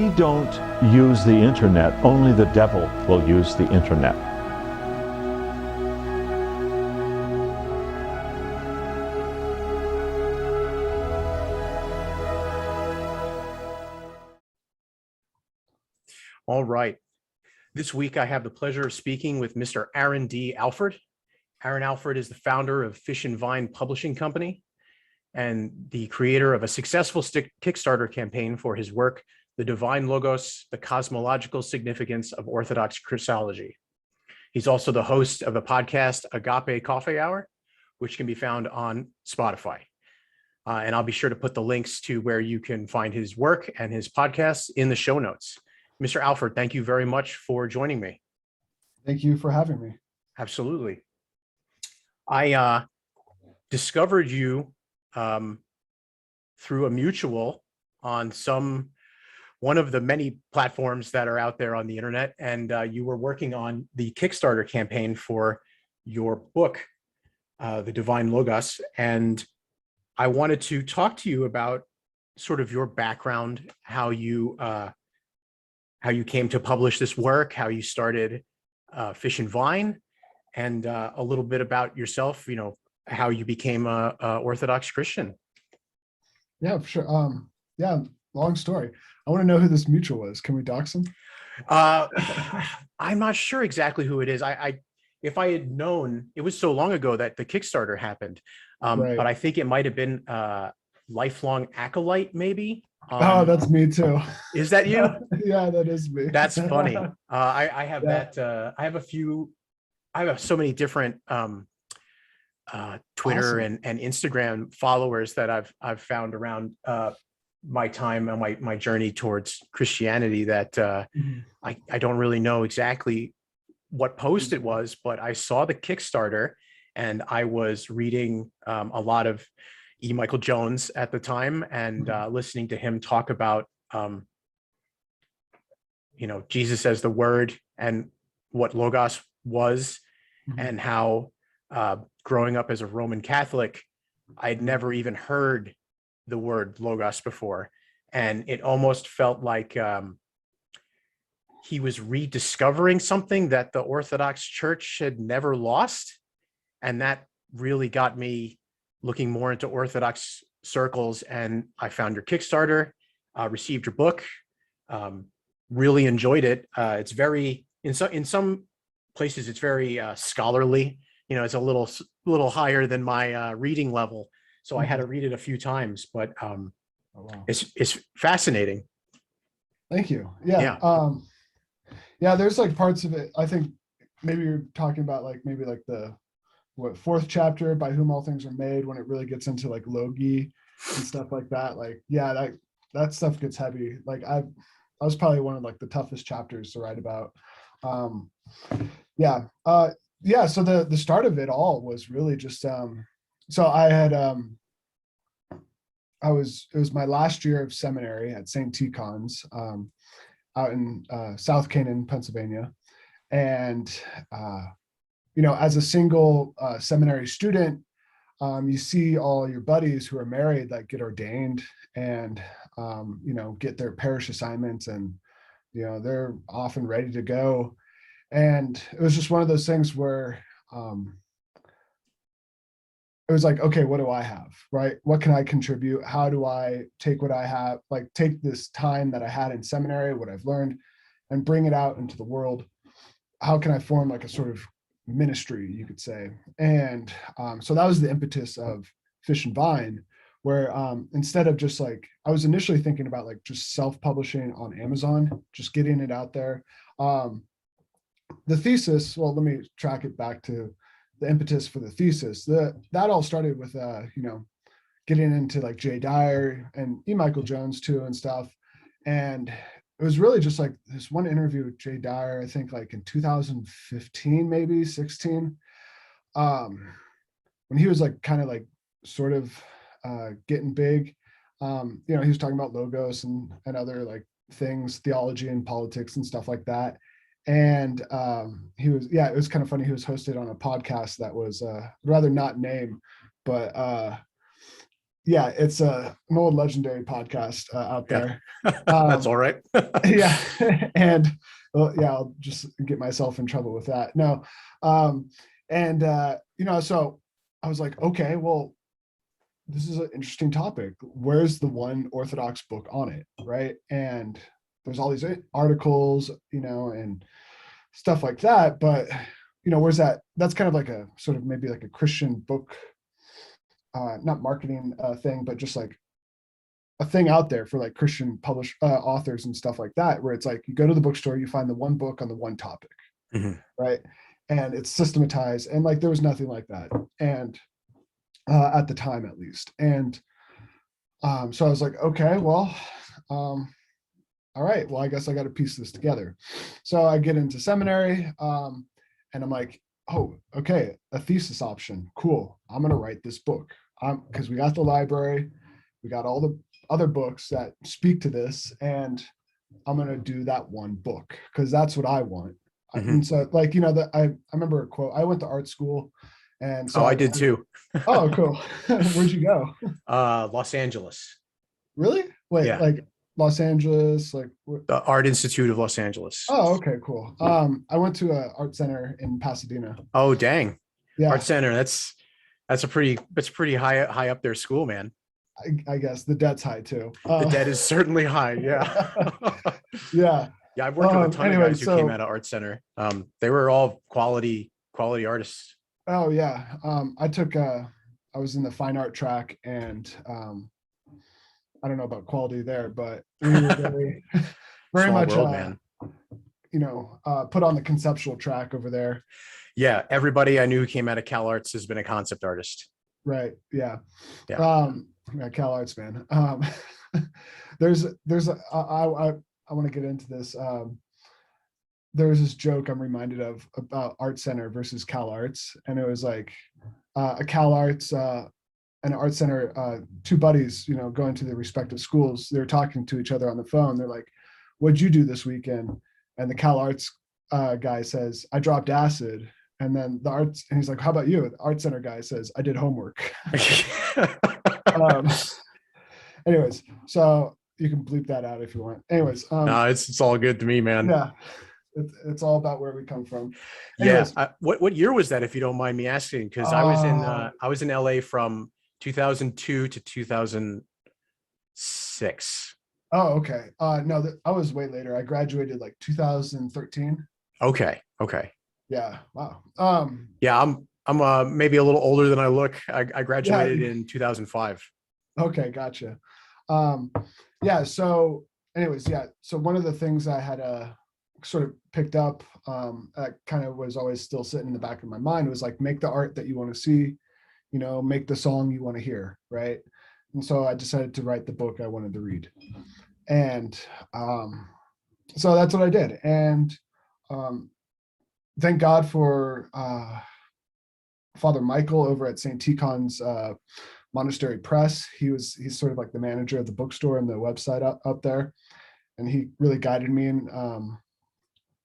we don't use the internet, only the devil will use the internet. All right. This week, I have the pleasure of speaking with Mr. Aaron D Alford. Aaron Alford is the founder of Fish and Vine Publishing Company and the creator of a successful Kickstarter campaign for his work, The Divine Logos, the Cosmological Significance of Orthodox Christology. He's also the host of the podcast Agape Coffee Hour, which can be found on Spotify. And I'll be sure to put the links to where you can find his work and his podcasts in the show notes. Mr. Alford, thank you very much for joining me. Thank you for having me. Absolutely. I discovered you through a mutual on one of the many platforms that are out there on the internet, and you were working on the Kickstarter campaign for your book, The Divine Logos, and I wanted to talk to you about sort of your background, how you came to publish this work, how you started Fish and Vine, and a little bit about yourself, how you became a Orthodox Christian. Yeah, for sure. Yeah, long story. I want to know who this mutual is. Can we dox him? I'm not sure exactly who it is. If I had known, it was so long ago that the Kickstarter happened, Right. but I think it might have been Lifelong Acolyte, maybe. Oh, that's me too. Is that you? Yeah, that is me. That's funny. I have Yeah. that. I have so many different Twitter Awesome. and Instagram followers that I've found around my time and my journey towards Christianity that Mhm. I don't really know exactly what post it was, but I saw the Kickstarter and I was reading a lot of E. Michael Jones at the time and listening to him talk about Jesus as the Word and what Logos was, and how growing up as a Roman Catholic, I'd never even heard the word Logos before. And it almost felt like he was rediscovering something that the Orthodox Church had never lost. And that really got me looking more into Orthodox circles. And I found your Kickstarter, received your book, really enjoyed it. It's very, in some places, it's very scholarly. It's a little higher than my reading level. So I had to read it a few times, but Oh, wow. it's fascinating. Thank you. Yeah. Yeah, there's like parts of it. I think maybe you're talking about maybe the fourth chapter, by whom all things are made, when it really gets into like logi and stuff like that. That stuff gets heavy. I was probably one of the toughest chapters to write about. Yeah. So the start of it all was really just so I had it was my last year of seminary at St. Tikhon's out in South Canaan, Pennsylvania. And as a single seminary student, you see all your buddies who are married that get ordained and get their parish assignments, and they're often ready to go. And it was just one of those things where it was like, okay, what do I have, right? What can I contribute? How do I take what I have, take this time that I had in seminary, what I've learned, and bring it out into the world? How can I form a sort of ministry, you could say? And so that was the impetus of Fish and Vine, where instead of just I was initially thinking about just self-publishing on Amazon, just getting it out there. The thesis, well, let me track it back to the impetus for the thesis. That all started with getting into Jay Dyer and E. Michael Jones too and stuff. And it was really just this one interview with Jay Dyer, I think in 2015, maybe 16, when he was sort of getting big. He was talking about logos and other things, theology and politics and stuff like that. And it was kind of funny. He was hosted on a podcast that was rather not name, but yeah, it's an old legendary podcast out Yeah. there. That's all right. Yeah, and well, yeah, I'll just get myself in trouble with that. No, and so I was like, okay, well, this is an interesting topic. Where's the one Orthodox book on it, right? And there's all these articles, and stuff like that, but where's that? That's kind of like a sort of maybe like a Christian book, not marketing thing, but just like a thing out there for like Christian published authors and stuff like that, where it's like you go to the bookstore, you find the one book on the one topic, right? And it's systematized, and like there was nothing like that, and at the time at least. And so I was like, okay, well, all right, well, I guess I got to piece this together. So I get into seminary, and I'm like, oh, okay, a thesis option, cool. I'm gonna write this book, because we got the library, we got all the other books that speak to this, and I'm going to do that one book because that's what I want. And so like, I remember a quote. I went to art school, and so I did too. Oh, cool. Where'd you go? Los Angeles. Really? Wait, Yeah. like Los Angeles, like what? The Art Institute of Los Angeles. Oh, okay, cool. I went to a art center in Pasadena. Oh, dang. Yeah. Art Center. That's a pretty high up there school, man. I guess the debt's high too. The debt is certainly high. Yeah. Yeah. Yeah. I've worked with a ton of guys who so- came out of Art Center. They were all quality artists. Oh yeah. I was in the fine art track, and I don't know about quality there, but we were very, very Small much, world, man. Put on the conceptual track over there. Yeah. Everybody I knew who came out of Cal Arts has been a concept artist. Right. Yeah. Yeah. Yeah, Cal Arts, man. There's I want to get into this. There's this joke I'm reminded of about Art Center versus Cal Arts, and it was like a Cal Arts an Art Center, two buddies, going to their respective schools. They're talking to each other on the phone. They're like, "What'd you do this weekend?" And the Cal Arts guy says, "I dropped acid." And then and he's like, "How about you?" The Art Center guy says, "I did homework." Anyways, so you can bleep that out if you want. Anyways, no, it's all good to me, man. Yeah, it's all about where we come from. Anyways, yeah. What year was that, if you don't mind me asking? Because I was in LA from 2002 to 2006. Oh, okay. No, I was way later. I graduated like 2013. Okay. Yeah. Wow. Yeah, I'm maybe a little older than I look. I graduated in 2005. Okay, gotcha. Yeah. So, anyways, yeah. So one of the things I had sort of picked up, that kind of was always still sitting in the back of my mind, was like, make the art that you want to see, make the song you want to hear, right? And so I decided to write the book I wanted to read, and so that's what I did. And thank God for Father Michael over at St. Tikhon's Monastery Press. He's sort of like the manager of the bookstore and the website up there, and he really guided me in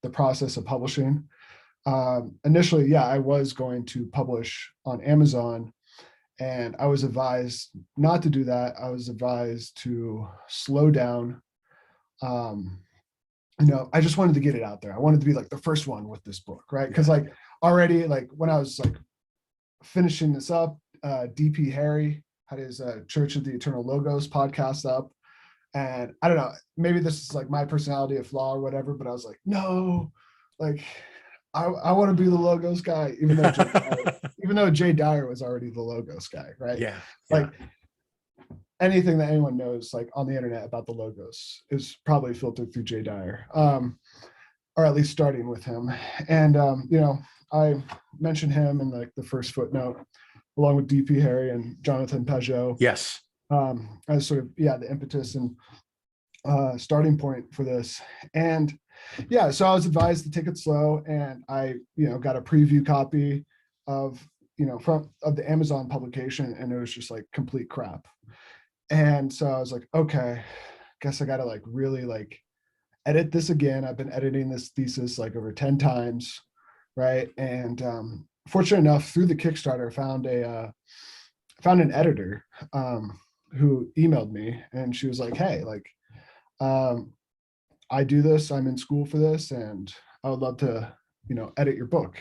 the process of publishing. Initially, I was going to publish on Amazon, and I was advised not to do that. I was advised to slow down. I just wanted to get it out there. I wanted to be like the first one with this book, right? Because like already, like when I was like finishing this up, DP Harry had his Church of the Eternal Logos podcast up, and I don't know, maybe this is like my personality a flaw or whatever, but I was like, no, like I want to be the Logos guy, even though Jay Dyer was already the Logos guy, right? Yeah. Like anything that anyone knows like on the internet about the Logos is probably filtered through Jay Dyer, or at least starting with him. And I mentioned him in like the first footnote, along with DP Harry and Jonathan Peugeot. Yes. As sort of the impetus and starting point for this. And so I was advised to take it slow, and I got a preview copy of the Amazon publication, and it was just like complete crap. And so I was like, okay, guess I gotta like really like edit this again. I've been editing this thesis like over 10 times, right? And fortunate enough, through the Kickstarter, I found an editor who emailed me, and she was like, hey, like, I do this, I'm in school for this, and I would love to, edit your book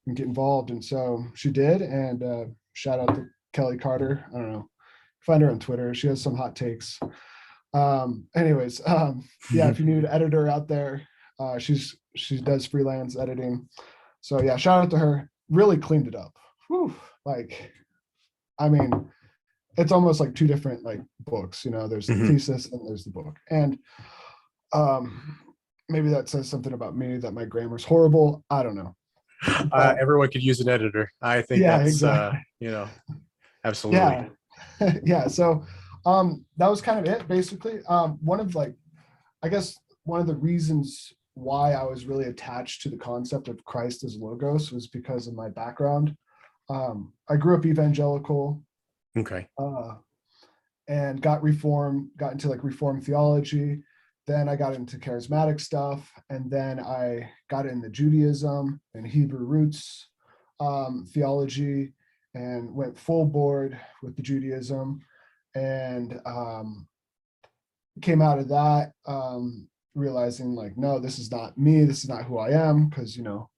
and get involved. And so she did. And shout out to Kelly Carter. I don't know, find her on Twitter. She has some hot takes. Anyways, yeah, if you need an editor out there, she does freelance editing. So yeah, shout out to her. Really cleaned it up. Whew. Like, I mean, it's almost like two different like books, there's the thesis and there's the book. And maybe that says something about me, that my grammar's horrible. I don't know. Everyone could use an editor. I think Yeah, that's, exactly. absolutely. Yeah. Yeah. So that was kind of it basically. One of like, I guess one of the reasons why I was really attached to the concept of Christ as Logos was because of my background. I grew up evangelical. Okay. And got into like Reformed theology. Then I got into charismatic stuff, and then I got into Judaism and Hebrew roots theology, and went full board with the Judaism, and came out of that realizing like, no, this is not me, this is not who I am, because you're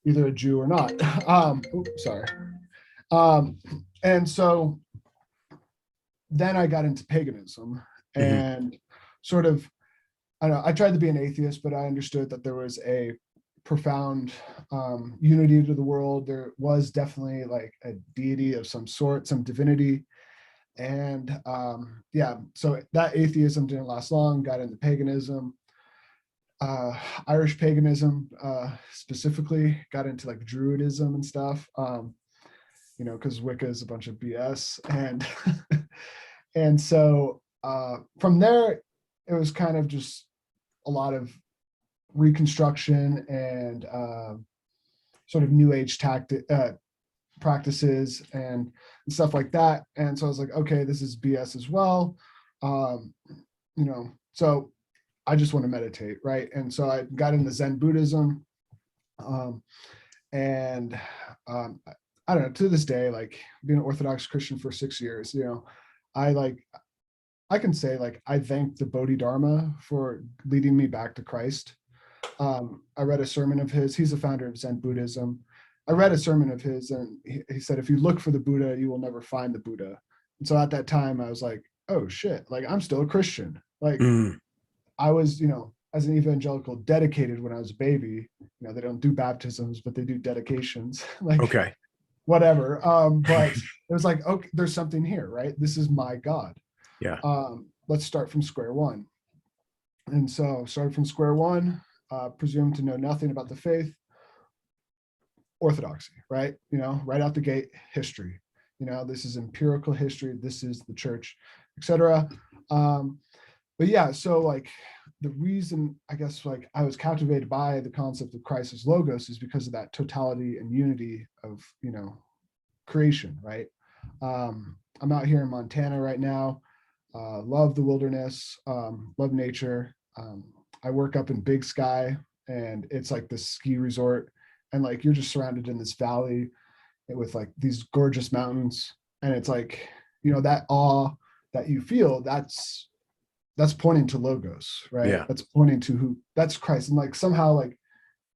either a Jew or not. Sorry. And so then I got into paganism and sort of, I don't know, I tried to be an atheist, but I understood that there was a profound unity to the world. There was definitely like a deity of some sort, some divinity. And yeah, so that atheism didn't last long, got into paganism. Irish paganism specifically, got into like Druidism and stuff. Because Wicca is a bunch of BS. And and so from there, it was kind of just a lot of reconstruction and sort of new age practices and stuff like that. And so I was like, okay, this is BS as well. So I just want to meditate, right? And so I got into Zen Buddhism. And I don't know, to this day, like being an Orthodox Christian for 6 years, I can say like, I thank the Bodhidharma for leading me back to Christ. I read a sermon of his. He's the founder of Zen Buddhism. I read a sermon of his, and he said, if you look for the Buddha, you will never find the Buddha. And so at that time I was like, oh shit, like I'm still a Christian. Like I was, as an evangelical, dedicated when I was a baby. They don't do baptisms, but they do dedications. Like, Okay. Whatever. But it was like, okay, there's something here, right? This is my God. Yeah. Let's start from square one. And so started from square one, presumed to know nothing about the faith. Orthodoxy, right? Right out the gate, history. This is empirical history. This is the church, etc. But yeah, so like the reason I guess like I was captivated by the concept of Christ as Logos is because of that totality and unity of creation, right? I'm out here in Montana right now. Love the wilderness, love nature. I work up in Big Sky, and it's like this ski resort, and like you're just surrounded in this valley with like these gorgeous mountains, and it's like that awe that you feel, that's pointing to Logos, right? Yeah. That's pointing to that's Christ. And like somehow, like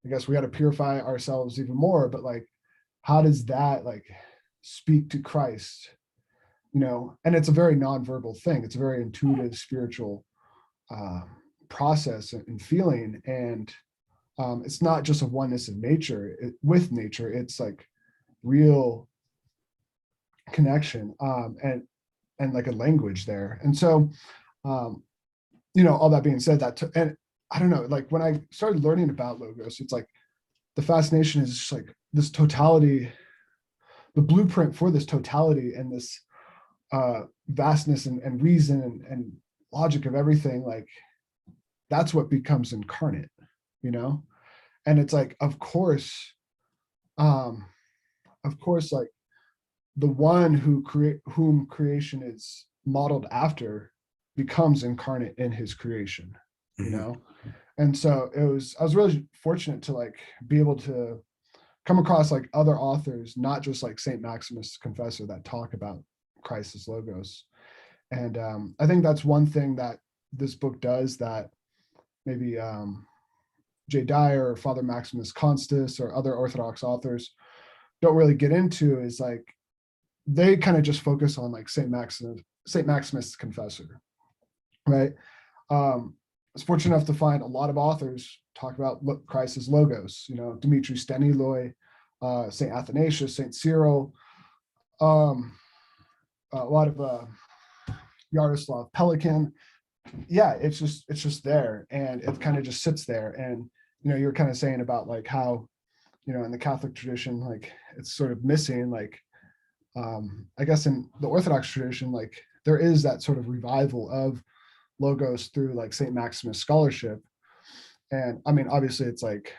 I guess we got to purify ourselves even more, but like how does that like speak to Christ? And it's a very nonverbal thing. It's a very intuitive spiritual process and feeling. And it's not just a oneness of nature with nature. It's like real connection and like a language there. And so all that being said, and I don't know, like when I started learning about Logos, it's like the fascination is just like this totality, the blueprint for this totality and this vastness and reason and logic of everything. Like that's what becomes incarnate, and it's like, of course, like the one whom creation is modeled after becomes incarnate in his creation, And so I was really fortunate to like be able to come across like other authors, not just like Saint Maximus Confessor, that talk about Christ as logos. And I think that's one thing that this book does that maybe J. Dyer or Father Maximus Constus or other Orthodox authors don't really get into, is like they kind of just focus on like Saint Maximus Confessor, right? I was fortunate enough to find a lot of authors talk about Christ as logos, you know, Dimitri Staniloy, Saint Athanasius, Saint Cyril, a lot of Yaroslav Pelikan. Yeah, it's just there, and it kind of just sits there. And you know, you're kind of saying about like how, you know, in the Catholic tradition, like it's sort of missing, like I guess in the Orthodox tradition, like there is that sort of revival of logos through like Saint Maximus scholarship. And I mean, obviously it's like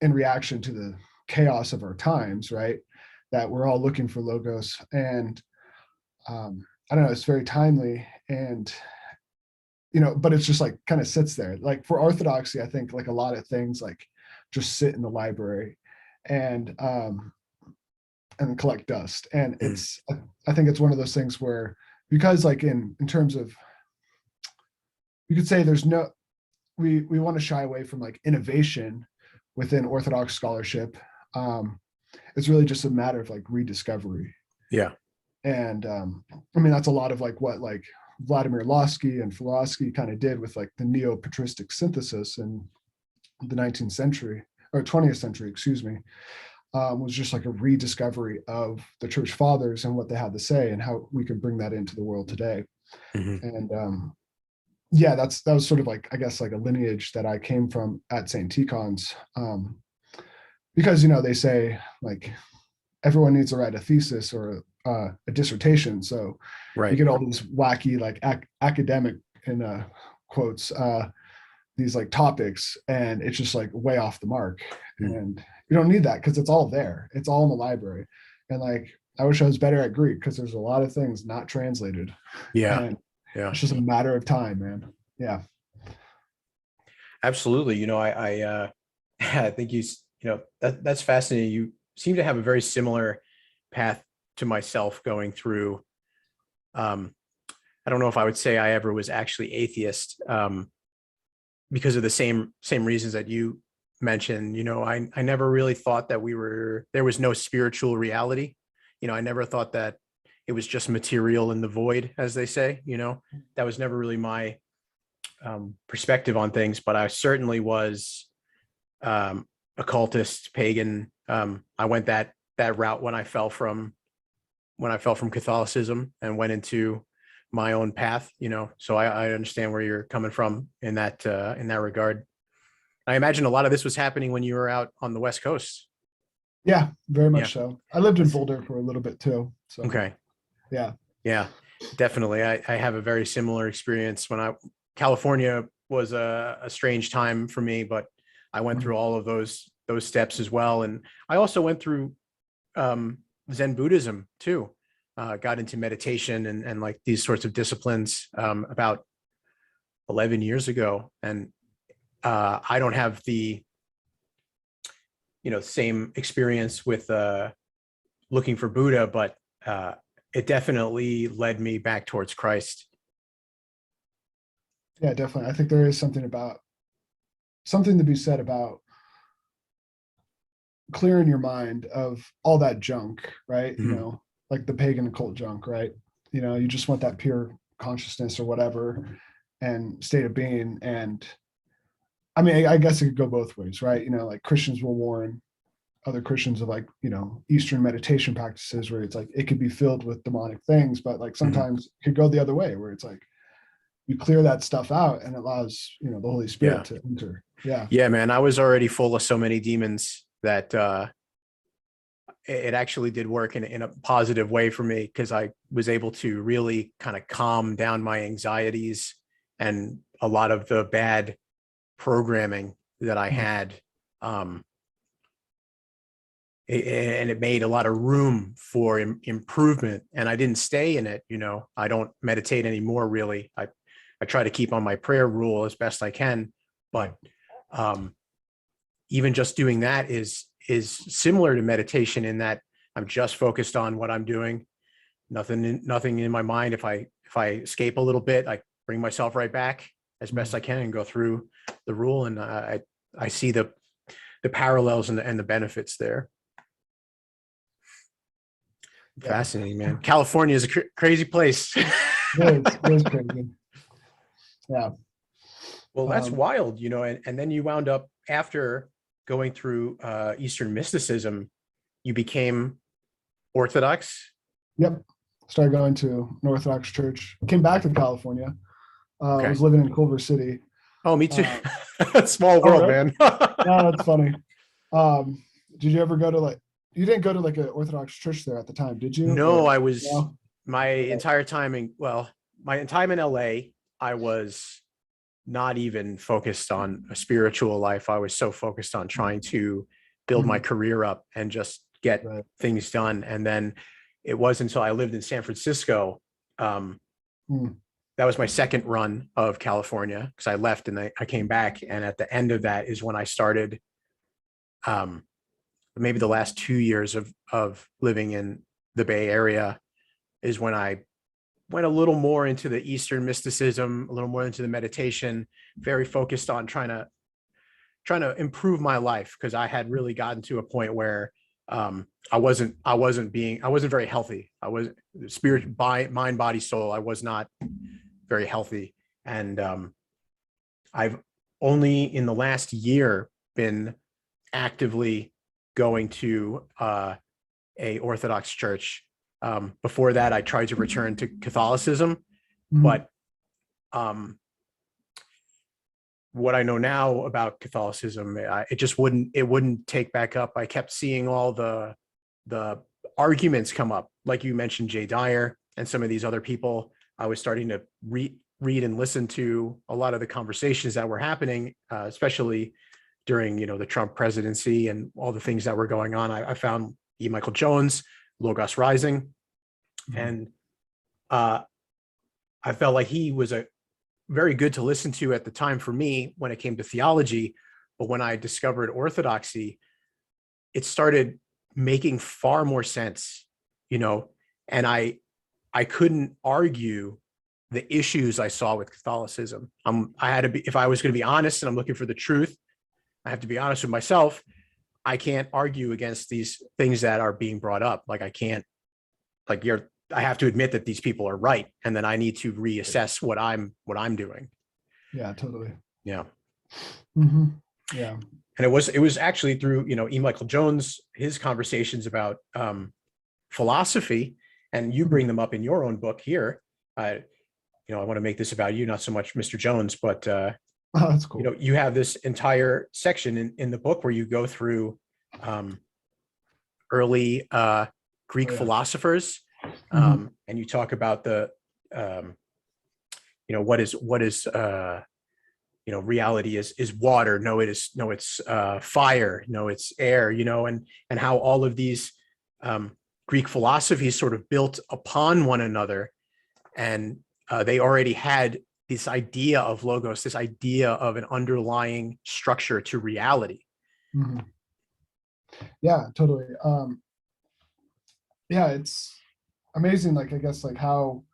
in reaction to the chaos of our times, right? That we're all looking for logos. And I don't know, it's very timely. And you know, but it's just like kind of sits there. Like for Orthodoxy, I think like a lot of things like just sit in the library and collect dust. And it's, I think it's one of those things where, because like in terms of, you could say there's no, we want to shy away from like innovation within Orthodox scholarship. It's really just a matter of like rediscovery. Yeah. And I mean, that's a lot of like what like Vladimir Lossky and Filosky kind of did with like the neo-patristic synthesis in the 19th century or 20th century, excuse me, was just like a rediscovery of the church fathers and what they had to say and how we can bring that into the world today. And yeah, that was sort of like, I guess, like a lineage that I came from at St. Tikhon's, because, you know, they say like everyone needs to write a thesis or a dissertation. So you get all these wacky, like academic in quotes, these like topics, and it's just like way off the mark. And you don't need that because it's all there. It's all in the library. And like, I wish I was better at Greek because there's a lot of things not translated. And it's just a matter of time, man. Yeah. Absolutely. You know, I think you know, that's fascinating. You seem to have a very similar path to myself going through. I don't know if I would say I ever was actually atheist, because of the same reasons that you mentioned. You know, I never really thought that there was no spiritual reality. You know, I never thought that it was just material in the void, as they say. You know, that was never really my perspective on things, but I certainly was occultist, pagan. I went that route when I fell from Catholicism and went into my own path, you know, so I understand where you're coming from in that regard. I imagine a lot of this was happening when you were out on the West Coast. Yeah, very much so. I lived in Boulder for a little bit too. So okay. Yeah, definitely. I have a very similar experience. California was a strange time for me, but I went through all of those steps as well. And I also went through Zen Buddhism too. Got into meditation and like these sorts of disciplines about 11 years ago. And I don't have the, you know, same experience with looking for Buddha, but it definitely led me back towards Christ. Yeah, definitely. I think there is something to be said about clearing your mind of all that junk, right? You know, like the pagan occult junk, right? You know, you just want that pure consciousness or whatever and state of being. And I mean, I guess it could go both ways, right? You know, like Christians will warn other Christians of like, you know, Eastern meditation practices where it's like, it could be filled with demonic things, but like sometimes it could go the other way where it's like, you clear that stuff out and it allows, you know, the Holy Spirit to enter. Yeah, man. I was already full of so many demons that it actually did work in a positive way for me, because I was able to really kind of calm down my anxieties and a lot of the bad programming that I had. And it made a lot of room for improvement, and I didn't stay in it. You know, I don't meditate anymore, really. I try to keep on my prayer rule as best I can, but even just doing that is is similar to meditation in that I'm just focused on what I'm doing. Nothing in my mind. If I escape a little bit, I bring myself right back as best I can and go through the rule. And I see the parallels and the benefits there. Yeah. Fascinating, man. California is a crazy place. It is crazy. Yeah. Well, that's wild, you know, and then you wound up, after going through Eastern mysticism, you became Orthodox. Yep. Started going to an Orthodox church. Came back to California. I Okay. was living in Culver City. Oh, me too. Small world, really? man. No, that's funny. Did you ever go to you didn't go to an Orthodox church there at the time, did you? No, Or, I was no? my entire time in LA, I was not even focused on a spiritual life. I was so focused on trying to build my career up and just get Right. things done. And then it wasn't until I lived in San Francisco. That was my second run of California, because I left and I came back. And at the end of that is when I started, maybe the last 2 years of living in the Bay Area is when I went a little more into the Eastern mysticism, a little more into the meditation, very focused on trying to improve my life, because I had really gotten to a point where I wasn't very healthy. I was spirit, mind, body, soul. I was not very healthy. And I've only in the last year been actively going to a Orthodox church. Before that, I tried to return to Catholicism, but what I know now about Catholicism, it wouldn't take back up. I kept seeing all the arguments come up, like you mentioned, Jay Dyer and some of these other people. I was starting to read and listen to a lot of the conversations that were happening, especially during, the Trump presidency and all the things that were going on. I found E. Michael Jones, Logos Rising, and I felt like he was a very good to listen to at the time for me when it came to theology. But when I discovered Orthodoxy, it started making far more sense, and I couldn't argue the issues I saw with Catholicism. I had to be, if I was going to be honest and I'm looking for the truth, I have to be honest with myself. I can't argue against these things that are being brought up. Like I have to admit that these people are right, and then I need to reassess what I'm doing. Yeah, totally. Yeah. Yeah. And it was actually through, E. Michael Jones, his conversations about philosophy, and you bring them up in your own book here. I want to make this about you, not so much Mr. Jones, but that's cool. You have this entire section in the book where you go through early Greek philosophers, and you talk about the what is reality is water. No, it's fire. No, it's air. And how all of these Greek philosophies sort of built upon one another, and they already had this idea of logos, this idea of an underlying structure to reality. Yeah, totally. Yeah, it's amazing. I guess how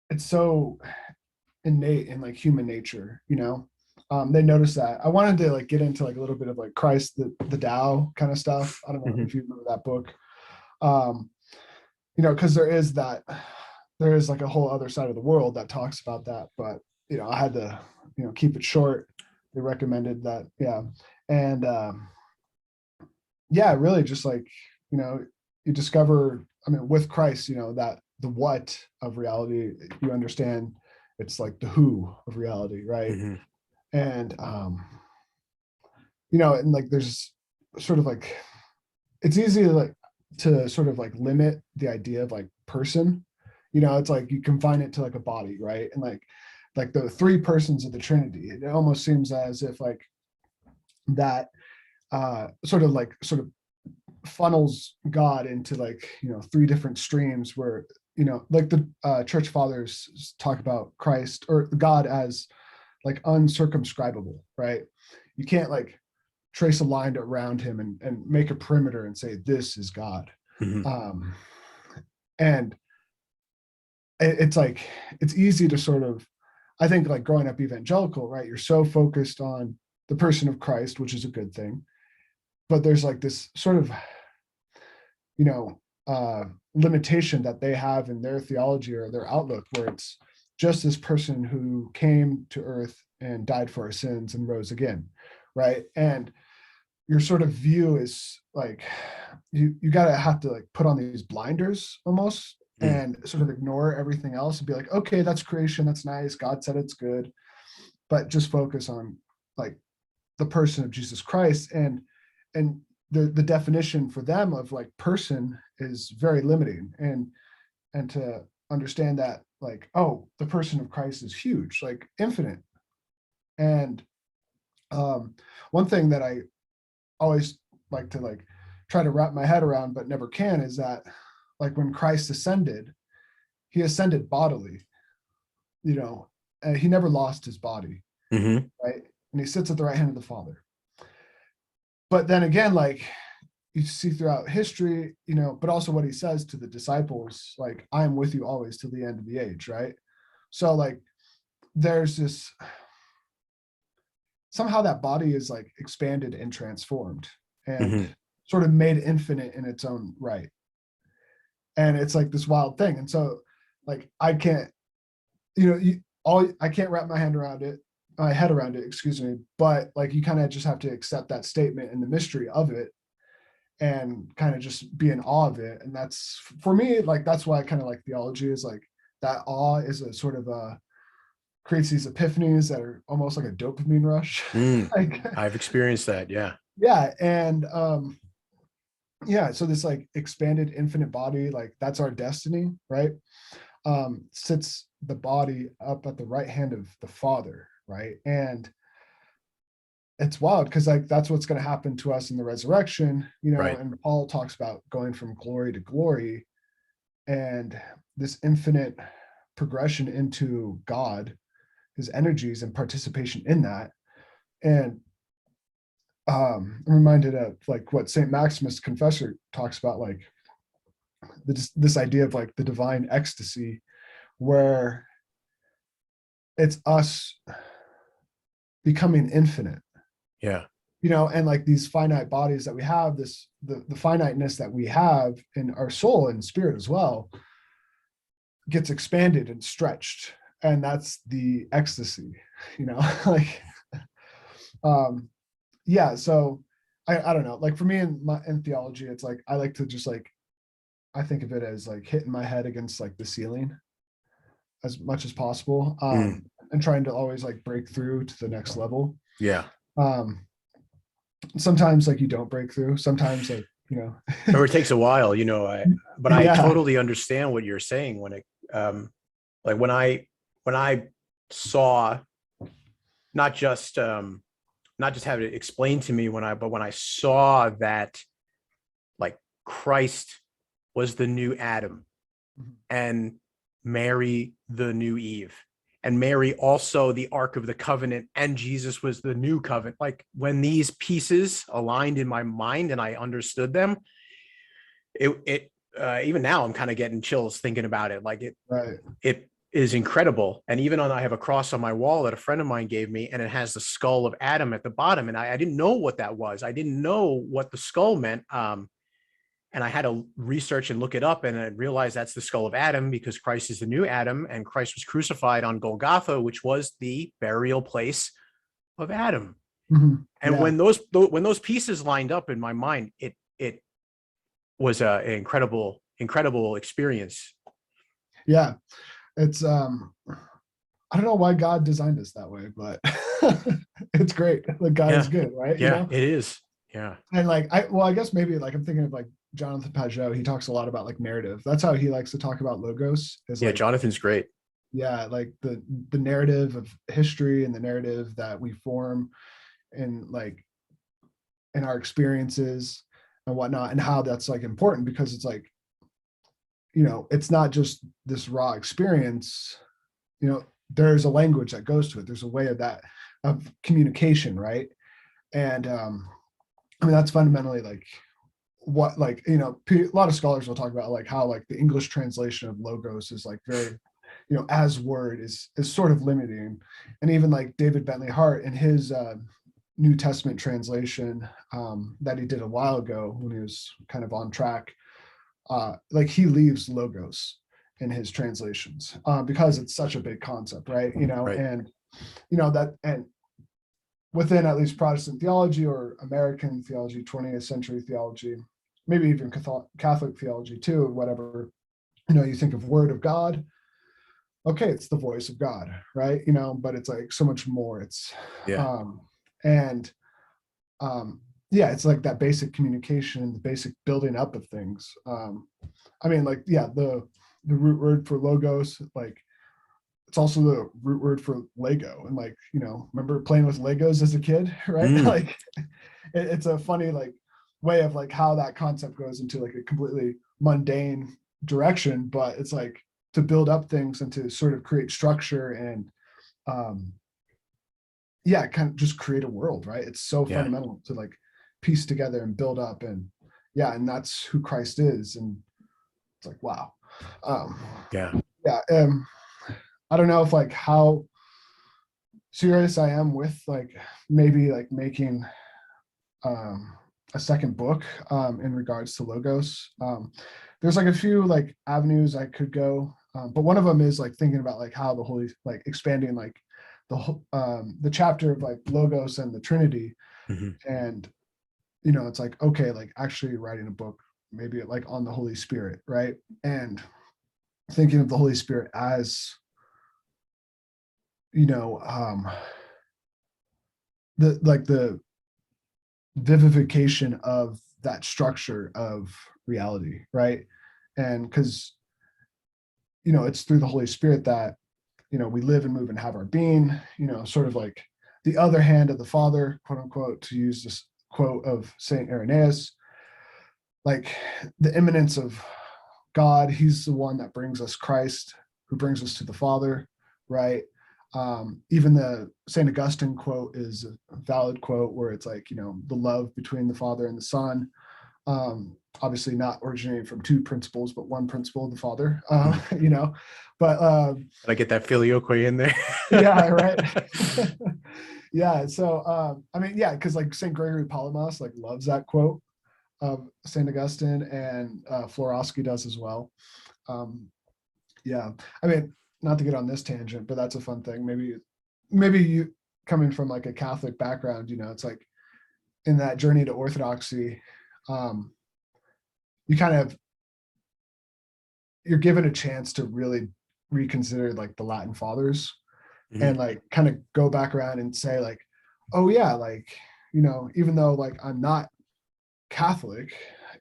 it's so innate in human nature, they noticed that. I wanted to get into a little bit of Christ, the Tao kind of stuff. I don't know if you remember that book, because there is a whole other side of the world that talks about that, but I had to keep it short. They recommended that. Yeah. And really just you discover, with Christ, that the what of reality, you understand it's the who of reality, right? And and there's sort of it's easy to sort of limit the idea of person. It's you confine it to a body, right? And the three persons of the Trinity, it almost seems as if that sort of funnels God into three different streams, where the church fathers talk about Christ or God as uncircumscribable, right? You can't trace a line around him and make a perimeter and say, this is God. Mhm. And it's like, it's easy to sort of, I think like growing up evangelical, right? You're so focused on the person of Christ, which is a good thing. But there's like this sort of, you know, limitation that they have in their theology or their outlook, where it's just this person who came to earth and died for our sins and rose again, right? And your sort of view is like, you gotta have to like put on these blinders almost and sort of ignore everything else and be like, okay, that's creation, that's nice, God said it's good, but just focus on like the person of Jesus Christ. And the definition for them of like person is very limiting, and to understand that like, oh, the person of Christ is huge, like infinite. And one thing that I always like to like try to wrap my head around but never can is that like when Christ ascended, he ascended bodily, you know, and he never lost his body, right? And he sits at the right hand of the Father. But then again, like you see throughout history, you know, but also what he says to the disciples, like, I am with you always to the end of the age, right? So like there's this, somehow that body is like expanded and transformed and sort of made infinite in its own right. And it's like this wild thing. And so like I can't, you know, I can't wrap my head around it, excuse me, but like you kind of just have to accept that statement and the mystery of it and kind of just be in awe of it. And that's, for me, like that's why I kind of like theology, is like that awe is a sort of creates these epiphanies that are almost like a dopamine rush. Like, I've experienced that. Yeah. yeah. And yeah, so this like expanded infinite body, like that's our destiny, right? Sits the body up at the right hand of the Father, right? And it's wild because like that's what's going to happen to us in the resurrection, you know. Right. And Paul talks about going from glory to glory and this infinite progression into God, his energies and participation in that. And I'm reminded of like what St. Maximus Confessor talks about, like this idea of like the divine ecstasy, where it's us becoming infinite. Yeah. You know, and like these finite bodies that we have, this the finiteness that we have in our soul and spirit as well gets expanded and stretched, and that's the ecstasy, you know. Like yeah, so I don't know, like for me in theology, it's like I like to just like, I think of it as like hitting my head against like the ceiling as much as possible, and trying to always like break through to the next level. Yeah. Sometimes like you don't break through, sometimes like, you know. Or it takes a while, you know. But I totally understand what you're saying when it like when I saw not just have it explained to me but when I saw that like Christ was the new Adam and Mary the new Eve, and Mary also the Ark of the Covenant, and Jesus was the new covenant. Like when these pieces aligned in my mind and I understood them, it even now I'm kind of getting chills thinking about it. Like it is incredible. And even on, I have a cross on my wall that a friend of mine gave me, and it has the skull of Adam at the bottom. And I didn't know what that was. I didn't know what the skull meant. And I had to research and look it up, and I realized that's the skull of Adam, because Christ is the new Adam, and Christ was crucified on Golgotha, which was the burial place of Adam. And when those pieces lined up in my mind, it was an incredible experience. Yeah, it's I don't know why God designed us that way, but it's great. Like God is good, right? Yeah, you know? It is. Yeah. And like I guess maybe like I'm thinking of like Jonathan Pageau. He talks a lot about like narrative. That's how he likes to talk about logos. Is like, Jonathan's great. Yeah, like the narrative of history and the narrative that we form in like in our experiences and whatnot, and how that's like important, because it's like, you know, it's not just this raw experience, you know, there's a language that goes to it. There's a way of communication, right? And I mean, that's fundamentally like what, like, you know, a lot of scholars will talk about like how like the English translation of logos is like very, you know, as word is sort of limiting. And even like David Bentley Hart in his New Testament translation that he did a while ago when he was kind of on track, like he leaves logos in his translations because it's such a big concept, right? You know, Right. and you know that, and within at least Protestant theology or American theology, 20th century theology, maybe even Catholic theology too, whatever, you know, you think of word of God, okay, it's the voice of God, right? You know, but it's like so much more. It's Yeah. and yeah, it's like that basic communication, the basic building up of things. I mean, like, yeah, the root word for logos, like it's also the root word for Lego. And like, you know, remember playing with Legos as a kid, right? Like it's a funny like way of like how that concept goes into like a completely mundane direction, but it's like to build up things and to sort of create structure and yeah, kind of just create a world, right? It's so Yeah. fundamental to like piece together and build up, and yeah, and that's who Christ is. And it's like, wow. Yeah. Yeah. I don't know if like how serious I am with like maybe like making a second book in regards to logos. There's like a few like avenues I could go, but one of them is like thinking about like how the Holy, like expanding like the chapter of like logos and the Trinity, Mhm. and you know, it's like, okay, like actually writing a book maybe like on the Holy Spirit, right? And thinking of the Holy Spirit as, you know, the vivification of that structure of reality, right? And because, you know, it's through the Holy Spirit that, you know, we live and move and have our being, you know, sort of like the other hand of the Father, quote unquote, to use this quote of Saint Irenaeus, like the immanence of God. He's the one that brings us Christ, who brings us to the Father, right? Even the Saint Augustine quote is a valid quote where it's like, you know, the love between the Father and the Son, obviously not originating from two principles, but one principle of the Father, you know, but I get that filioque in there. yeah, right. Yeah, so I mean, yeah, because like Saint Gregory Palamas like loves that quote of Saint Augustine, and Florowski does as well. Yeah, I mean, not to get on this tangent, but that's a fun thing. Maybe you coming from like a Catholic background, you know, it's like in that journey to Orthodoxy, you kind of, you're given a chance to really reconsider like the Latin fathers and like kind of go back around and say like, oh yeah, like, you know, even though like I'm not Catholic,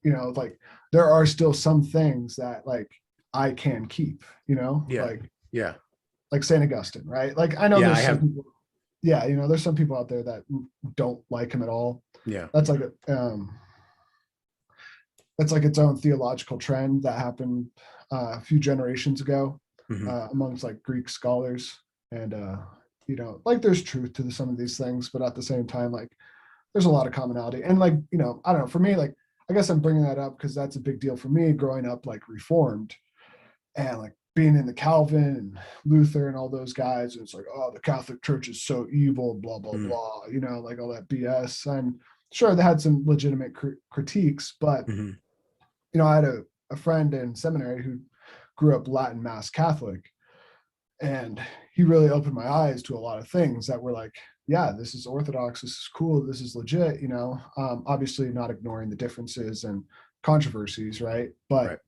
you know, like there are still some things that like I can keep, you know, Yeah. Yeah. like Saint Augustine, right? Like I know Yeah. I there's some have. people, yeah, you know, there's some people out there that don't like him at all. Yeah. That's like that's like its own theological trend that happened a few generations ago Mhm. amongst like Greek scholars. And you know, like there's truth to some of these things, but at the same time, like there's a lot of commonality. And like, you know, I don't know, for me, like I guess I'm bringing that up because that's a big deal for me growing up like Reformed and like being in the Calvin and Luther and all those guys. And it's like, oh, the Catholic Church is so evil, blah, blah, Mm. blah, you know, like all that BS. And sure, they had some legitimate critiques, but, Mhm. you know, I had a friend in seminary who grew up Latin Mass Catholic, and he really opened my eyes to a lot of things that were like, yeah, this is Orthodox, this is cool, this is legit, you know, obviously not ignoring the differences and controversies, right? But Right.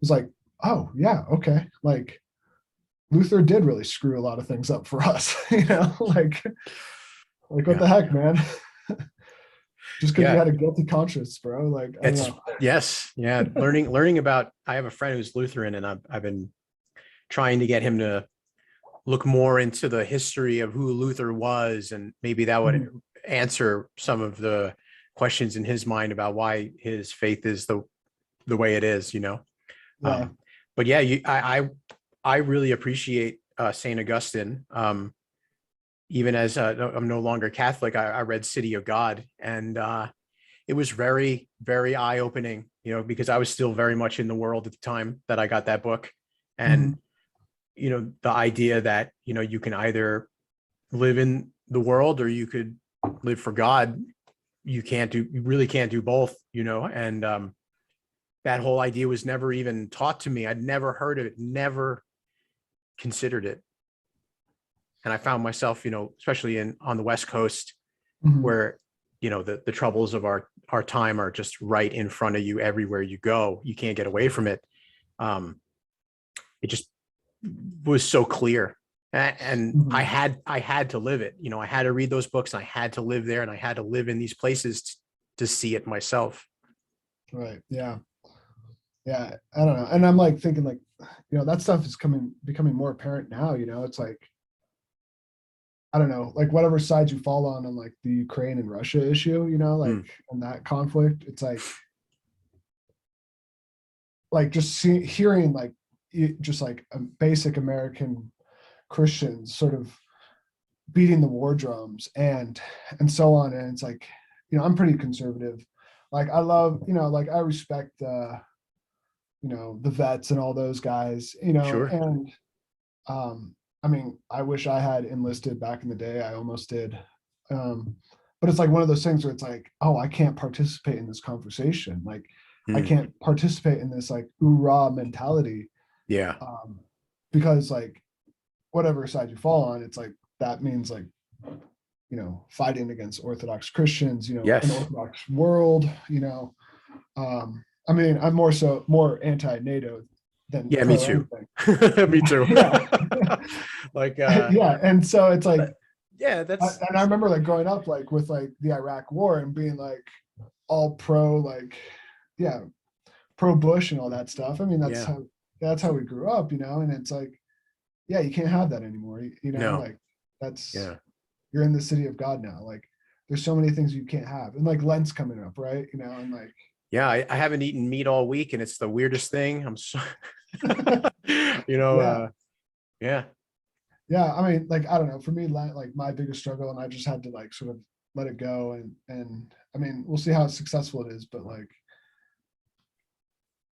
it's like, oh yeah, okay, like Luther did really screw a lot of things up for us, you know, like what Yeah. the heck, man? Just because you Yeah. had a guilty conscience, bro. Like, I don't It's know. yes. Yeah. Learning about, I have a friend who's Lutheran, and I've been trying to get him to look more into the history of who Luther was, and maybe that would answer some of the questions in his mind about why his faith is the way it is, you know. Yeah. But yeah, I really appreciate Saint Augustine. Even as I'm no longer Catholic, I read City of God, and it was very, very eye-opening, because I was still very much in the world at the time that I got that book. And, the idea that, you can either live in the world or you could live for God. You really can't do both, and that whole idea was never even taught to me. I'd never heard of it, never considered it. And I found myself, especially on the West Coast, where, the troubles of our time are just right in front of you everywhere you go. You can't get away from it. It just was so clear. And I had to live it. I had to read those books, and I had to live there, and I had to live in these places to see it myself. Right. Yeah. Yeah. I don't know. And I'm like thinking like, that stuff is becoming more apparent now, it's like, I don't know, like whatever side you fall on like the Ukraine and Russia issue, like and that conflict, it's like just hearing like just like a basic American Christians sort of beating the war drums and so on. And it's like, I'm pretty conservative. Like I love, like I respect the vets and all those guys, Sure. and I mean, I wish I had enlisted back in the day. I almost did. But it's like one of those things where it's like, oh, I can't participate in this conversation. Like I can't participate in this like hoorah mentality. Yeah. Because like whatever side you fall on, it's like that means like, fighting against Orthodox Christians, Yes. an Orthodox world, I mean, I'm more anti-NATO than Yeah, me too. anything. Me too. Yeah. Like yeah, and so it's like, yeah, that's and I remember like growing up like with like the Iraq War and being like all pro like pro Bush and all that stuff. I mean, that's how we grew up, and it's like, yeah, you can't have that anymore. No. Like that's you're in the city of God now. Like there's so many things you can't have, and like Lent's coming up, right? And like I haven't eaten meat all week, and it's the weirdest thing. I'm so yeah. Yeah, I mean, like I don't know. For me, like my biggest struggle, and I just had to like sort of let it go, and I mean, we'll see how successful it is, but like,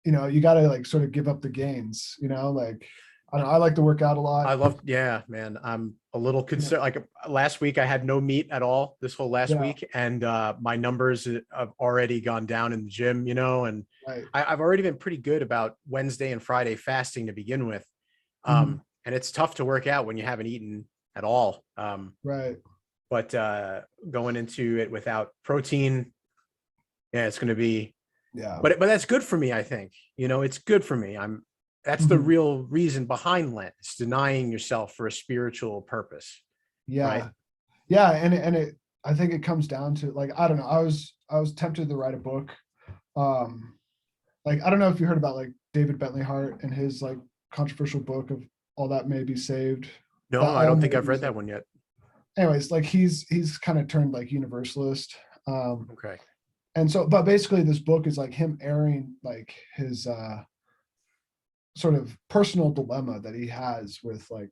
you got to like sort of give up the gains, like I don't know, I like to work out a lot. Man, I'm a little concerned. Like last week I had no meat at all this whole last week, and my numbers have already gone down in the gym, and right. I've already been pretty good about Wednesday and Friday fasting to begin with. And it's tough to work out when you haven't eaten at all. Right. But going into it without protein, it's going to be, but that's good for me. I think, it's good for me. That's the real reason behind Lent. It's denying yourself for a spiritual purpose. Yeah. Right? Yeah. And I think it comes down to like, I don't know. I was tempted to write a book. Like, I don't know if you heard about like David Bentley Hart and his like controversial book of All That May Be Saved. No, I don't think I've read that one yet. Anyways, like he's kind of turned like universalist. Okay. And so, but basically this book is like him airing like his sort of personal dilemma that he has with like,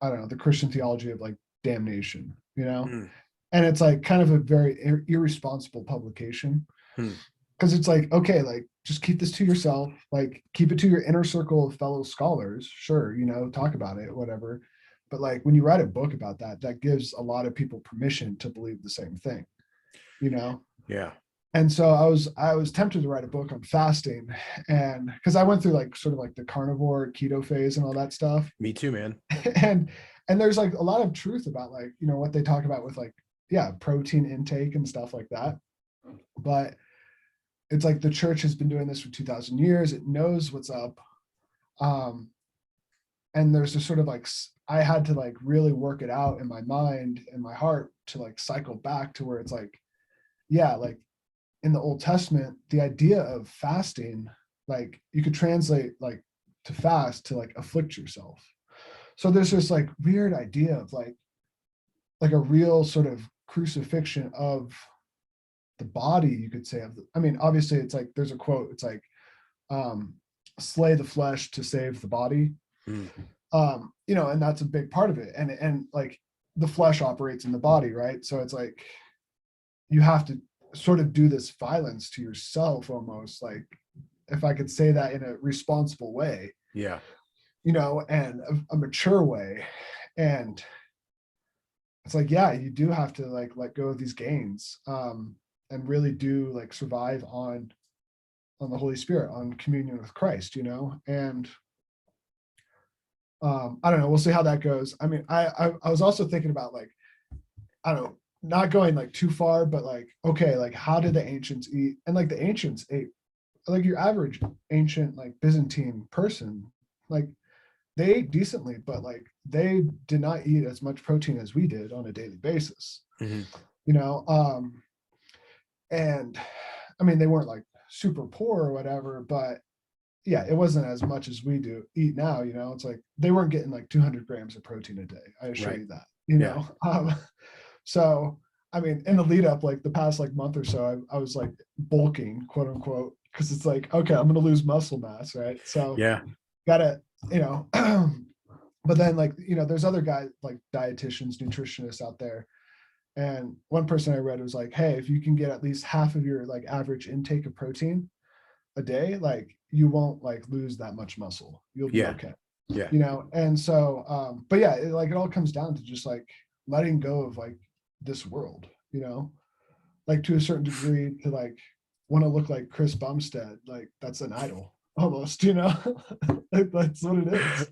I don't know, the Christian theology of like damnation, and it's like kind of a very irresponsible publication. Because it's like, okay, like just keep this to yourself, like keep it to your inner circle of fellow scholars. Sure, talk about it, whatever. But like when you write a book about that gives a lot of people permission to believe the same thing, Yeah. And so I was tempted to write a book on fasting, and because I went through like sort of like the carnivore keto phase and all that stuff. Me too, man. And there's like a lot of truth about like, what they talk about with like, protein intake and stuff like that. But it's like the church has been doing this for 2,000 years. It knows what's up. And there's this sort of like, I had to like really work it out in my mind and my heart to like cycle back to where it's like, like in the Old Testament, the idea of fasting, like you could translate like to fast to like afflict yourself. So there's this like weird idea of like a real sort of crucifixion of the body, you could say. I mean, obviously it's like, there's a quote, it's like, slay the flesh to save the body. And that's a big part of it. And like the flesh operates in the body, right? So it's like, you have to sort of do this violence to yourself almost, like, if I could say that in a responsible way, Yeah. and a mature way. And it's like, yeah, you do have to like let go of these gains, and really do like survive on the Holy Spirit, on communion with Christ, and I don't know, we'll see how that goes. I mean, I was also thinking about, like, I don't know, not going like too far, but like, okay, like how did the ancients eat? And like the ancients ate, like your average ancient like Byzantine person, like they ate decently, but like they did not eat as much protein as we did on a daily basis. Mhm. And I mean, they weren't like super poor or whatever, but yeah, it wasn't as much as we do eat now. It's like they weren't getting like 200 grams of protein a day, I assure Right. you that. Yeah. So I mean, in the lead up, like the past like month or so, I was like bulking, quote unquote, because it's like, okay, I'm gonna lose muscle mass, right? So Yeah. gotta, but then like, there's other guys like dietitians, nutritionists out there. And one person I read was like, hey, if you can get at least half of your like average intake of protein a day, like you won't like lose that much muscle. You'll be Yeah. okay. Yeah. And so, but yeah, it all comes down to just like letting go of like this world, like to a certain degree, to like want to look like Chris Bumstead, like that's an idol almost, like, that's what it is.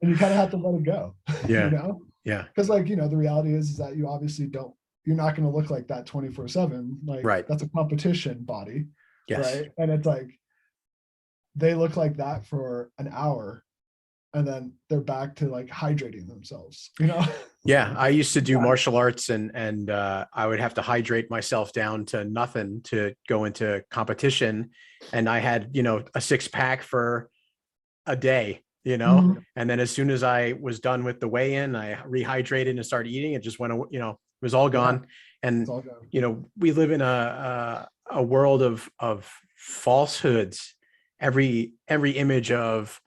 And you kind of have to let it go, Yeah. Yeah. because like, the reality is that you obviously you're not going to look like that 24/7. Like Right. that's a competition body. Yes. Right. And it's like, they look like that for an hour and then they're back to like hydrating themselves, Yeah. I used to do Yeah. martial arts and I would have to hydrate myself down to nothing to go into competition. And I had, a 6-pack for a day, Mhm. and then as soon as I was done with the weigh-in, I rehydrated and started eating. It just went, it was all gone. It's And, all good. we live in a world of falsehoods. Every image of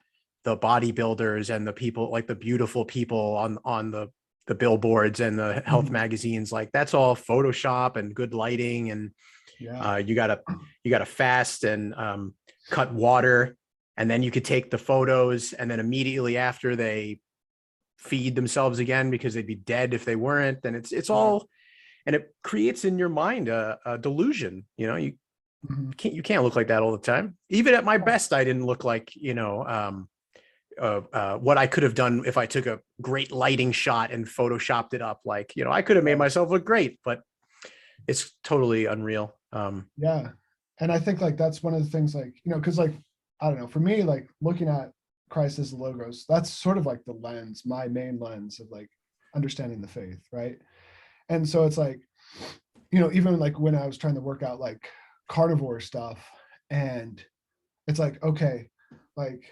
the bodybuilders and the people, like the beautiful people on the billboards and the health Mhm. magazines, like that's all Photoshop and good lighting. And Yeah. you gotta fast and cut water, and then you could take the photos, and then immediately after they feed themselves again because they'd be dead if they weren't. Then it's all, and it creates in your mind a delusion. Mhm. You can't look like that all the time. Even at my best, I didn't look like what I could have done if I took a great lighting shot and photoshopped it up. Like, I could have made Right. myself look great, but it's totally unreal. Yeah. And I think like that's one of the things, like, because like, I don't know, for me, like looking at Christ as the logos, that's sort of like the lens, my main lens of like understanding the faith, right? And so it's like, even like when I was trying to work out like carnivore stuff, and it's like, okay, like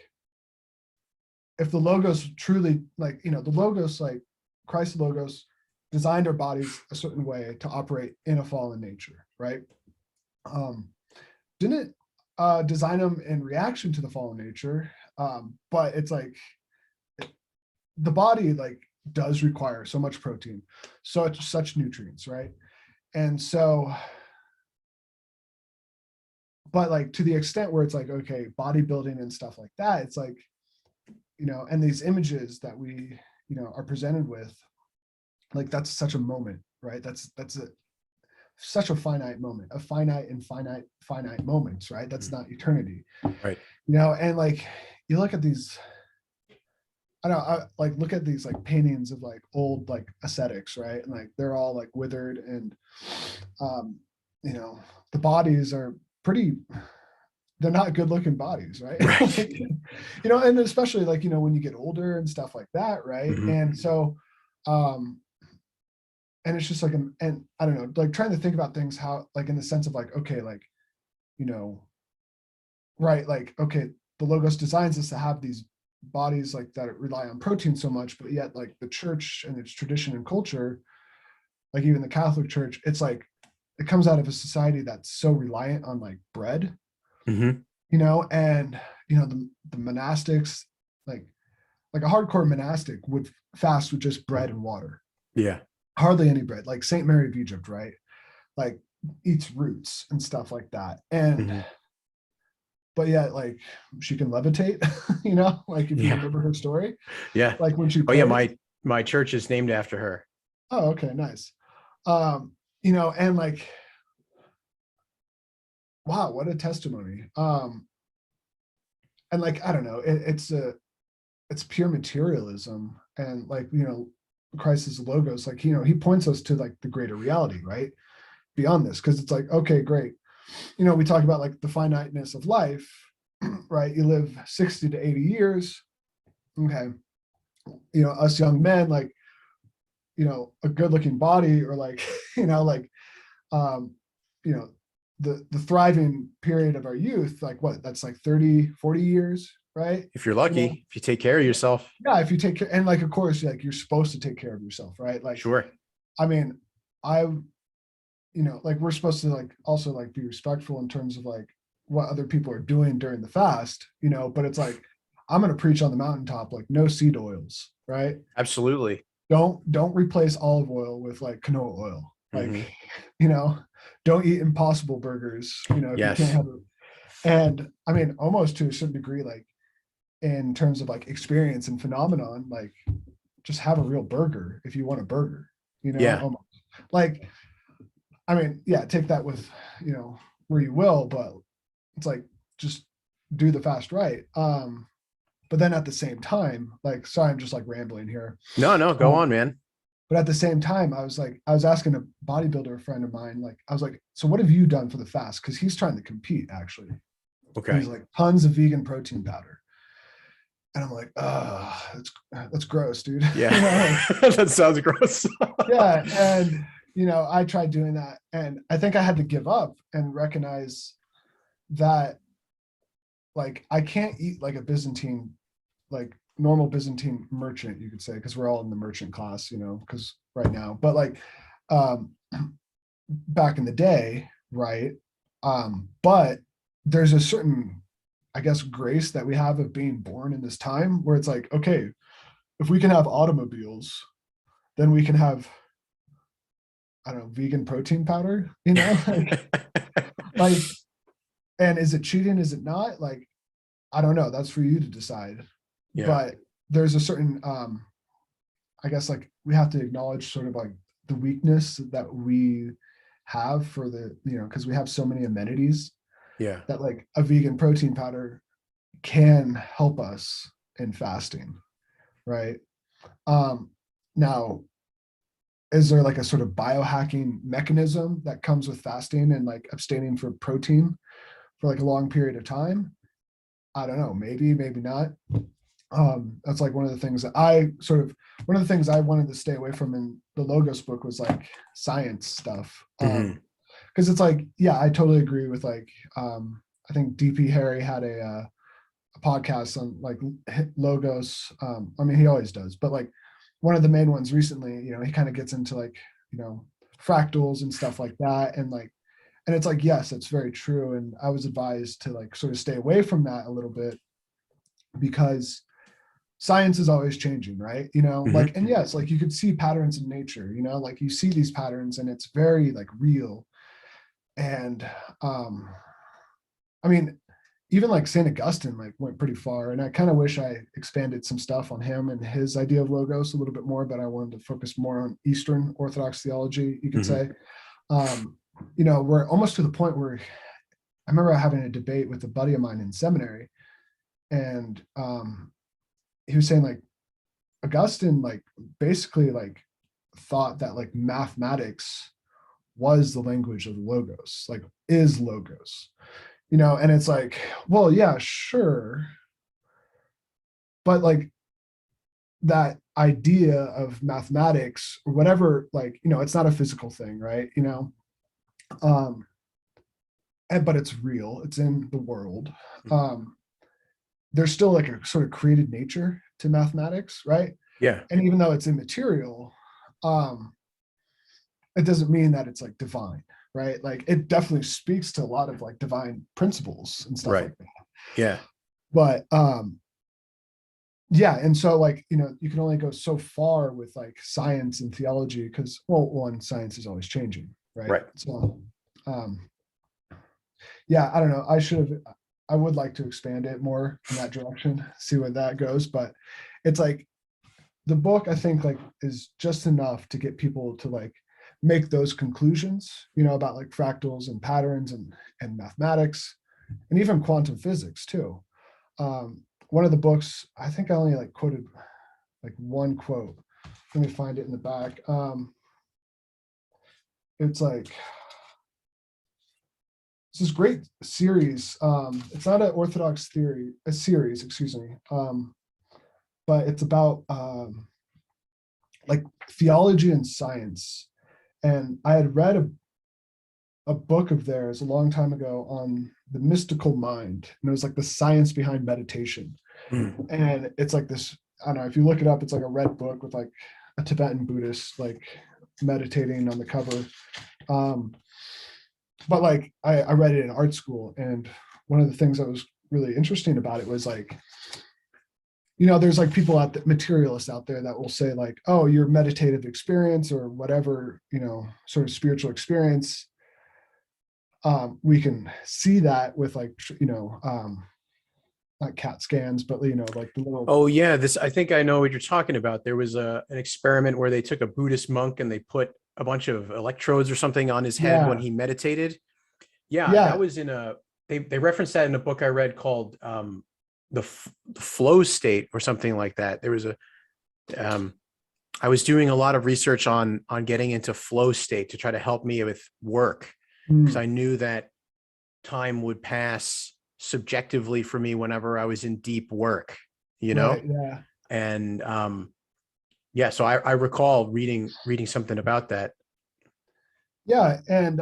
if the logos truly, like, the logos, like Christ logos designed our bodies a certain way to operate in a fallen nature, right? Didn't design them in reaction to the fallen nature, but it's like the body like does require so much protein, such nutrients, right? And so, but like to the extent where it's like, okay, bodybuilding and stuff like that, it's like, and these images that we, are presented with, like that's such a moment, right? That's such a finite moment, a finite moments, right? That's not eternity, Right. and like you look at these, I like look at these like paintings of like old like ascetics, right? And like they're all like withered, and the bodies are pretty, they're not good looking bodies, right? Right. Like, and especially like, when you get older and stuff like that, right? Mhm. And so, and it's just like, and I don't know, like trying to think about things, how, like in the sense of like, okay, like, right, like, okay, the logos designs us to have these bodies like that rely on protein so much, but yet like the church and its tradition and culture, like even the Catholic Church, it's like, it comes out of a society that's so reliant on like bread, Mhm. and the monastics, like a hardcore monastic would fast with just bread and water, Yeah. hardly any bread, like Saint Mary of Egypt, right? Like eats roots and stuff like that. And Mhm. but yet like she can levitate, like if you Yeah. remember her story, Yeah. like when she Oh yeah. prays. My church is named after her. Oh, okay, nice. And like, wow, what a testimony. And like, I don't know, it's pure materialism. And like, Christ's logos, like, he points us to like the greater reality, right? Beyond this, because it's like, okay, great. We talk about like the finiteness of life, right? You live 60 to 80 years. Okay. Us young men, like, a good looking body, or like, like, um, you know, the thriving period of our youth, like what, that's like 30, 40 years, right? If you're lucky, if you take care of yourself. Yeah, if you take care, and like, of course, like you're supposed to take care of yourself, right? Like, Sure. I mean, I, like we're supposed to like also like be respectful in terms of like what other people are doing during the fast, but it's like, I'm going to preach on the mountaintop, like no seed oils, right? Absolutely. Don't replace olive oil with like canola oil. Like, Mhm. don't eat Impossible burgers, if you can't Yes. have it. And I mean, almost to a certain degree, like in terms of like experience and phenomenon, like just have a real burger if you want a burger, Yeah. almost. Like, I mean, yeah, take that with, where you will, but it's like, just do the fast right. But then at the same time, like, sorry, I'm just like rambling here. No, go on, man. But at the same time, I was asking a bodybuilder friend of mine, like, I was like, so what have you done for the fast? Because he's trying to compete actually. And Okay. he's like, tons of vegan protein powder. And I'm like, that's gross, dude. Yeah. That sounds gross. Yeah. And, I tried doing that. And I think I had to give up and recognize that, like, I can't eat like a Byzantine, like normal Byzantine merchant, you could say, because we're all in the merchant class, because right now, but like, um, back in the day, right? But there's a certain, I guess, grace that we have of being born in this time where it's like, okay, if we can have automobiles, then we can have, I don't know, vegan protein powder, like, and is it cheating? Is it not? Like, I don't know. That's for you to decide. Yeah. But there's a certain, I guess, like we have to acknowledge sort of like the weakness that we have for the, because we have so many amenities Yeah. that like a vegan protein powder can help us in fasting, right? Now, is there like a sort of biohacking mechanism that comes with fasting and like abstaining from protein for like a long period of time? I don't know, maybe not. That's like one of the things that one of the things I wanted to stay away from in the Logos book was like science stuff. Mhm. Because it's like, yeah, I totally agree with like, I think DP Harry had a podcast on like Logos. I mean, he always does, but like one of the main ones recently, he kind of gets into like, fractals and stuff like that. And like, and it's like, yes, that's very true. And I was advised to like sort of stay away from that a little bit because science is always changing, right? Mhm. Like, and yes, like you could see patterns in nature, like you see these patterns and it's very like real. And I mean, even like St. Augustine like went pretty far. And I kind of wish I expanded some stuff on him and his idea of logos a little bit more, but I wanted to focus more on Eastern Orthodox theology, you could Mhm. say. We're almost to the point where I remember having a debate with a buddy of mine in seminary, and he was saying like Augustine like basically like thought that like mathematics was the language of the logos, like is logos, and it's like, well, yeah, sure. But like that idea of mathematics or whatever, like, it's not a physical thing, right? Um, but it's real, it's in the world. Um, there's still like a sort of created nature to mathematics, right? Yeah. And even though it's immaterial, um, it doesn't mean that it's like divine, right? Like it definitely speaks to a lot of like divine principles and stuff Right. like that. Yeah. But yeah, and so like, you can only go so far with like science and theology because, well, one, science is always changing, right? Right. So Yeah, I don't know. I would like to expand it more in that direction, see where that goes. But it's like the book, I think, like is just enough to get people to like make those conclusions, about like fractals and patterns and mathematics and even quantum physics too. One of the books, I think I only like quoted like one quote. Let me find it in the back. It's like it's this great series. It's not an Orthodox series, excuse me. But it's about like theology and science. And I had read a book of theirs a long time ago on the mystical mind. And it was like the science behind meditation. Mm. And it's like this, I don't know, if you look it up, it's like a red book with like a Tibetan Buddhist like meditating on the cover. But like I read it in art school, and one of the things that was really interesting about it was like, there's like people materialists out there that will say like, oh, your meditative experience or whatever, sort of spiritual experience, we can see that with like, not CAT scans, but like the little. Oh yeah, I think I know what you're talking about. There was an experiment where they took a Buddhist monk and they put a bunch of electrodes or something on his head when he meditated. Yeah, that was they referenced that in a book I read called the flow state or something like that. There was I was doing a lot of research on getting into flow state to try to help me with work, because I knew that time would pass subjectively for me whenever I was in deep work, Right, yeah. And so I recall reading something about that. Yeah, and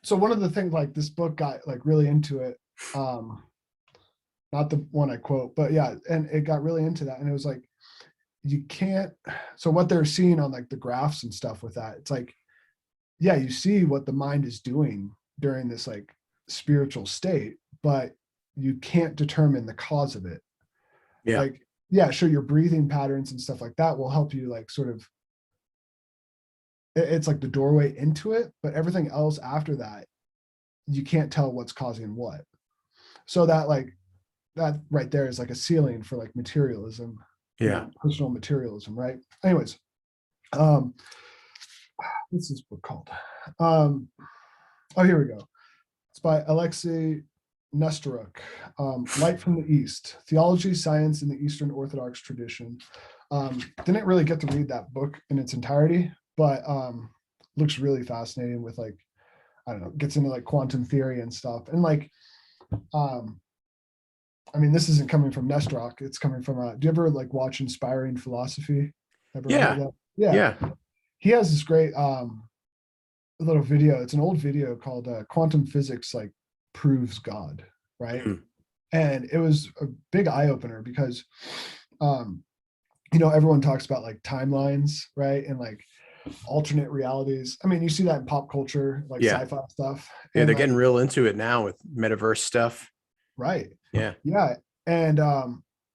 so one of the things, like this book got like really into it, not the one I quote, but yeah, and it got really into that, and it was like, you can't, so what they're seeing on like the graphs and stuff with that, it's like, yeah, you see what the mind is doing during this like spiritual state, but you can't determine the cause of it. Yeah. Like, yeah, sure, your breathing patterns and stuff like that will help you like sort of, it's like the doorway into it, but everything else after that, you can't tell what's causing what. So that like, that right there is like a ceiling for like materialism. Yeah. Personal materialism, right? Anyways, what's this book called? Oh, here we go. It's by Alexei Nestoruk, Light from the East, Theology, Science in the Eastern Orthodox Tradition. Didn't really get to read that book in its entirety, but looks really fascinating with like, I don't know, gets into like quantum theory and stuff. And like, I mean, this isn't coming from Nestoruk, it's coming from, do you ever like watch Inspiring Philosophy? Ever heard of that? Yeah. He has this great little video. It's an old video called Quantum Physics like Proves God, right? And it was a big eye opener because everyone talks about like timelines, right? And like alternate realities. I mean, you see that in pop culture, like sci-fi stuff. Yeah, and they're like, getting real into it now with metaverse stuff. Right. Yeah. Yeah. And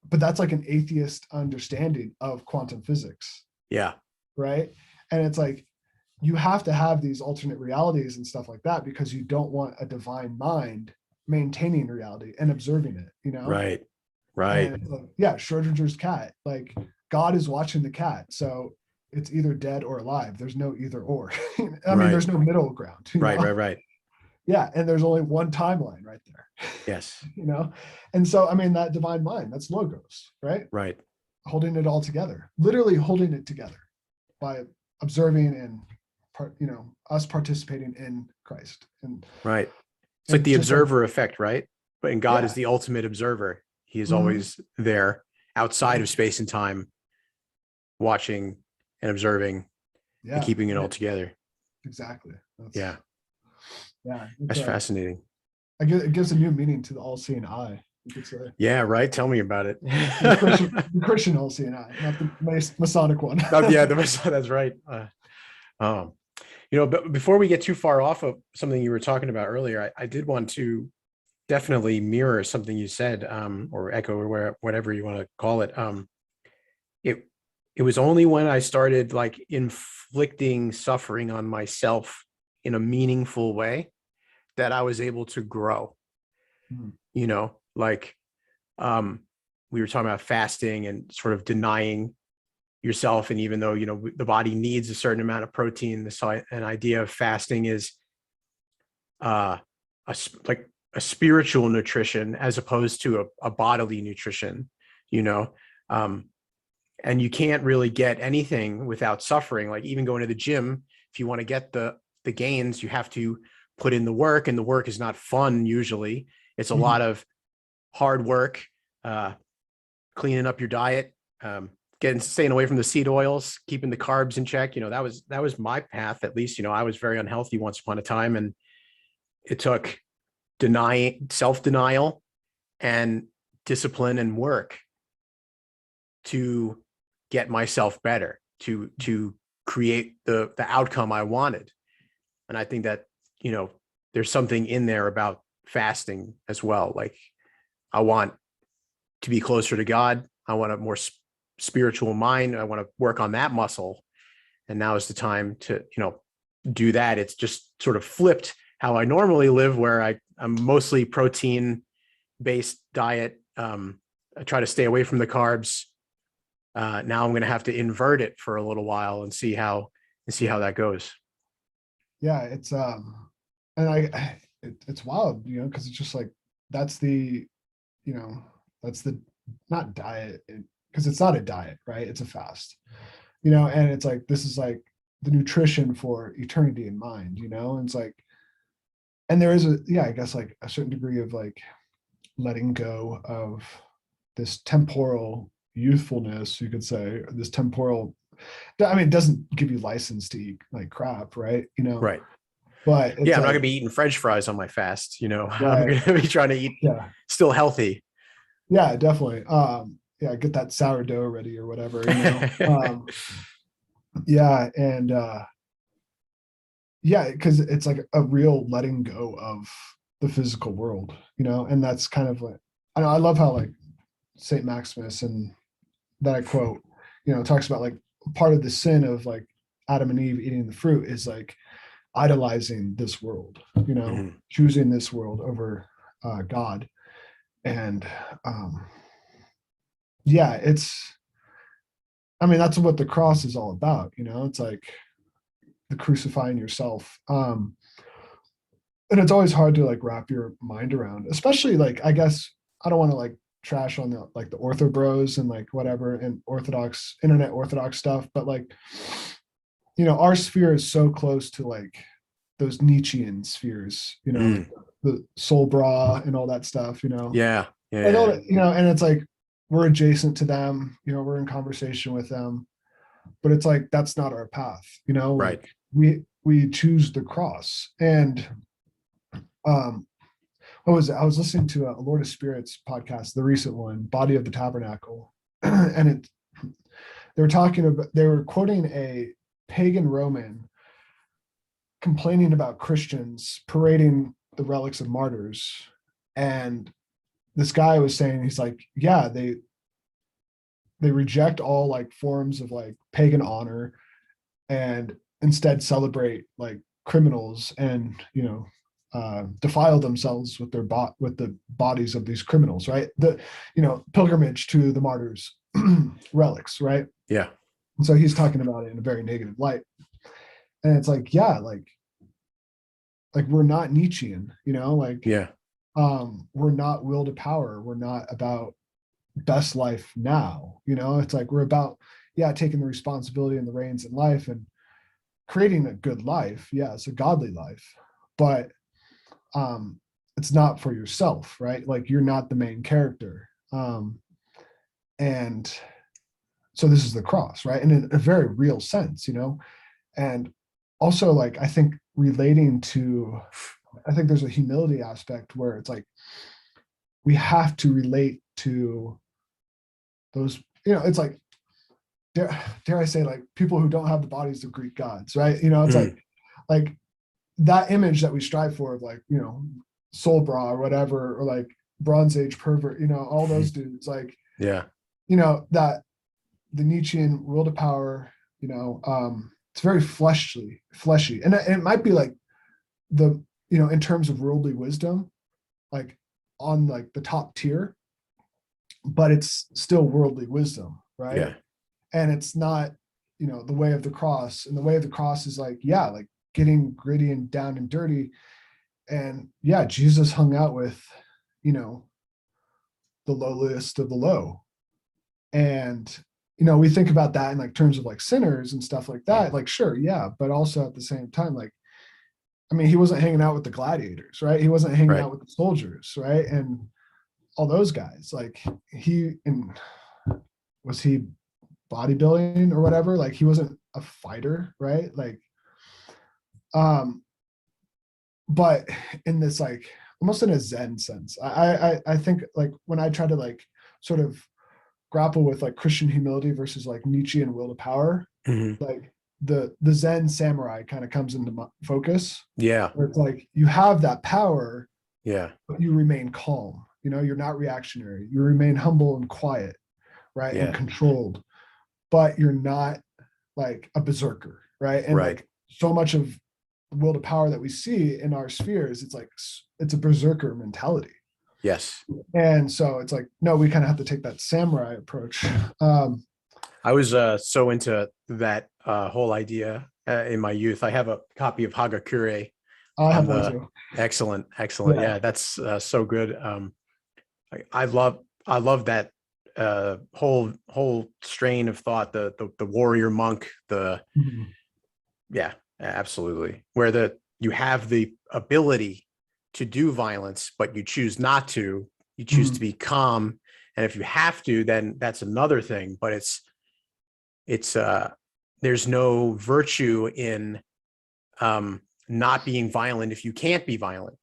but that's like an atheist understanding of quantum physics. Yeah. Right. And it's like, you have to have these alternate realities and stuff like that because you don't want a divine mind maintaining reality and observing it, Right. And yeah, Schrodinger's cat, like God is watching the cat, so it's either dead or alive. There's no either or. I mean, there's no middle ground. Right. Yeah, and there's only one timeline right there. Yes. And so I mean, that divine mind, that's logos, right? Right. Holding it all together, literally holding it together by observing and us participating in Christ. And right. It's like the observer effect, right? But and God is the ultimate observer. He is always there outside of space and time, watching and observing and keeping it all together. Exactly. Yeah. That's fascinating. It gives a new meaning to the all-seeing eye, you could say. Yeah, right. Tell me about it. The Christian all-seeing eye, not the Masonic one. That's right. But before we get too far off of something you were talking about earlier, I did want to definitely mirror something you said, or echo, or whatever you want to call it. It was only when I started like inflicting suffering on myself in a meaningful way that I was able to grow. You know, like we were talking about fasting and sort of denying yourself. And even though, you know, the body needs a certain amount of protein, an idea of fasting is like a spiritual nutrition as opposed to a bodily nutrition, you know. And you can't really get anything without suffering. Like even going to the gym, if you want to get the gains, you have to put in the work, and the work is not fun. Usually it's a lot of hard work, cleaning up your diet, staying away from the seed oils, keeping the carbs in check. You know, that was my path. At least, you know, I was very unhealthy once upon a time, and it took self-denial and discipline and work to get myself better, to create the outcome I wanted. And I think that, you know, there's something in there about fasting as well. Like I want to be closer to God. I want a more spiritual mind. I want to work on that muscle. And now is the time to, you know, do that. It's just sort of flipped how I normally live, where I'm mostly protein based diet. I try to stay away from the carbs. Now I'm going to have to invert it for a little while and see how that goes. Yeah, it's and it's wild, you know, because it's just like that's the, you know, that's the not diet, because it's not a diet, right? It's a fast, you know, and it's like this is like the nutrition for eternity in mind, you know, and it's like, and there is I guess like a certain degree of like letting go of this temporal youthfulness, you could say, this temporal, I mean, it doesn't give you license to eat like crap, right? You know, Right. But it's I'm not like, gonna be eating French fries on my fast, you know. I'm right, gonna be trying to eat still healthy. yeah, definitely. Get that sourdough ready or whatever, you know. Yeah, and because it's like a real letting go of the physical world, you know, and that's kind of like, I know, I love how like Saint Maximus, and that I quote, you know, talks about like part of the sin of like Adam and Eve eating the fruit is like idolizing this world, you know, choosing this world over God. And I mean, that's what the cross is all about, you know. It's like the crucifying yourself. And it's always hard to like wrap your mind around, especially like, I guess I don't want to like trash on the like the ortho bros and like whatever and internet orthodox stuff, but like, you know, our sphere is so close to like those Nietzschean spheres, you know, the soul bra and all that stuff, you know. Like all that, you know, and it's like we're adjacent to them, you know, we're in conversation with them, but it's like that's not our path, you know. Right. Like we choose the cross. And what was it? I was listening to a Lord of Spirits podcast, the recent one, Body of the Tabernacle, and they were quoting a pagan Roman complaining about Christians parading the relics of martyrs. And this guy was saying, he's like, yeah, they reject all like forms of like pagan honor and instead celebrate like criminals and, you know, defile themselves with with the bodies of these criminals, right? The, you know, pilgrimage to the martyrs relics, right? Yeah. And so he's talking about it in a very negative light. And it's like, yeah, like we're not Nietzschean, you know, like, we're not will to power. We're not about best life now, you know. It's like we're about, taking the responsibility and the reins in life and creating a good life. Yeah, it's a godly life, but it's not for yourself, right? Like you're not the main character. And so this is the cross, right? And in a very real sense, you know. And also like, I think there's a humility aspect where it's like, we have to relate to those, you know, it's like, dare I say, like people who don't have the bodies of Greek gods, right? You know, it's like that image that we strive for of like, you know, soul bra or whatever, or like Bronze Age pervert, you know, all those dudes, like, you know, that the Nietzschean will to power, you know, it's very fleshy. And it might be like the in terms of worldly wisdom, like on like the top tier, but it's still worldly wisdom, right? Yeah. And it's not, the way of the cross. And the way of the cross is like, yeah, like getting gritty and down and dirty. And yeah, Jesus hung out with, the lowliest of the low. And, we think about that in like terms of like sinners and stuff like that. Like, sure, yeah. But also at the same time, like, I mean, he wasn't hanging out with the gladiators, right? He wasn't hanging Right. out with the soldiers, right? And all those guys, like was he bodybuilding or whatever? Like he wasn't a fighter, right? Like, but in this like almost in a Zen sense, I think like when I try to like sort of grapple with like Christian humility versus like Nietzschean will to power, like the Zen samurai kind of comes into focus. Yeah. Where it's like you have that power, Yeah. but you remain calm. You're not reactionary. You remain humble and quiet, right? Yeah. And controlled, but you're not like a berserker, right? And Right. like so much of the will to power that we see in our spheres, it's like it's a berserker mentality. Yes. And so it's like, no, we kind of have to take that samurai approach. I was so into that whole idea in my youth. I have a copy of Hagakure. I have one too. Excellent. Yeah. That's so good. I love that whole strain of thought. The warrior monk. Yeah, absolutely. Where you have the ability to do violence, but you choose not to. You choose to be calm, and if you have to, then that's another thing. But it's there's no virtue in not being violent if you can't be violent.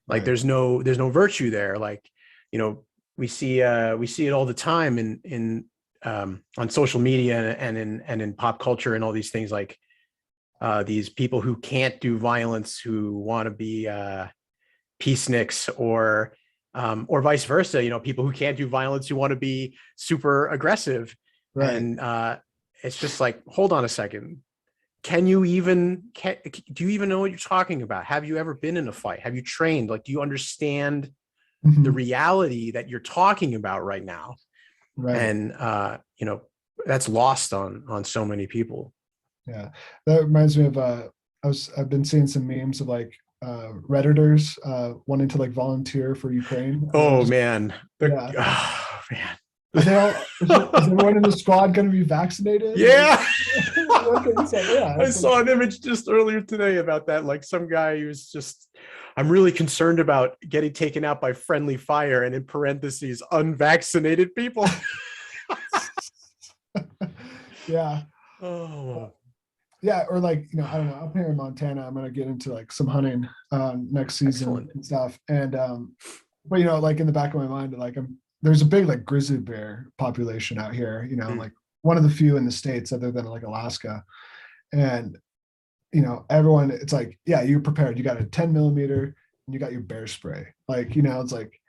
Like Right. there's no virtue there. Like, we see it all the time in on social media and in pop culture and all these things, like these people who can't do violence, who want to be peaceniks, or vice versa, people who can't do violence, who want to be super aggressive. Right. And it's just like, hold on a second. Do you even know what you're talking about? Have you ever been in a fight? Have you trained? Like, do you understand the reality that you're talking about right now? Right. And that's lost on so many people. Yeah, that reminds me of I've been seeing some memes of like Redditors wanting to like volunteer for Ukraine. Oh man. Yeah. Oh man. Is everyone in the squad going to be vaccinated? Yeah. Yeah. I saw an image just earlier today about that. Like some guy who's just, I'm really concerned about getting taken out by friendly fire, and in parentheses, unvaccinated people. Yeah. Oh. Yeah, or like, I don't know, up here in Montana, I'm gonna get into like some hunting next season. Excellent. And stuff. And but like in the back of my mind, like there's a big like grizzly bear population out here, like one of the few in the States other than like Alaska. And everyone, it's like, yeah, you're prepared. You got a 10 millimeter and you got your bear spray. Like, it's like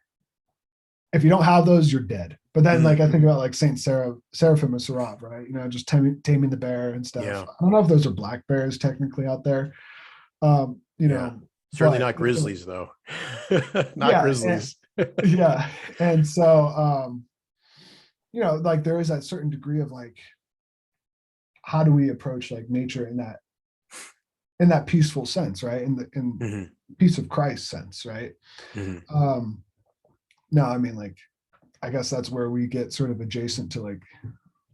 if you don't have those, you're dead. But then like I think about like Saint Seraphim of Sarov, right? Just taming the bear and stuff. Yeah. I don't know if those are black bears technically out there. Certainly not grizzlies though. Not grizzlies. Yeah. And so like there is that certain degree of like, how do we approach like nature in that peaceful sense, right? In peace of Christ sense, right? No, I mean, like, I guess that's where we get sort of adjacent to like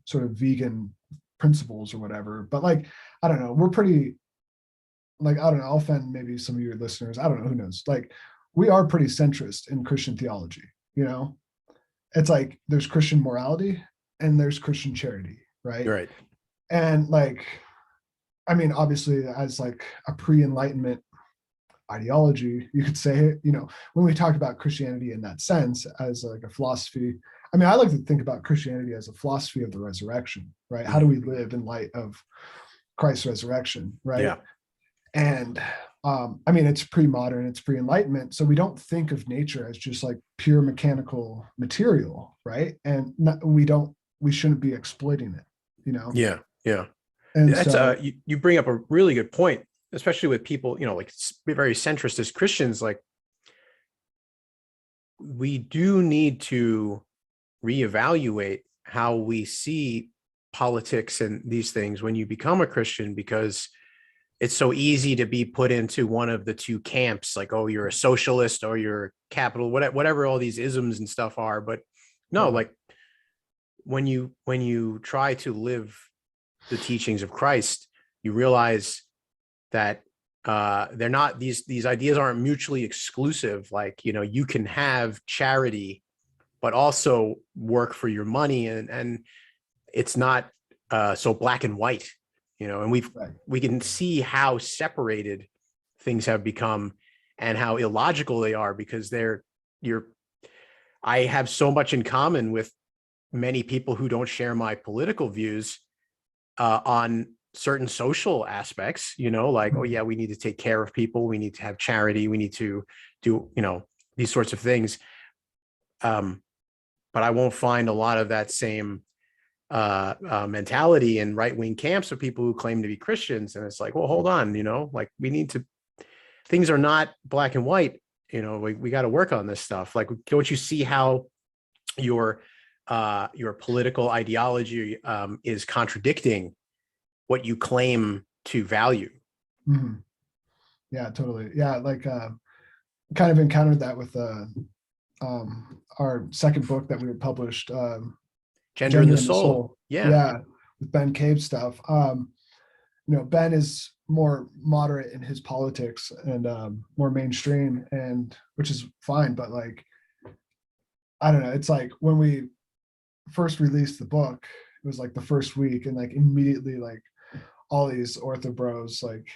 sort of vegan principles or whatever. But like, I don't know, we're pretty, like, I don't know, I'll offend maybe some of your listeners. I don't know, who knows? Like, we are pretty centrist in Christian theology, It's like there's Christian morality and there's Christian charity, right? Right. And like, I mean, obviously, as like a pre-Enlightenment ideology, you could say, when we talk about Christianity in that sense as like a philosophy, I mean, I like to think about Christianity as a philosophy of the resurrection, right? How do we live in light of Christ's resurrection, right? Yeah. And I mean, it's pre-modern, it's pre-Enlightenment, so we don't think of nature as just like pure mechanical material, right? And we shouldn't be exploiting it, Yeah. And that's so, you bring up a really good point. especially with people, like very centrist as Christians, like we do need to reevaluate how we see politics and these things when you become a Christian, because it's so easy to be put into one of the two camps, like, oh, you're a socialist or you're capital, whatever all these isms and stuff are. But no, like when you try to live the teachings of Christ, you realize that they're not, these ideas aren't mutually exclusive. Like, you can have charity, but also work for your money, and it's not so black and white, and we can see how separated things have become and how illogical they are, because I have so much in common with many people who don't share my political views on certain social aspects, like, oh yeah, we need to take care of people, we need to have charity, we need to do, these sorts of things. But I won't find a lot of that same mentality in right-wing camps of people who claim to be Christians. And it's like, well, hold on, like things are not black and white. We got to work on this stuff. Like, don't you see how your political ideology is contradicting what you claim to value? Mm-hmm. Yeah, totally. Yeah, like kind of encountered that with our second book that we published, Gender in the Soul. Yeah, with Ben Cabe's stuff. Ben is more moderate in his politics and more mainstream, and which is fine, but like, I don't know, it's like when we first released the book, it was like the first week, and like immediately like all these ortho bros, like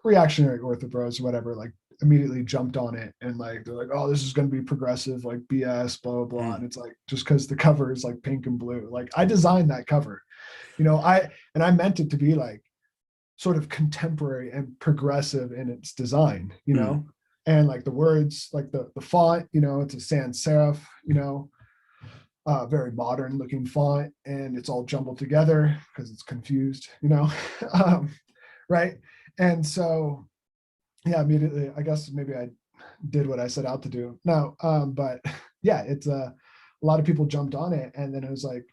reactionary ortho bros, whatever, like immediately jumped on it, and like they're like, oh, this is going to be progressive, like BS, blah blah blah. And it's like, just because the cover is like pink and blue, like I designed that cover, I meant it to be like sort of contemporary and progressive in its design, and like the words, like the font, it's a sans serif, very modern looking font, and it's all jumbled together because it's confused, right? And so, yeah, immediately, I guess maybe I did what I set out to do. No, but yeah, it's a lot of people jumped on it, and then it was like,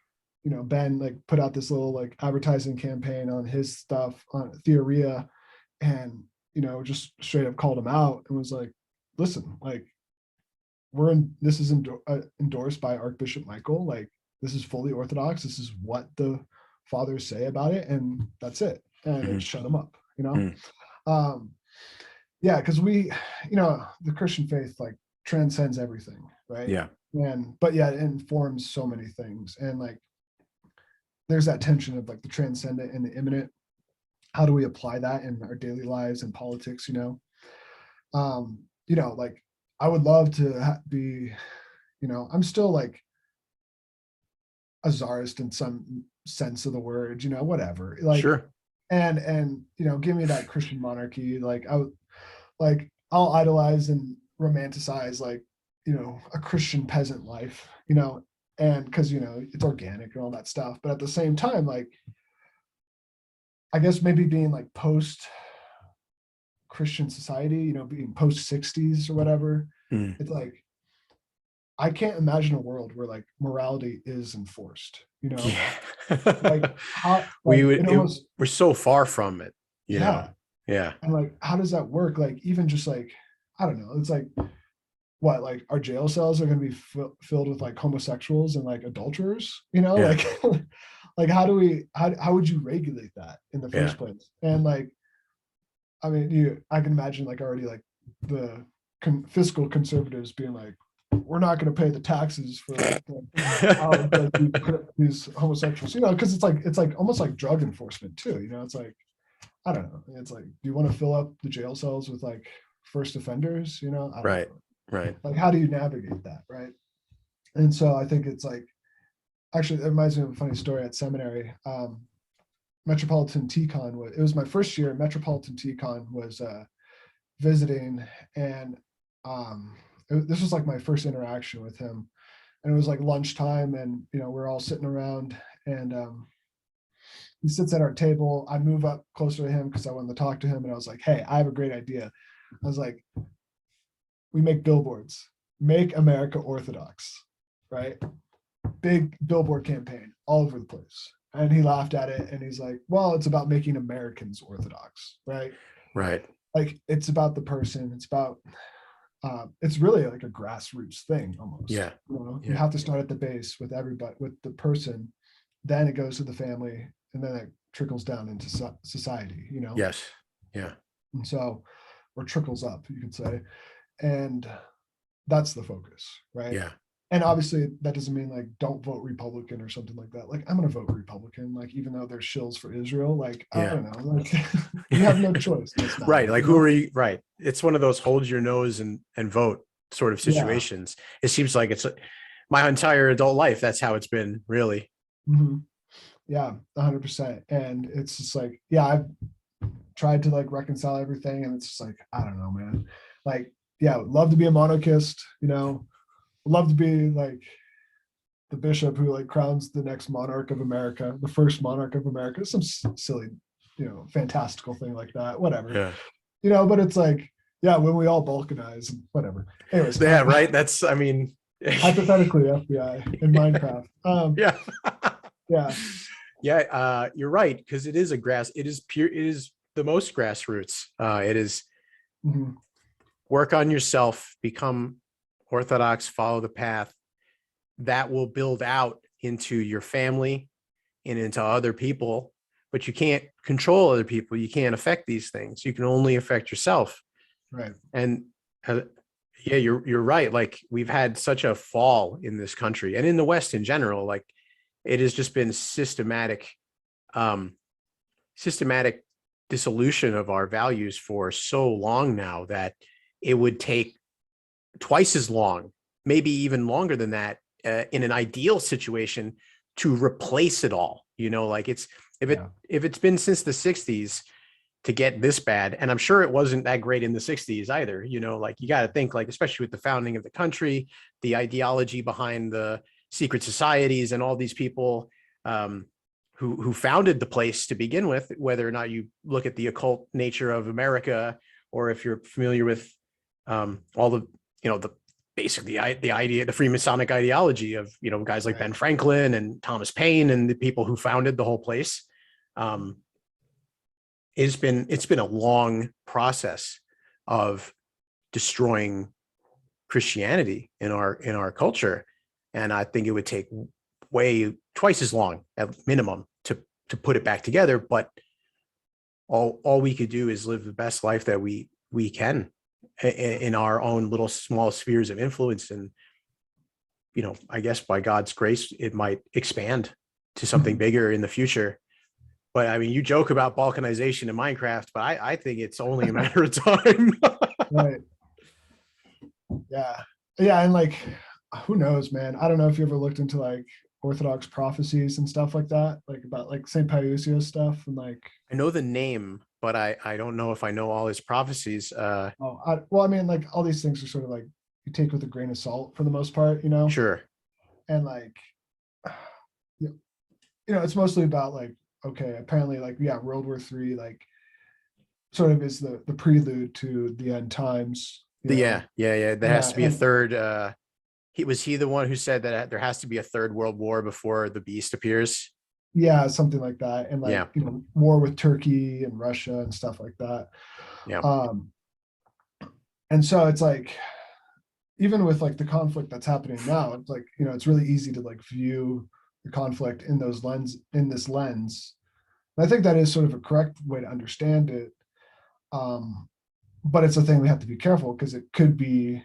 Ben like put out this little like advertising campaign on his stuff on Theoria, and just straight up called him out and was like, listen, like this is endorsed by Archbishop Michael, like this is fully Orthodox, this is what the fathers say about it, and that's it. And it shut him up, yeah, because we, the Christian faith like transcends everything, right? Yeah. But yeah, it informs so many things, and like there's that tension of like the transcendent and the immanent. How do we apply that in our daily lives and politics? Like I would love to be, I'm still like a czarist in some sense of the word, whatever. Like, sure. And give me that Christian monarchy. Like I'll idolize and romanticize like, a Christian peasant life, and because it's organic and all that stuff. But at the same time, like I guess maybe being like post Christian society, being post 60s or whatever, it's like I can't imagine a world where like morality is enforced, Yeah. like how like, we're so far from it, yeah. Yeah. And like how does that work? Like even just like, I don't know, it's like what, like our jail cells are going to be filled with like homosexuals and like adulterers, like like how would you regulate that in the first place? And like I mean, I can imagine like already like the fiscal conservatives being like, we're not going to pay the taxes for these homosexuals, because it's like almost like drug enforcement too, it's like, I don't know, it's like, do you want to fill up the jail cells with like first offenders, I don't know. Right. Like how do you navigate that, right? And so I think it's like, actually it reminds me of a funny story at seminary. Metropolitan TCon it was my first year. Metropolitan TCon was visiting, and this was like my first interaction with him, and it was like lunchtime, and we're all sitting around, and he sits at our table. I move up closer to him because I wanted to talk to him. And I was like, hey, I have a great idea. I was like, we make billboards, make America Orthodox, right? Big billboard campaign all over the place. And he laughed at it and he's like, well, it's about making Americans Orthodox, right? Right. Like it's about the person. It's about, it's really like a grassroots thing almost. Yeah. You know, Yeah. you have to start at the base with everybody, with the person, then it goes to the family, and then it trickles down into society, you know? Yes. Yeah. And so, or trickles up, you could say. And that's the focus, right? Yeah. And obviously that doesn't mean like don't vote Republican or something like that. Like I'm gonna vote Republican, like even though there's shills for Israel, like I Yeah. don't know, like you have no choice. This time, Right. Like you who know? are you? Right. It's one of those hold your nose and vote sort of Yeah. situations. It seems like it's my entire adult life. That's how it's been, really. Mhm. Yeah, 100%. And it's just like, yeah, I've tried to like reconcile everything, and it's just like, I don't know, man. Like, yeah, would love to be a monarchist, you know, would love to be like the bishop who like crowns the next monarch of America, the first monarch of America, some silly, you know, fantastical thing like that, whatever, Yeah. you know, but it's like, yeah, when we all balkanize, whatever. Anyways, Yeah. Right. That's, I mean, hypothetically FBI in Minecraft. Yeah. Yeah. Yeah. You're right. Because it is it is pure, it is the most grassroots. It is Mhm. work on yourself, become Orthodox, follow the path that will build out into your family and into other people, but you can't control other people. You can't affect these things. You can only affect yourself. Right. And yeah, you're right. Like we've had such a fall in this country and in the West in general. Like it has just been systematic dissolution of our values for so long now that it would take twice as long, maybe even longer than that, in an ideal situation to replace it all. You know, like if it's been since the 60s to get this bad, and I'm sure it wasn't that great in the 60s either, you know, like you got to think, like, especially with the founding of the country, the ideology behind the secret societies and all these people who founded the place to begin with, whether or not you look at the occult nature of America, or if you're familiar with all the, you know, the basically the idea, the Freemasonic ideology of, you know, guys like Ben Franklin and Thomas Paine and the people who founded the whole place. It's been a long process of destroying Christianity in our culture. And I think it would take twice as long at minimum to put it back together. But all we could do is live the best life that we can in our own little small spheres of influence. And, you know, I guess by God's grace, it might expand to something bigger in the future. But I mean, you joke about balkanization in Minecraft, but I think it's only a matter of time. Right. Yeah. Yeah. And like, who knows, man? I don't know if you ever looked into like Orthodox prophecies and stuff like that, like about like St. Paisios stuff. And like, I know the name, but I don't know if I know all his prophecies. well, I mean, like all these things are sort of like you take with a grain of salt for the most part, you know? Sure. And like, you know, it's mostly about like, okay, apparently like, yeah, World War III, like sort of is the prelude to the end times. Yeah. There has to be a and third. Was he the one who said that there has to be a third world war before the beast appears? yeah, something like that. And like, Yeah. you know, war with Turkey and Russia and stuff like that. Yeah. And so it's like, even with like the conflict that's happening now, it's like, you know, it's really easy to like view the conflict in this lens. And I think that is sort of a correct way to understand it. But it's a thing we have to be careful because it could be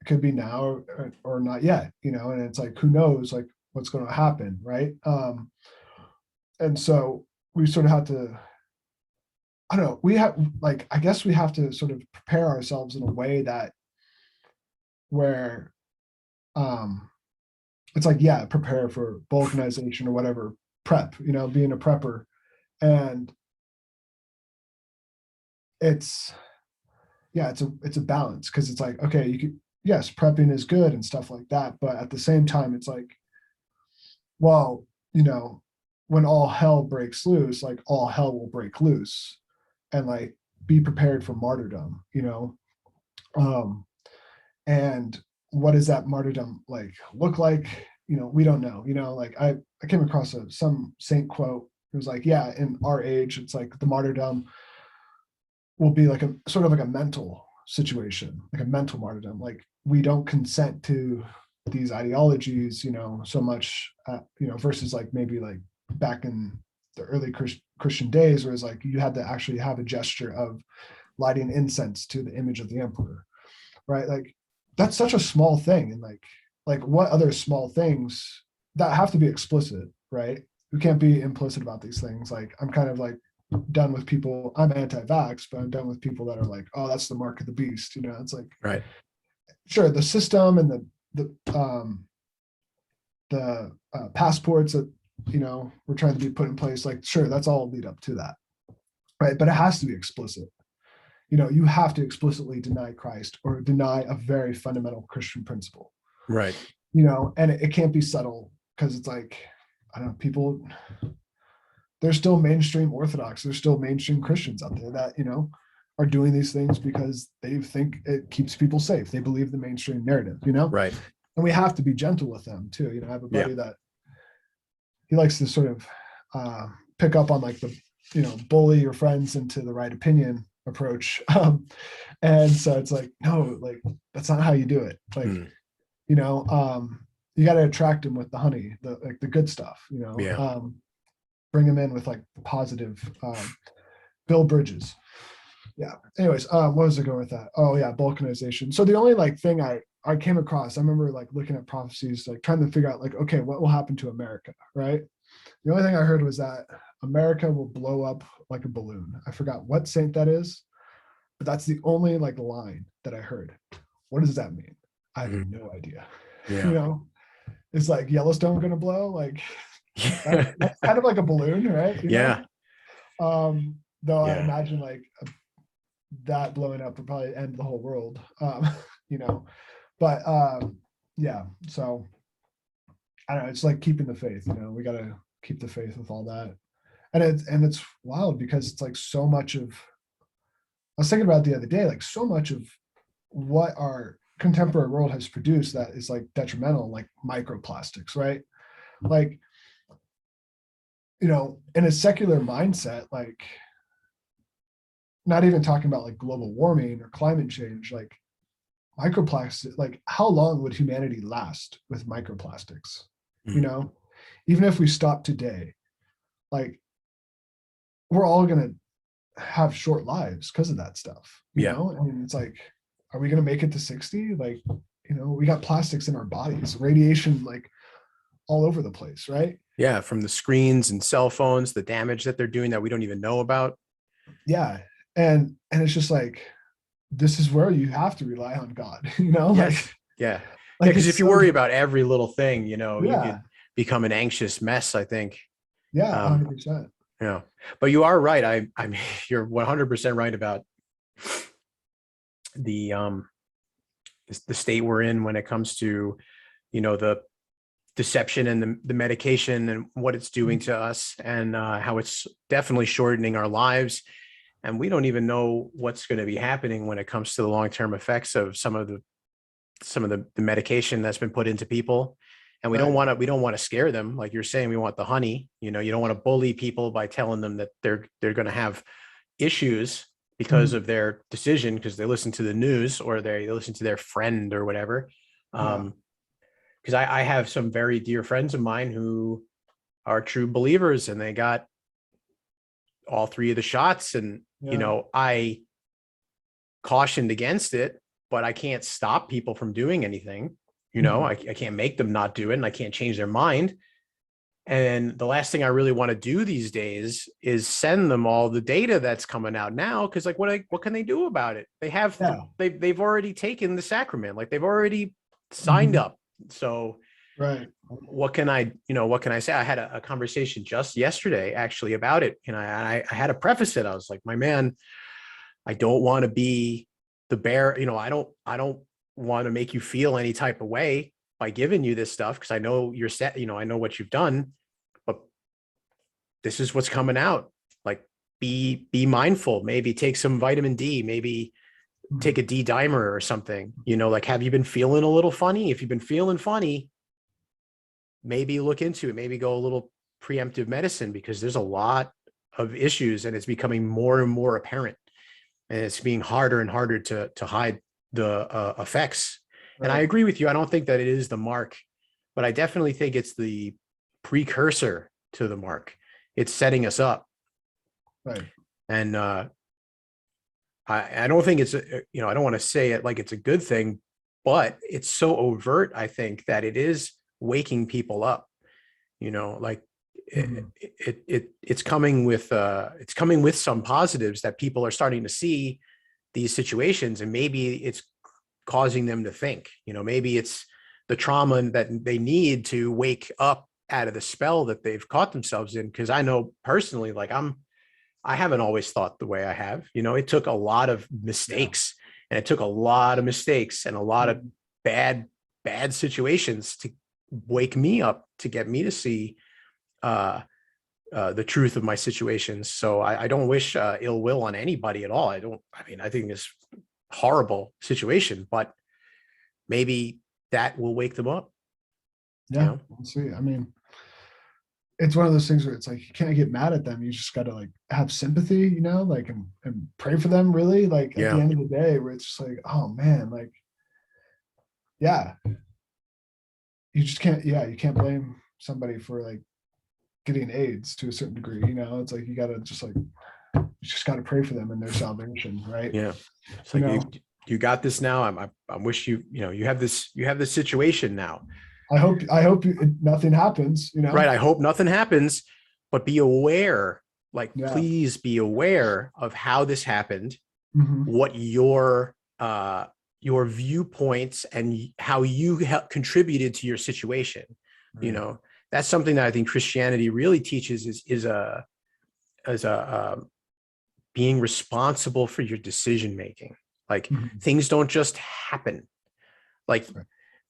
now or not yet, you know, and it's like, who knows, like what's going to happen. Right. And so we sort of have to, I don't know, we have like, I guess we have to sort of prepare ourselves in a way that where it's like, yeah, prepare for balkanization or whatever, prep, you know, being a prepper. And it's a balance, because it's like, okay, you could, yes, prepping is good and stuff like that, but at the same time it's like, well, you know, when all hell breaks loose, like all hell will break loose, and like be prepared for martyrdom, you know? And what does that martyrdom like look like? You know, we don't know, you know, like I came across some saint quote. It was like, yeah, in our age, it's like the martyrdom will be like a sort of like a mental situation, like a mental martyrdom. Like we don't consent to these ideologies, you know, so much, you know, versus like maybe like back in the early Christian days, where it's like you had to actually have a gesture of lighting incense to the image of the emperor, right? Like that's such a small thing. And like what other small things that have to be explicit, right? We can't be implicit about these things. Like I'm kind of like done with people, I'm anti-vax, but I'm done with people that are like, oh, that's the mark of the beast. You know, it's like, Right. Sure, the system and the passports that, you know, we're trying to be put in place, like, sure, that's all lead up to that. Right. But it has to be explicit. You know, you have to explicitly deny Christ or deny a very fundamental Christian principle. Right. You know, and it can't be subtle, because it's like, I don't know, people, there's still mainstream Orthodox, there's still mainstream Christians out there that, you know, are doing these things because they think it keeps people safe. They believe the mainstream narrative, you know? Right. And we have to be gentle with them too. You know, I have a buddy that he likes to sort of pick up on like the, you know, bully your friends into the right opinion approach. And so it's like, no, like that's not how you do it. Like, you know, you got to attract them with the honey, the good stuff, you know, bring them in with like the positive, build bridges. Yeah. Anyways, what was I going with that? Oh yeah, balkanization. So the only like thing I came across, I remember like looking at prophecies, like trying to figure out like, okay, what will happen to America, right? The only thing I heard was that America will blow up like a balloon. I forgot what saint that is, but that's the only like line that I heard. What does that mean? I have no idea. Yeah. You know, it's like Yellowstone gonna blow, like that's kind of like a balloon, right? You Yeah. know? Though I Yeah. imagine like that blowing up would probably end the whole world, you know, but yeah, so I don't know, it's like keeping the faith, you know, we got to keep the faith with all that. And it's wild because it's like so much of, I was thinking about it the other day, like so much of what our contemporary world has produced that is like detrimental, like microplastics, right? Like, you know, in a secular mindset, like not even talking about like global warming or climate change, like microplastic, like how long would humanity last with microplastics? You know, even if we stop today, like we're all gonna have short lives because of that stuff, you know? And it's like, are we gonna make it to 60? Like, you know, we got plastics in our bodies, radiation like all over the place, right? Yeah, from the screens and cell phones, the damage that they're doing that we don't even know about. Yeah. And it's just like, this is where you have to rely on God, you know? Yes. Like, Yeah. like Because it's if you so worry about every little thing, you know, you yeah, could become an anxious mess, I think. yeah, 100%. Yeah. But you are right. I mean, you're 100% right about the state we're in when it comes to, you know, the deception and the medication and what it's doing to us, and how it's definitely shortening our lives. And we don't even know what's going to be happening when it comes to the long-term effects of some of the medication that's been put into people. And we don't want to scare them. Like you're saying, we want the honey, you know, you don't want to bully people by telling them that they're going to have issues because of their decision, because they listen to the news or they listen to their friend or whatever. Because I have some very dear friends of mine who are true believers, and they got all 3 of the shots. And, you know, I cautioned against it, but I can't stop people from doing anything. You know, I can't make them not do it, and I can't change their mind. And the last thing I really want to do these days is send them all the data that's coming out now. Cause like, what can they do about it? They have, they've already taken the sacrament. Like they've already signed up. So what can I say? I had a conversation just yesterday actually about it. And I had to preface it. I was like, my man, I don't want to be the bear. You know, I don't want to make you feel any type of way by giving you this stuff, because I know you're set, you know, I know what you've done, but this is what's coming out. Like, be mindful, maybe take some vitamin D, maybe take a D dimer or something, like, have you been feeling a little funny? If you've been feeling funny, maybe look into it, maybe go a little preemptive medicine, because there's a lot of issues and it's becoming more and more apparent, and it's being harder and harder to hide the effects. Right. And I agree with you. I don't think that it is the mark, but I definitely think it's the precursor to the mark. It's setting us up. Right. And I don't think it's, I don't want to say it like it's a good thing, but it's so overt, I think, that it is waking people up, like it's coming with some positives, that people are starting to see these situations, and maybe it's causing them to think, maybe it's the trauma that they need to wake up out of the spell that they've caught themselves in. Because I know personally, like, I haven't always thought the way I have. It took a lot of mistakes, and it took a lot of mistakes and a lot of bad situations to wake me up, to get me to see the truth of my situations. So I don't wish ill will on anybody at all. I think it's a horrible situation, but maybe that will wake them up. Yeah, we'll see. I mean, it's one of those things where it's like, you can't get mad at them. You just got to, like, have sympathy, like, and pray for them, really, like, at the end of the day, where it's just like, oh man, like, yeah, you just can't, you can't blame somebody for, like, getting AIDS to a certain degree, it's like, you gotta just, like, you just got to pray for them and their salvation, right? Yeah. It's like, you got this now. I wish you have this situation now. I hope nothing happens, Right. I hope nothing happens, but be aware, like, please be aware of how this happened, what your viewpoints and how you contributed to your situation. Right. That's something that I think Christianity really teaches is being responsible for your decision making. Like, things don't just happen. Like,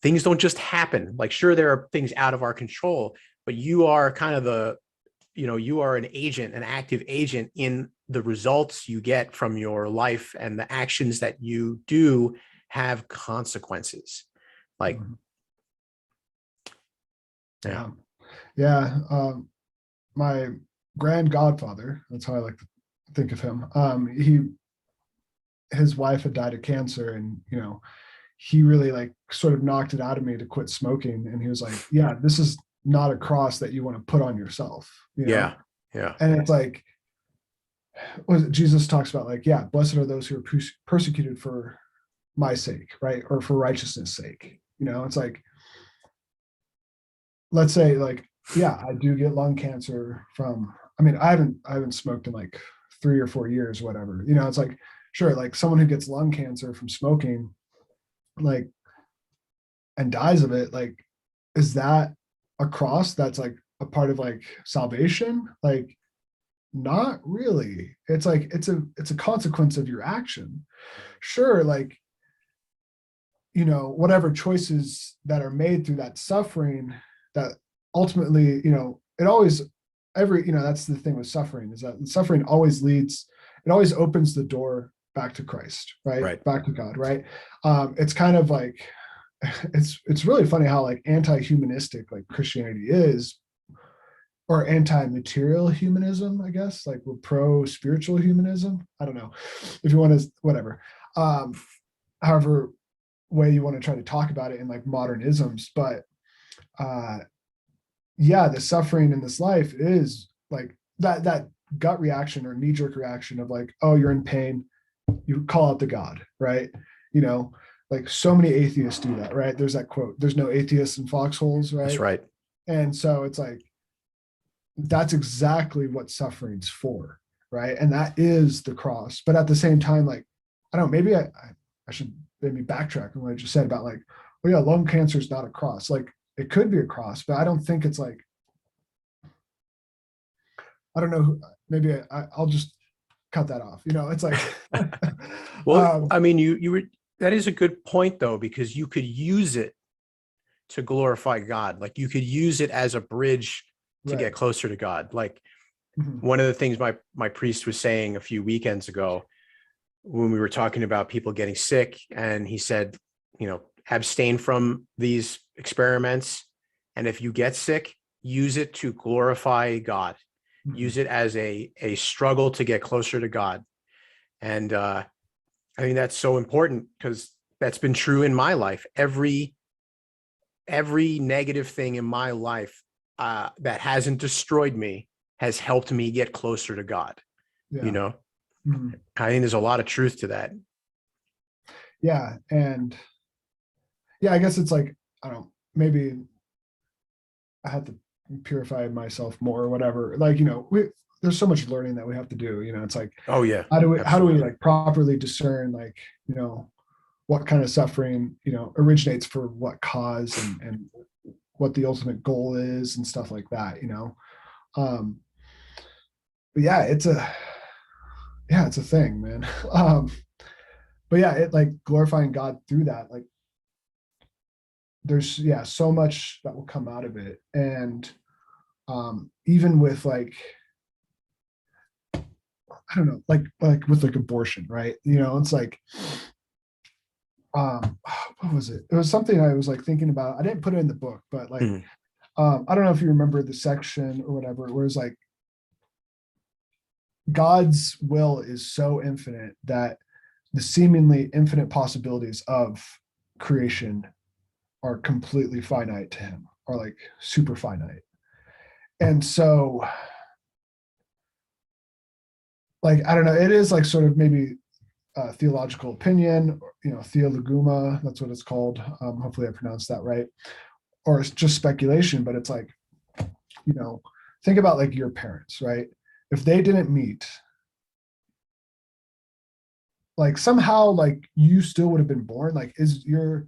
things don't just happen. Like, sure, there are things out of our control, but you are kind of you are an agent, an active agent in the results you get from your life, and the actions that you do have consequences. Like, my grand godfather, that's how I like to think of him. His wife had died of cancer, and he really, like, sort of knocked it out of me to quit smoking. And he was like, yeah, this is not a cross that you want to put on yourself. Yeah. And it's like, Jesus talks about, like, blessed are those who are persecuted for my sake, right? Or for righteousness' sake. It's like, let's say, like, I do get lung cancer from, I haven't smoked in like 3 or 4 years, whatever. It's like, sure, like, someone who gets lung cancer from smoking, like, and dies of it, like, is that a cross that's, like, a part of, like, salvation? Like, not really. It's like, it's a consequence of your action. Sure, like, whatever choices that are made through that suffering, that ultimately, it always, that's the thing with suffering, is that suffering always opens the door back to Christ, right? Back to God, right? It's kind of like, it's really funny how, like, anti-humanistic, like, Christianity is, or anti-material humanism, I guess. Like, we're pro-spiritual humanism. I don't know if you want to, whatever. However way you want to try to talk about it in, like, modernisms, but the suffering in this life is like that gut reaction or knee-jerk reaction of, like, oh, you're in pain, you call out to God, right? Like, so many atheists do that, right? There's that quote, there's no atheists in foxholes, right? That's right. And so it's like, that's exactly what suffering's for, right? And that is the cross. But at the same time, like, I don't know, maybe I should maybe backtrack on what I just said about, like, well, yeah, lung cancer is not a cross. Like, it could be a cross, but I don't think it's like, I don't know, maybe I'll just cut that off. It's like, well, you were, that is a good point though, because you could use it to glorify God. Like, you could use it as a bridge to get closer to God. Like, Mhm. one of the things my priest was saying a few weekends ago when we were talking about people getting sick, and he said, abstain from these experiments. And if you get sick, use it to glorify God. Use it as a struggle to get closer to God. And I think that's so important, because that's been true in my life. Every negative thing in my life that hasn't destroyed me has helped me get closer to God. Yeah. Mhm. I think there's a lot of truth to that. Yeah. And yeah, I guess it's like, I don't know, maybe I have to purify myself more or whatever. Like, there's so much learning that we have to do. It's like, Oh yeah, how do we absolutely. like properly discern, like, what kind of suffering, originates for what cause, and what the ultimate goal is and stuff like that, but yeah, it's a thing, man. But yeah, it like glorifying God through that, like there's so much that will come out of it. And even with like, I don't know, like with like abortion, right? It's like, what was it? It was something I was like thinking about. I didn't put it in the book, but like, Mhm. I don't know if you remember the section or whatever, where it's like God's will is so infinite that the seemingly infinite possibilities of creation are completely finite to him, or like super finite. And so, like, I don't know, it is like sort of maybe a theological opinion, theologuma, that's what it's called. Hopefully I pronounced that right. Or it's just speculation, but it's like, think about like your parents, right? If they didn't meet, like somehow like you still would have been born. Like, is your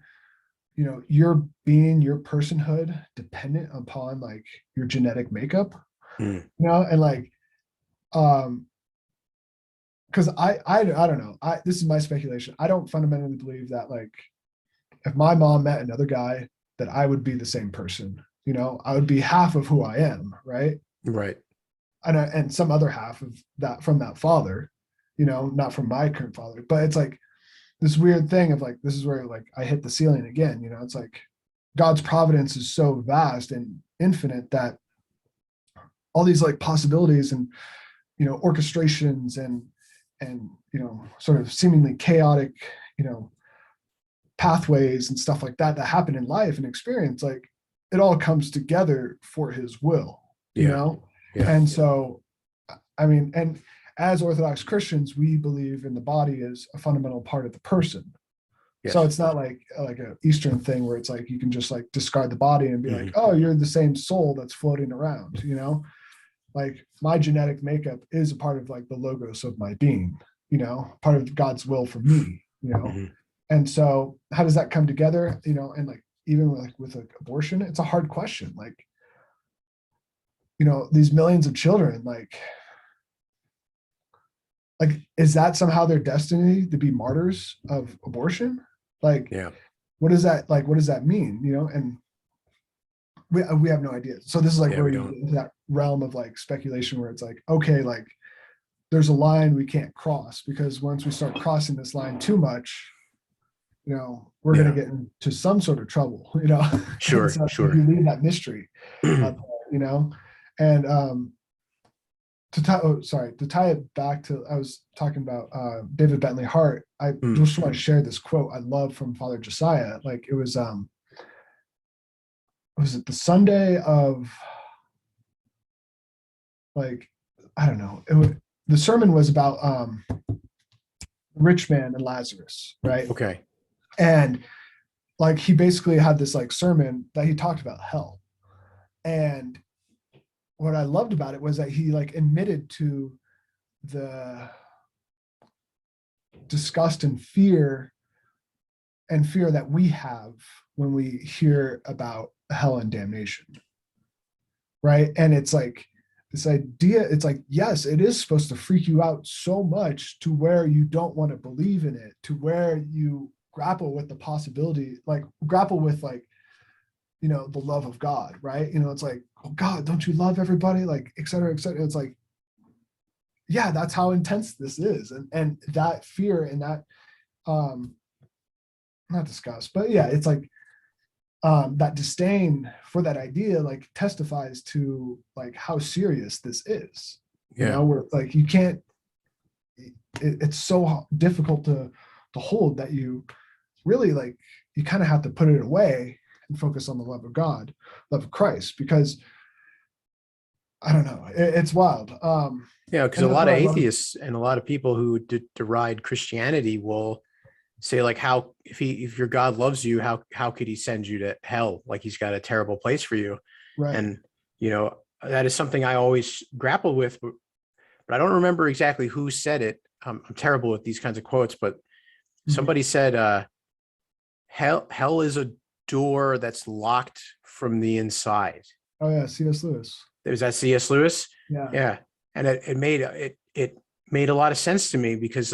being, your personhood dependent upon like your genetic makeup? Mhm. And like, because I don't know, this is my speculation. I don't fundamentally believe that like if my mom met another guy, that I would be the same person. I would be half of who I am, right? Right. And some other half of that from that father, not from my current father. But it's like this weird thing of like, this is where like I hit the ceiling again. It's like God's providence is so vast and infinite that all these like possibilities and orchestrations and sort of seemingly chaotic pathways and stuff like that happen in life and experience, like it all comes together for his will. Yeah. Yeah. And so, I mean, and as Orthodox Christians, we believe in the body as a fundamental part of the person. Yes. So it's not like an Eastern thing where it's like you can just like discard the body and be like, Mhm. oh, you're the same soul that's floating around. Like my genetic makeup is a part of like the logos of my being, part of God's will for me. Mhm. And so how does that come together? And like even like with like abortion, it's a hard question. Like, these millions of children, like is that somehow their destiny to be martyrs of abortion? Like, Yeah. what does that mean? And we have no idea. So this is like Yeah, where we you don't. get into that realm of like speculation where it's like, okay, like there's a line we can't cross, because once we start crossing this line too much, we're going to Yeah. get into some sort of trouble, and Sure. so Sure. you leave that mystery out there, and to tie it back to, I was talking about David Bentley Hart. I Mm. just want to share this quote I love from Father Josiah. Like it was it the Sunday of, like, I don't know, the sermon was about rich man and Lazarus, right? Okay. And like he basically had this like sermon that he talked about hell. And what I loved about it was that he like admitted to the disgust and fear that we have when we hear about hell and damnation, right? And it's like this idea, it's like, yes, it is supposed to freak you out so much to where you don't want to believe in it, to where you grapple with the possibility, like grapple with like, the love of God, right? It's like, oh God, don't you love everybody? Like, et cetera, et cetera. It's like, yeah, that's how intense this is. And that fear and that, not disgust, but yeah, it's like, that disdain for that idea like testifies to like how serious this is. You know, where like you can't, it's so difficult to hold that you really like, you kind of have to put it away and focus on the love of God, love of Christ, because I don't know, it's wild. Yeah, because And a that's lot what of I love. atheists and a lot of people who deride Christianity will say, like, how, if your God loves you, how could he send you to hell? Like, he's got a terrible place for you. Right. And that is something I always grapple with, but I don't remember exactly who said it. I'm terrible with these kinds of quotes, but somebody said, hell is a door that's locked from the inside. Oh yeah, C.S. Lewis. Was that C.S. Lewis? Yeah. Yeah. And it made a lot of sense to me, because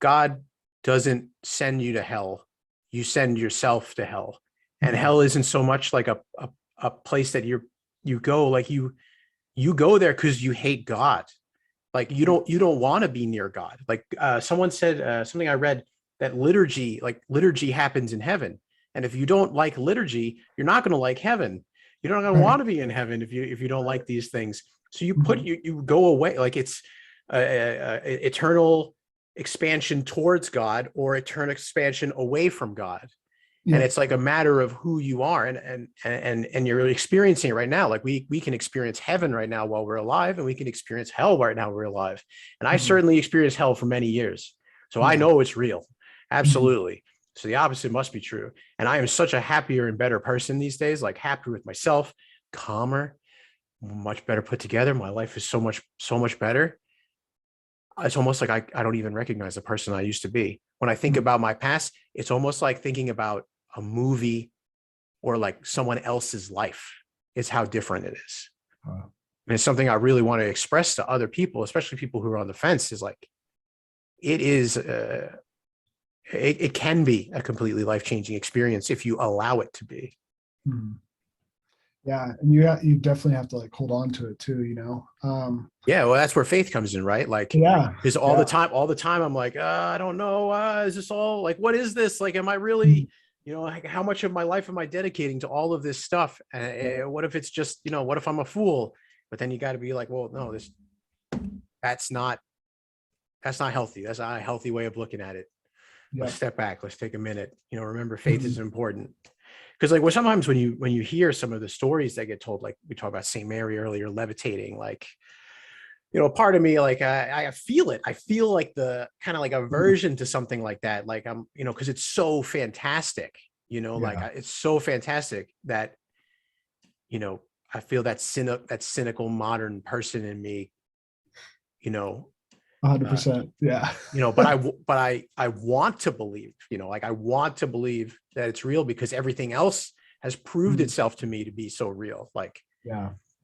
God doesn't send you to hell. You send yourself to hell. And hell isn't so much like a place that you go, like you go there because you hate God. Like you don't want to be near God. Like someone said, something I read, that liturgy happens in heaven. And if you don't like liturgy, you're not going to like heaven. You're not going to want to be in heaven if you don't like these things. So you go away, like it's eternal expansion towards God or eternal expansion away from God. And it's like a matter of who you are, and you're experiencing it right now. Like we can experience heaven right now while we're alive, and we can experience hell right now we're alive. And I certainly experienced hell for many years, so I know it's real. Absolutely. So the opposite must be true. And I am such a happier and better person these days, like happier with myself, calmer, much better put together. My life is so much better. It's almost like I don't even recognize the person I used to be. When I think about my past, it's almost like thinking about a movie or like someone else's life. Is how different it is. And it's something I really want to express to other people, especially people who are on the fence, is like, it can be a completely life-changing experience if you allow it to be. Yeah, and you definitely have to like hold on to it too, Yeah, well, that's where faith comes in, right? Like, because all the time I'm like, I don't know, is this all, like, what is this? Like, am I really, like, how much of my life am I dedicating to all of this stuff? What if it's just, what if I'm a fool? But then you got to be like, well, no, that's not healthy. That's not a healthy way of looking at it. Let's step back. Let's take a minute. Remember, faith is important. Because like, sometimes when you hear some of the stories that get told, like we talked about St. Mary earlier, levitating, like, part of me, like, I feel it. I feel like the kind of like aversion to something like that. Like I'm, because it's so fantastic, like it's so fantastic that, I feel that cynical modern person in me, 100%. Yeah. But I want to believe, like I want to believe that it's real, because everything else has proved itself to me to be so real. Like,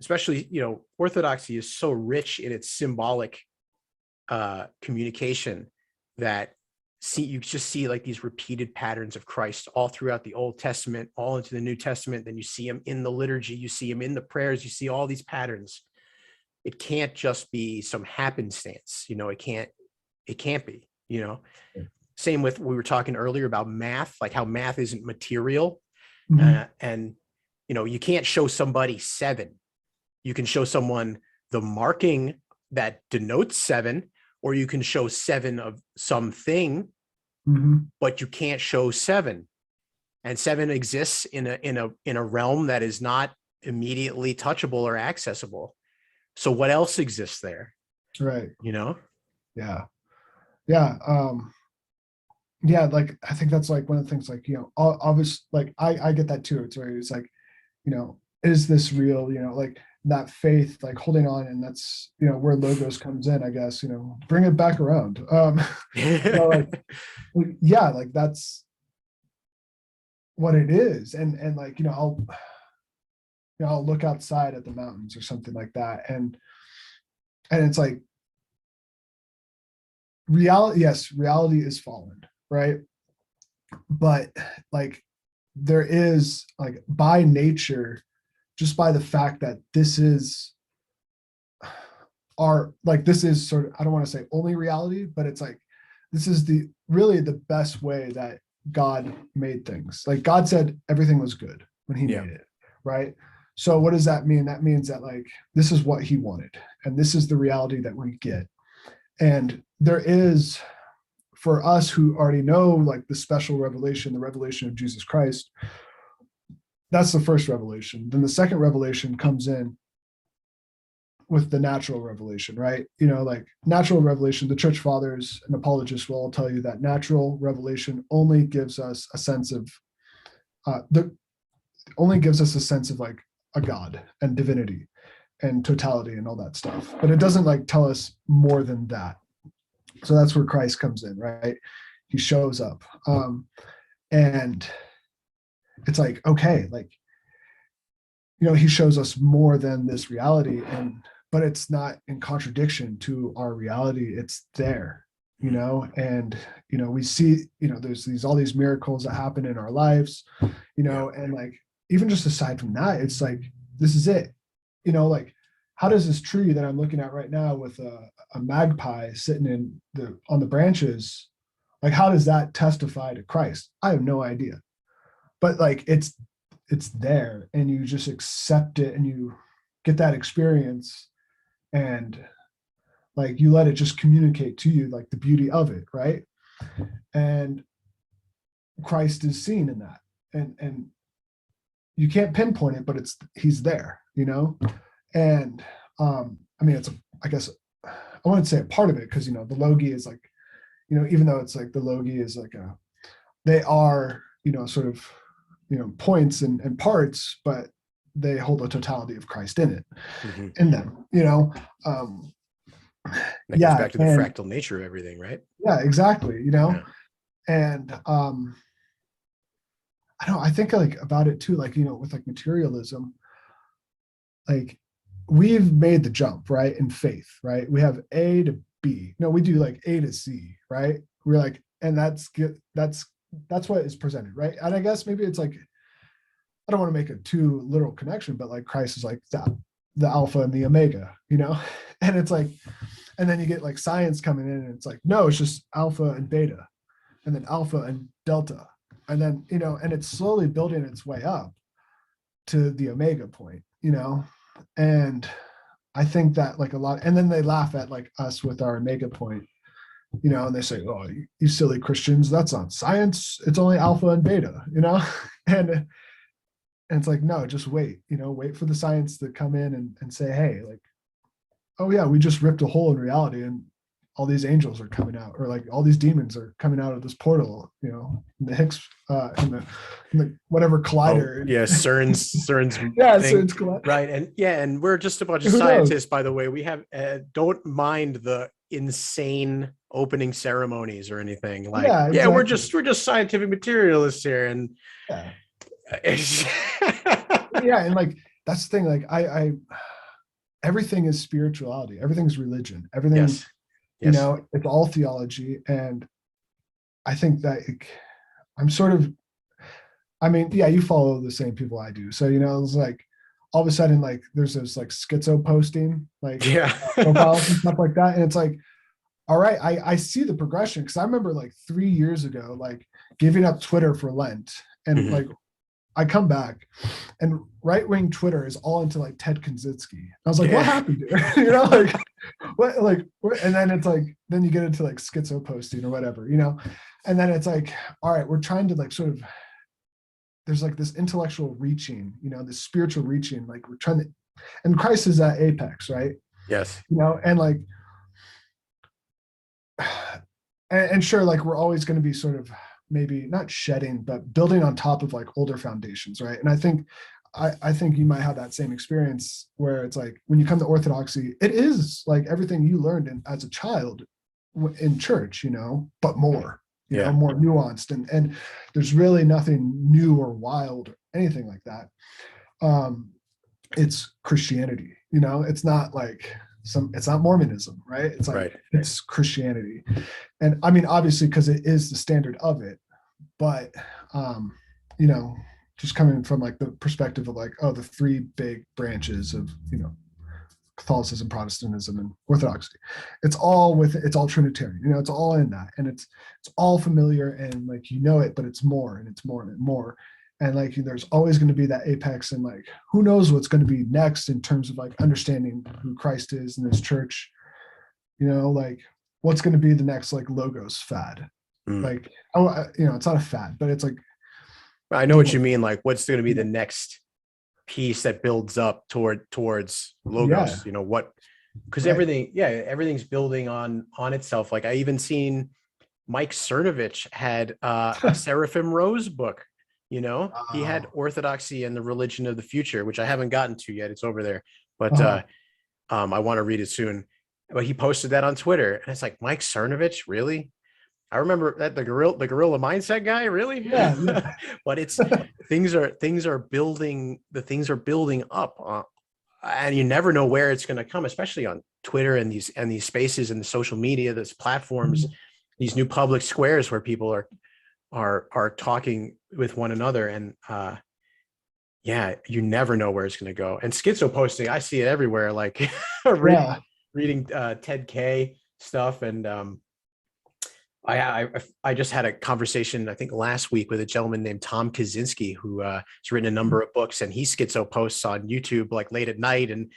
especially, Orthodoxy is so rich in its symbolic communication that you just see like these repeated patterns of Christ all throughout the Old Testament, all into the New Testament. Then you see him in the liturgy, you see him in the prayers, you see all these patterns. It can't just be some happenstance, it can't be, Same with, we were talking earlier about math, like how math isn't material. And, you can't show somebody 7. You can show someone the marking that denotes 7, or you can show 7 of something, but you can't show 7. And 7 exists in a realm that is not immediately touchable or accessible. So what else exists there? Right. Yeah. Yeah. Yeah. Like, I think that's like one of the things, like, obviously, like I get that too. It's where it's like, is this real? Like that faith, like holding on, and that's, where logos comes in, I guess, bring it back around. Like, yeah, like that's what it is. And like, I'll look outside at the mountains or something like that. And it's like, reality is fallen, right? But like, there is, like, by nature, just by the fact that this is our, like, this is sort of, I don't want to say only reality, but it's like, this is the really the best way that God made things. Like God said everything was good when he made it, right? So what does that mean? That means that like, this is what he wanted, and this is the reality that we get. And there is, for us who already know like the special revelation, the revelation of Jesus Christ, that's the first revelation. Then the second revelation comes in with the natural revelation, right? You know, like natural revelation, the church fathers and apologists will all tell you that natural revelation only gives us a sense of like a God and divinity and totality and all that stuff, but it doesn't like tell us more than that. So that's where Christ comes in, right? He shows up, and it's like, okay, like, you know, he shows us more than this reality, but it's not in contradiction to our reality. It's there, you know, and, you know, we see, you know, there's all these miracles that happen in our lives, you know, and like, even just aside from that, it's like, this is it, you know, like, how does this tree that I'm looking at right now with a magpie sitting on the branches, like, how does that testify to Christ? I have no idea, but like, it's there, and you just accept it, and you get that experience, and like, you let it just communicate to you like the beauty of it, right? And Christ is seen in that, and you can't pinpoint it, but he's there, you know. And I mean, I guess I wouldn't say a part of it, because, you know, the logi is like, you know, even though it's like the logi is like they are, you know, sort of, you know, points and parts, but they hold the totality of Christ in it, in them, you know. That goes back to the fractal nature of everything, right? Yeah, exactly, you know. And I think like about it too, like, you know, with like materialism, like, we've made the jump, right, in faith, right? We have A to B. No, we do like A to C, right? We're like, and that's good. That's what is presented, right? And I guess maybe it's like, I don't want to make a too literal connection, but like Christ is like the alpha and the omega, you know. And it's like, and then you get like science coming in, and it's like, no, it's just alpha and beta, and then alpha and delta, and then, you know, and it's slowly building its way up to the omega point, you know. And I think that like a lot, and then they laugh at like us with our omega point, you know, and they say, oh, you silly Christians, that's not science, it's only alpha and beta, you know. And it's like, no, just wait, you know, wait for the science to come in and say, hey, like, oh yeah, we just ripped a hole in reality, and all these angels are coming out, or like all these demons are coming out of this portal, you know, in the Higgs in the whatever collider. Oh, yeah, CERN's yeah, thing. CERN's collider. Right. And we're just a bunch of Who scientists, knows? by the way. We have don't mind the insane opening ceremonies or anything. Like, Yeah, yeah, we're exactly. just scientific materialists here. And Yeah. Yeah, and like, that's the thing, like, I everything is spirituality, everything's religion, everything, yes. you know, it's all theology. And I think that I'm sort of, I mean, yeah, you follow the same people I do, so, you know, it's like, all of a sudden, like, there's this like schizo posting, like, Yeah. profiles and stuff like that, and it's like, all right, I see the progression, because I remember like 3 years ago, like, giving up Twitter for Lent, and like, I come back, and right-wing Twitter is all into like Ted Kaczynski. I was like, what happened to it? You know, like, what, and then it's like, then you get into like schizo posting or whatever, you know, and then it's like, all right, we're trying to like sort of, there's like this intellectual reaching, you know, this spiritual reaching, like, we're trying to, and Christ is at apex, right? Yes. You know, and like, and sure, like, we're always going to be sort of maybe not shedding, but building on top of like older foundations, right? And I think you might have that same experience, where it's like, when you come to Orthodoxy, it is like everything you learned as a child in church, you know, but more, you know, more nuanced, and there's really nothing new or wild or anything like that. It's Christianity, you know, it's not like it's not Mormonism, right? It's like, it's Christianity. And I mean, obviously, because it is the standard of it, but you know, just coming from like the perspective of like, oh, the three big branches of, you know, Catholicism, Protestantism, and Orthodoxy. It's all Trinitarian. It's all in that, and it's all familiar, and like it, but it's more and it's more and more. And like there's always going to be that apex, and like who knows what's going to be next in terms of like understanding who Christ is in this church. Like what's going to be the next like logos fad. Like it's not a fad, but it's like I know what you mean. Like what's going to be the next piece that builds up towards logos? Because everything's building on itself. Like I even seen Mike Cernovich had a Seraphim Rose book. He had Orthodoxy and the Religion of the Future, which I haven't gotten to yet. It's over there, but I want to read it soon. But he posted that on Twitter, and it's like, Mike Cernovich, really? I remember that the gorilla mindset guy, really? Yeah. But it's things are building. The things are building up, and you never know where it's going to come, especially on Twitter and these spaces and the social media, these platforms, these new public squares where people are talking with one another. And you never know where it's going to go. And schizo posting, I see it everywhere. Like reading Ted K stuff, and I just had a conversation, I think last week, with a gentleman named Tom Kaczynski, who has written a number of books, and he schizo posts on YouTube like late at night and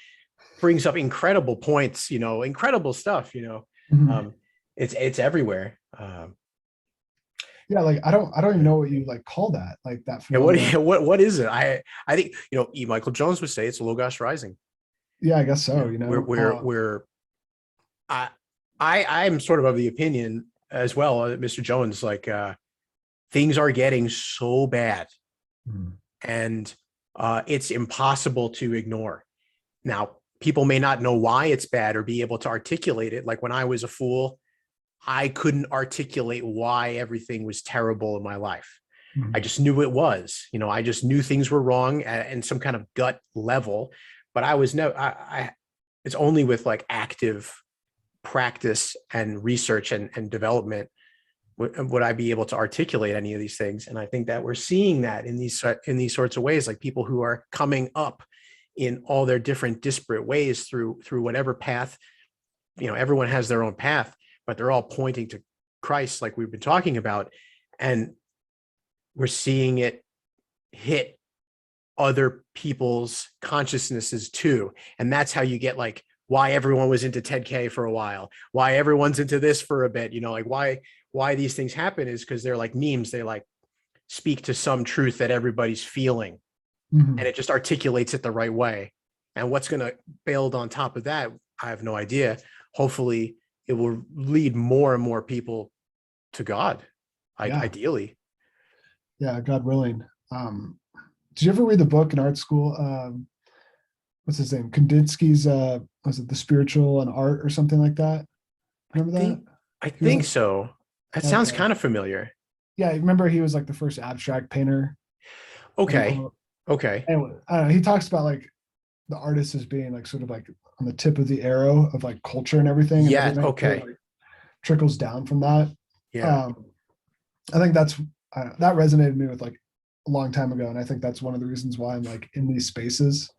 brings up incredible points, incredible stuff. It's everywhere. Like I don't even know what you like call that, like that. What is it? I think E. Michael Jones would say it's Logos rising. Yeah, I guess so. I'm sort of the opinion as well, Mr. Jones, like things are getting so bad, and it's impossible to ignore. Now, people may not know why it's bad or be able to articulate it. Like when I was a fool, I couldn't articulate why everything was terrible in my life. I just knew it was. I just knew things were wrong at some kind of gut level, but I was it's only with like active practice and research and development would I be able to articulate any of these things. And I think that we're seeing that in these sorts of ways, like people who are coming up in all their different disparate ways through whatever path. Everyone has their own path, but they're all pointing to Christ, like we've been talking about, and we're seeing it hit other people's consciousnesses too. And that's how you get like why everyone was into Ted K for a while, why everyone's into this for a bit, like why these things happen is because they're like memes. They like speak to some truth that everybody's feeling, and it just articulates it the right way. And what's going to build on top of that, I have no idea. Hopefully it will lead more and more people to God, ideally. Yeah, God willing. Did you ever read the book in art school? What's his name? Kandinsky's, was it The Spiritual and Art or something like that? Remember that? I think so. That sounds kind of familiar. Yeah, remember he was like the first abstract painter. Okay. Anyway, he talks about like the artist as being like sort of like on the tip of the arrow of like culture and everything. Yeah. And everything like trickles down from that. Yeah. I think that resonated with me with like a long time ago, and I think that's one of the reasons why I'm like in these spaces.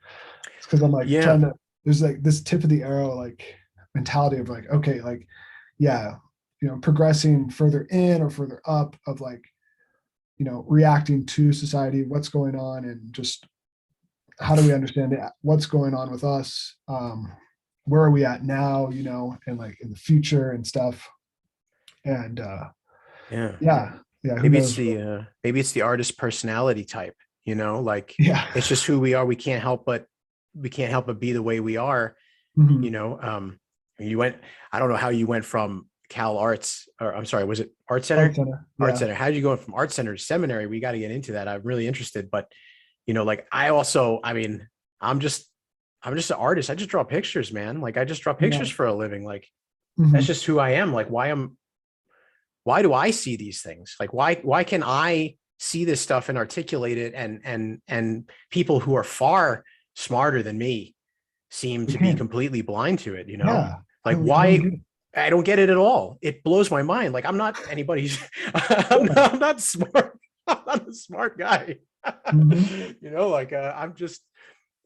It's because I'm like trying to. There's like this tip of the arrow like mentality of like, okay, like progressing further in or further up of like reacting to society, what's going on, and just how do we understand it, what's going on with us, where are we at now, and like in the future and stuff. And maybe it's the artist personality type, it's just who we are. We can't help but be the way we are. You went, I don't know how you went from Cal Arts, or I'm sorry, was it Art Center? Art Center. How did you go from Art Center to seminary? We got to get into that. I'm really interested, but I'm just an artist. I just draw pictures, man. Like I just draw pictures for a living. Like that's just who I am. Like why do I see these things? Like why can I see this stuff and articulate it, and people who are far smarter than me seem to be completely blind to it, like why I don't get it at all. It blows my mind. Like I'm not anybody's I'm not smart. I'm not a smart guy. I'm just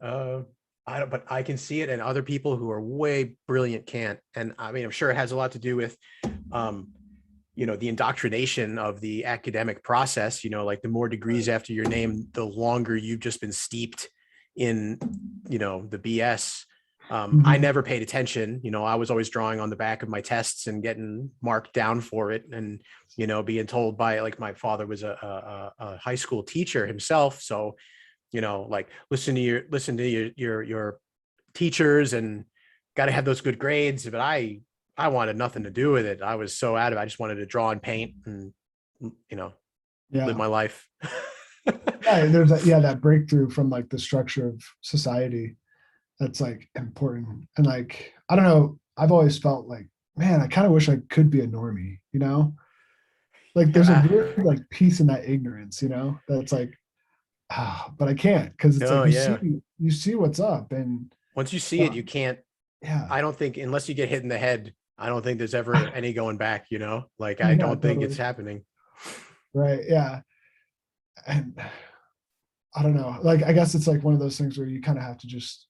I'm but I can see it, and other people who are way brilliant can't. And I mean, I'm sure it has a lot to do with, the indoctrination of the academic process. Like the more degrees after your name, the longer you've just been steeped in, the BS. I never paid attention. I was always drawing on the back of my tests and getting marked down for it, and being told by, like, my father was a high school teacher himself, so like listen to your teachers and got to have those good grades. But I wanted nothing to do with it. I was so out of it. I just wanted to draw and paint and live Yeah. my life. Yeah, there's that breakthrough from like the structure of society that's like important. And like, I don't know, I've always felt like, man, I kind of wish I could be a normie, like there's a weird like peace in that ignorance, that's like, but I can't, because it's like you see what's up, and once you see it, you can't. Yeah, I don't think, unless you get hit in the head, I don't think there's ever any going back. Like I don't think it's happening. Right. Yeah. And I don't know. Like, I guess it's like one of those things where you kind of have to just,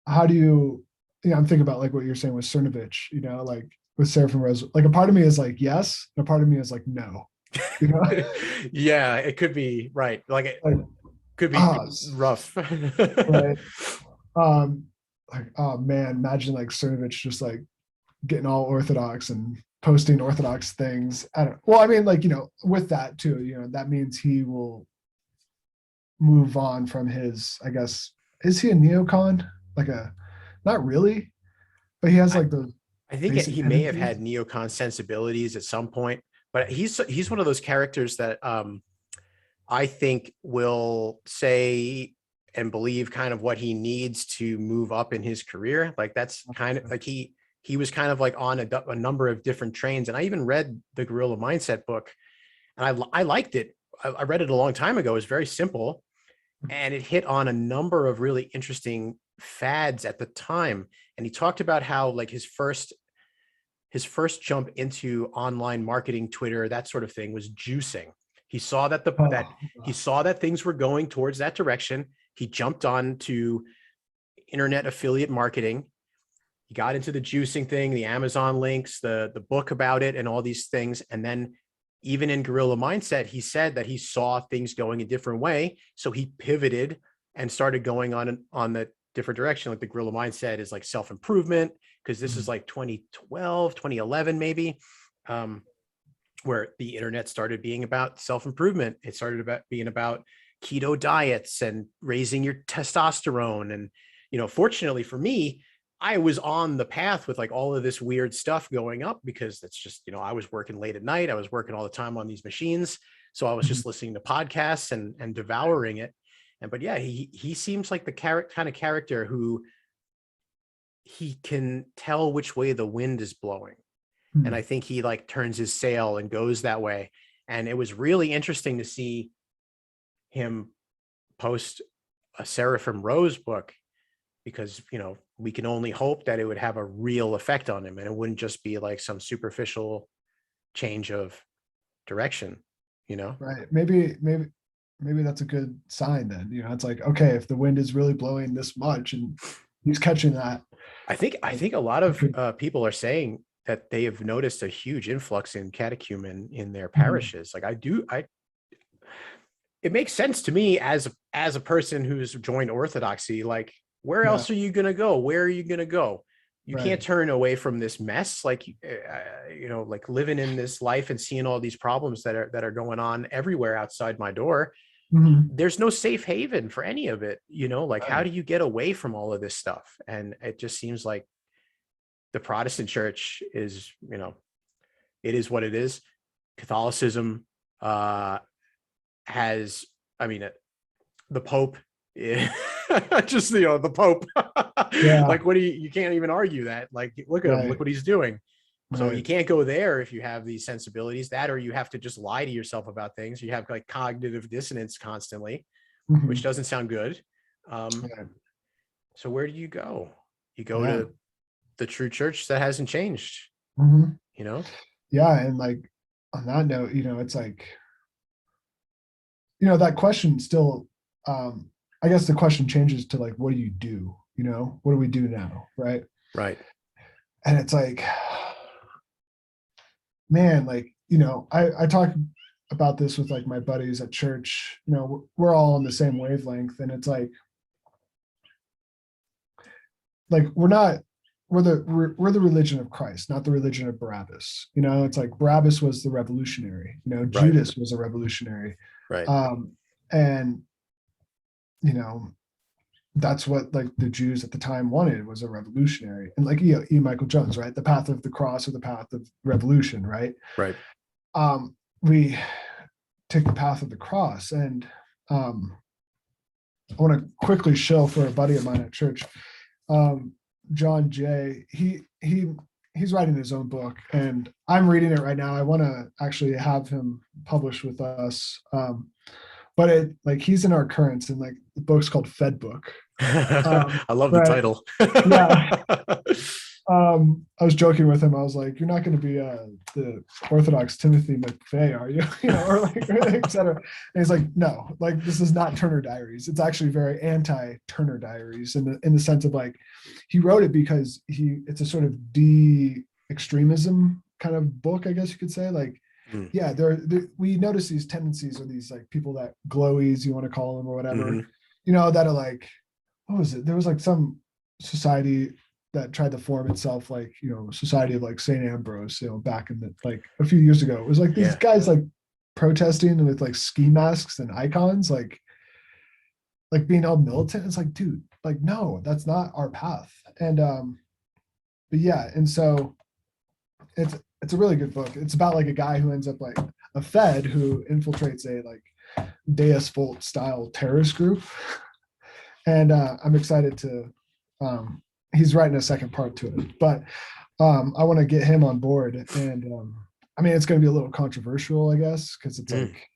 how do you, I'm thinking about like what you're saying with Cernovich, like with Seraphim Rose, like a part of me is like, yes. And a part of me is like, no. Yeah, it could be right. Like it could be rough. Right. Like, oh man, imagine like Cernovich just like getting all Orthodox and posting Orthodox things. Well, I mean, like, with that too, that means he will move on from his, I guess, is he a neocon? Like not really, but he has like those. I think he may have had neocon sensibilities at some point, but he's one of those characters that I think will say and believe kind of what he needs to move up in his career. Like that's kind of like he was kind of like on a number of different trains. And I even read the Guerrilla Mindset book, and I liked it. I read it a long time ago. It was very simple, and it hit on a number of really interesting fads at the time. And he talked about how like his first jump into online marketing, Twitter, that sort of thing, was juicing. He saw that he saw that things were going towards that direction. He jumped on to internet affiliate marketing. He got into the juicing thing, the Amazon links, the book about it, and all these things. And then even in Guerrilla Mindset, he said that he saw things going a different way. So he pivoted and started going on the different direction. Like the Guerrilla Mindset is like self-improvement, because this is like 2012, 2011, maybe, where the internet started being about self-improvement. It started being about keto diets and raising your testosterone. And, fortunately for me, I was on the path with like all of this weird stuff going up, because that's just, I was working late at night. I was working all the time on these machines. So I was just listening to podcasts and devouring it. But yeah, he seems like the kind of character who he can tell which way the wind is blowing. And I think he like turns his sail and goes that way. And it was really interesting to see him post a Seraphim Rose book, because, we can only hope that it would have a real effect on him, and it wouldn't just be like some superficial change of direction, Right. Maybe that's a good sign then. It's like, okay, if the wind is really blowing this much and he's catching that. I think a lot of people are saying that they have noticed a huge influx in catechumen in their parishes. Like it makes sense to me as a person who's joined Orthodoxy. Like, where else are you going to go? Where are you going to go? You can't turn away from this mess. Like, like living in this life and seeing all these problems that are going on everywhere outside my door. There's no safe haven for any of it. How do you get away from all of this stuff? And it just seems like the Protestant church is, it is what it is. Catholicism has, the Pope, just, the Pope, like, what you can't even argue that. Like, look at him, look what he's doing. So you can't go there if you have these sensibilities, or you have to just lie to yourself about things. You have like cognitive dissonance constantly, which doesn't sound good. So where do you go? You go to the true church that hasn't changed, Yeah. And like, on that note, it's like, that question still, I guess the question changes to like, what do you do? what do we do now? Right. Right. And it's like, man, like, I talk about this with like my buddies at church, we're all on the same wavelength. And it's like we're the religion of Christ, not the religion of Barabbas. It's like Barabbas was the revolutionary, Right. Judas was a revolutionary. Right. And, that's what like the Jews at the time wanted, was a revolutionary. And like E. Michael Jones, right? The path of the cross or the path of revolution, right? Right. We take the path of the cross. And I want to quickly show for a buddy of mine at church, John Jay. He's writing his own book, and I'm reading it right now. I want to actually have him publish with us. But he's in our currents, and like the book's called Fed Book. I love the right. title. Yeah. I was joking with him. I was like, "You're not going to be the Orthodox Timothy McVeigh, are you?" Or like, et cetera. And he's like, "No, like this is not Turner Diaries. It's actually very anti-Turner Diaries in the sense of like, he wrote it because it's a sort of de-extremism kind of book, I guess you could say. Like, yeah, we notice these tendencies, or these like people that glowies, you want to call them or whatever, that are like, what was it? There was like some society that tried to form itself like, Society of like St. Ambrose, back in the like a few years ago. It was like these guys like protesting with like ski masks and icons, like being all militant. It's like, dude, like, no, that's not our path. And but yeah, and so it's a really good book. It's about like a guy who ends up like a Fed who infiltrates a like Deus Vult style terrorist group. And I'm excited to he's writing a second part to it, but I want to get him on board. And I mean, it's going to be a little controversial, I guess, because it's like,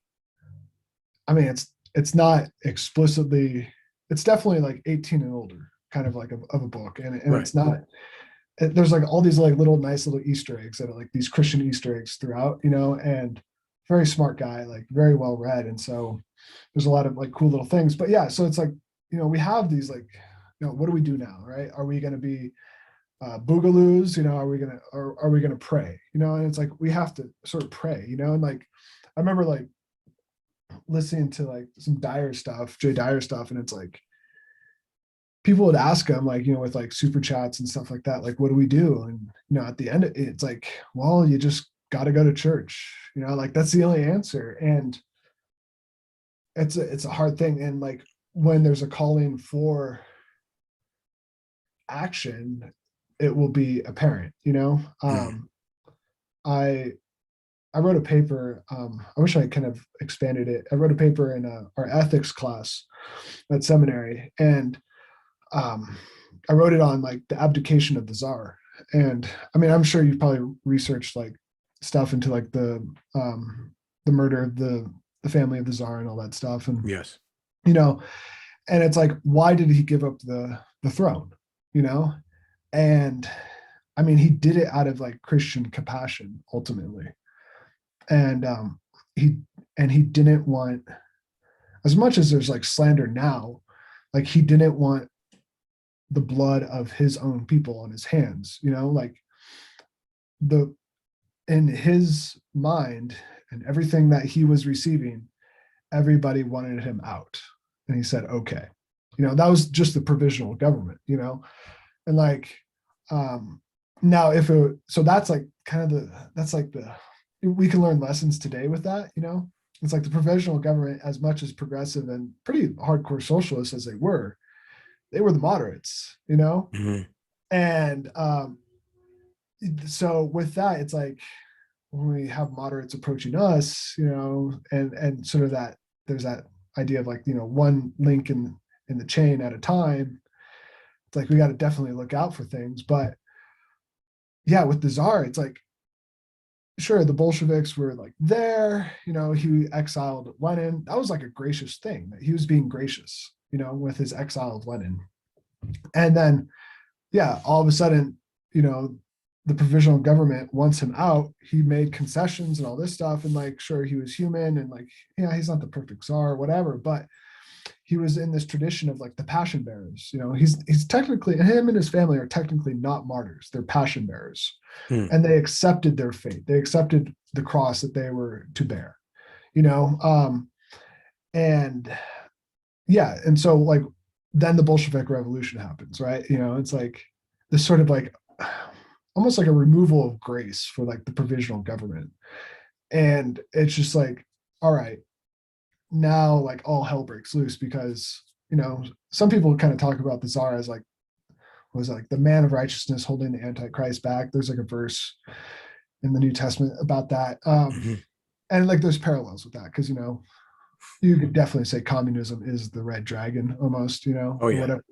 I mean, it's not explicitly, it's definitely like 18 and older kind of like of a book. And right. It's not, there's like all these like nice little Easter eggs that are like these Christian Easter eggs throughout, and very smart guy, like very well read. And so there's a lot of like cool little things, but yeah, so it's like, we have these like, what do we do now, right? Are we going to be boogaloos? Are we going to pray? And it's like, we have to sort of pray, and like, I remember like listening to like some Jay Dyer stuff. And it's like, people would ask him like, with like super chats and stuff like that, like, what do we do? And, at the end, it's like, well, you just got to go to church, like that's the only answer. And it's a hard thing. And like, when there's a calling for action, it will be apparent, I wrote a paper. I wish I kind of expanded it. I wrote a paper in our ethics class at seminary, and I wrote it on like the abdication of the czar. And I mean, I'm sure you've probably researched like stuff into like the murder of the family of the czar and all that stuff. And yes, and it's like, why did he give up the throne? And I mean, he did it out of like Christian compassion ultimately. And he didn't want, as much as there's like slander now, like he didn't want the blood of his own people on his hands, like in his mind and everything that he was receiving, everybody wanted him out. And he said, okay, that was just the provisional government, and like, now so that's like kind of we can learn lessons today with that, it's like the provisional government, as much as progressive and pretty hardcore socialists as they were the moderates, and so with that, it's like when we have moderates approaching us, and sort of that, there's that idea of like, one link in the chain at a time. It's like, we got to definitely look out for things. But yeah, with the czar, it's like, sure, the Bolsheviks were like there, he exiled Lenin. That was like a gracious thing, that he was being gracious, with his exile of Lenin. And then, yeah, all of a sudden, the provisional government wants him out. He made concessions and all this stuff. And like, sure, he was human, and like, yeah, he's not the perfect czar or whatever. But he was in this tradition of like the passion bearers. He's technically, him and his family are technically not martyrs, they're passion bearers. And they accepted their fate, they accepted the cross that they were to bear. And yeah, and so like then the Bolshevik Revolution happens, right? It's like this sort of like almost like a removal of grace for like the provisional government. And it's just like, all right, now like all hell breaks loose, because some people kind of talk about the Tsar as like, was like the man of righteousness holding the Antichrist back. There's like a verse in the New Testament about that. And like there's parallels with that, because you could definitely say communism is the red dragon almost, Oh, yeah. whatever.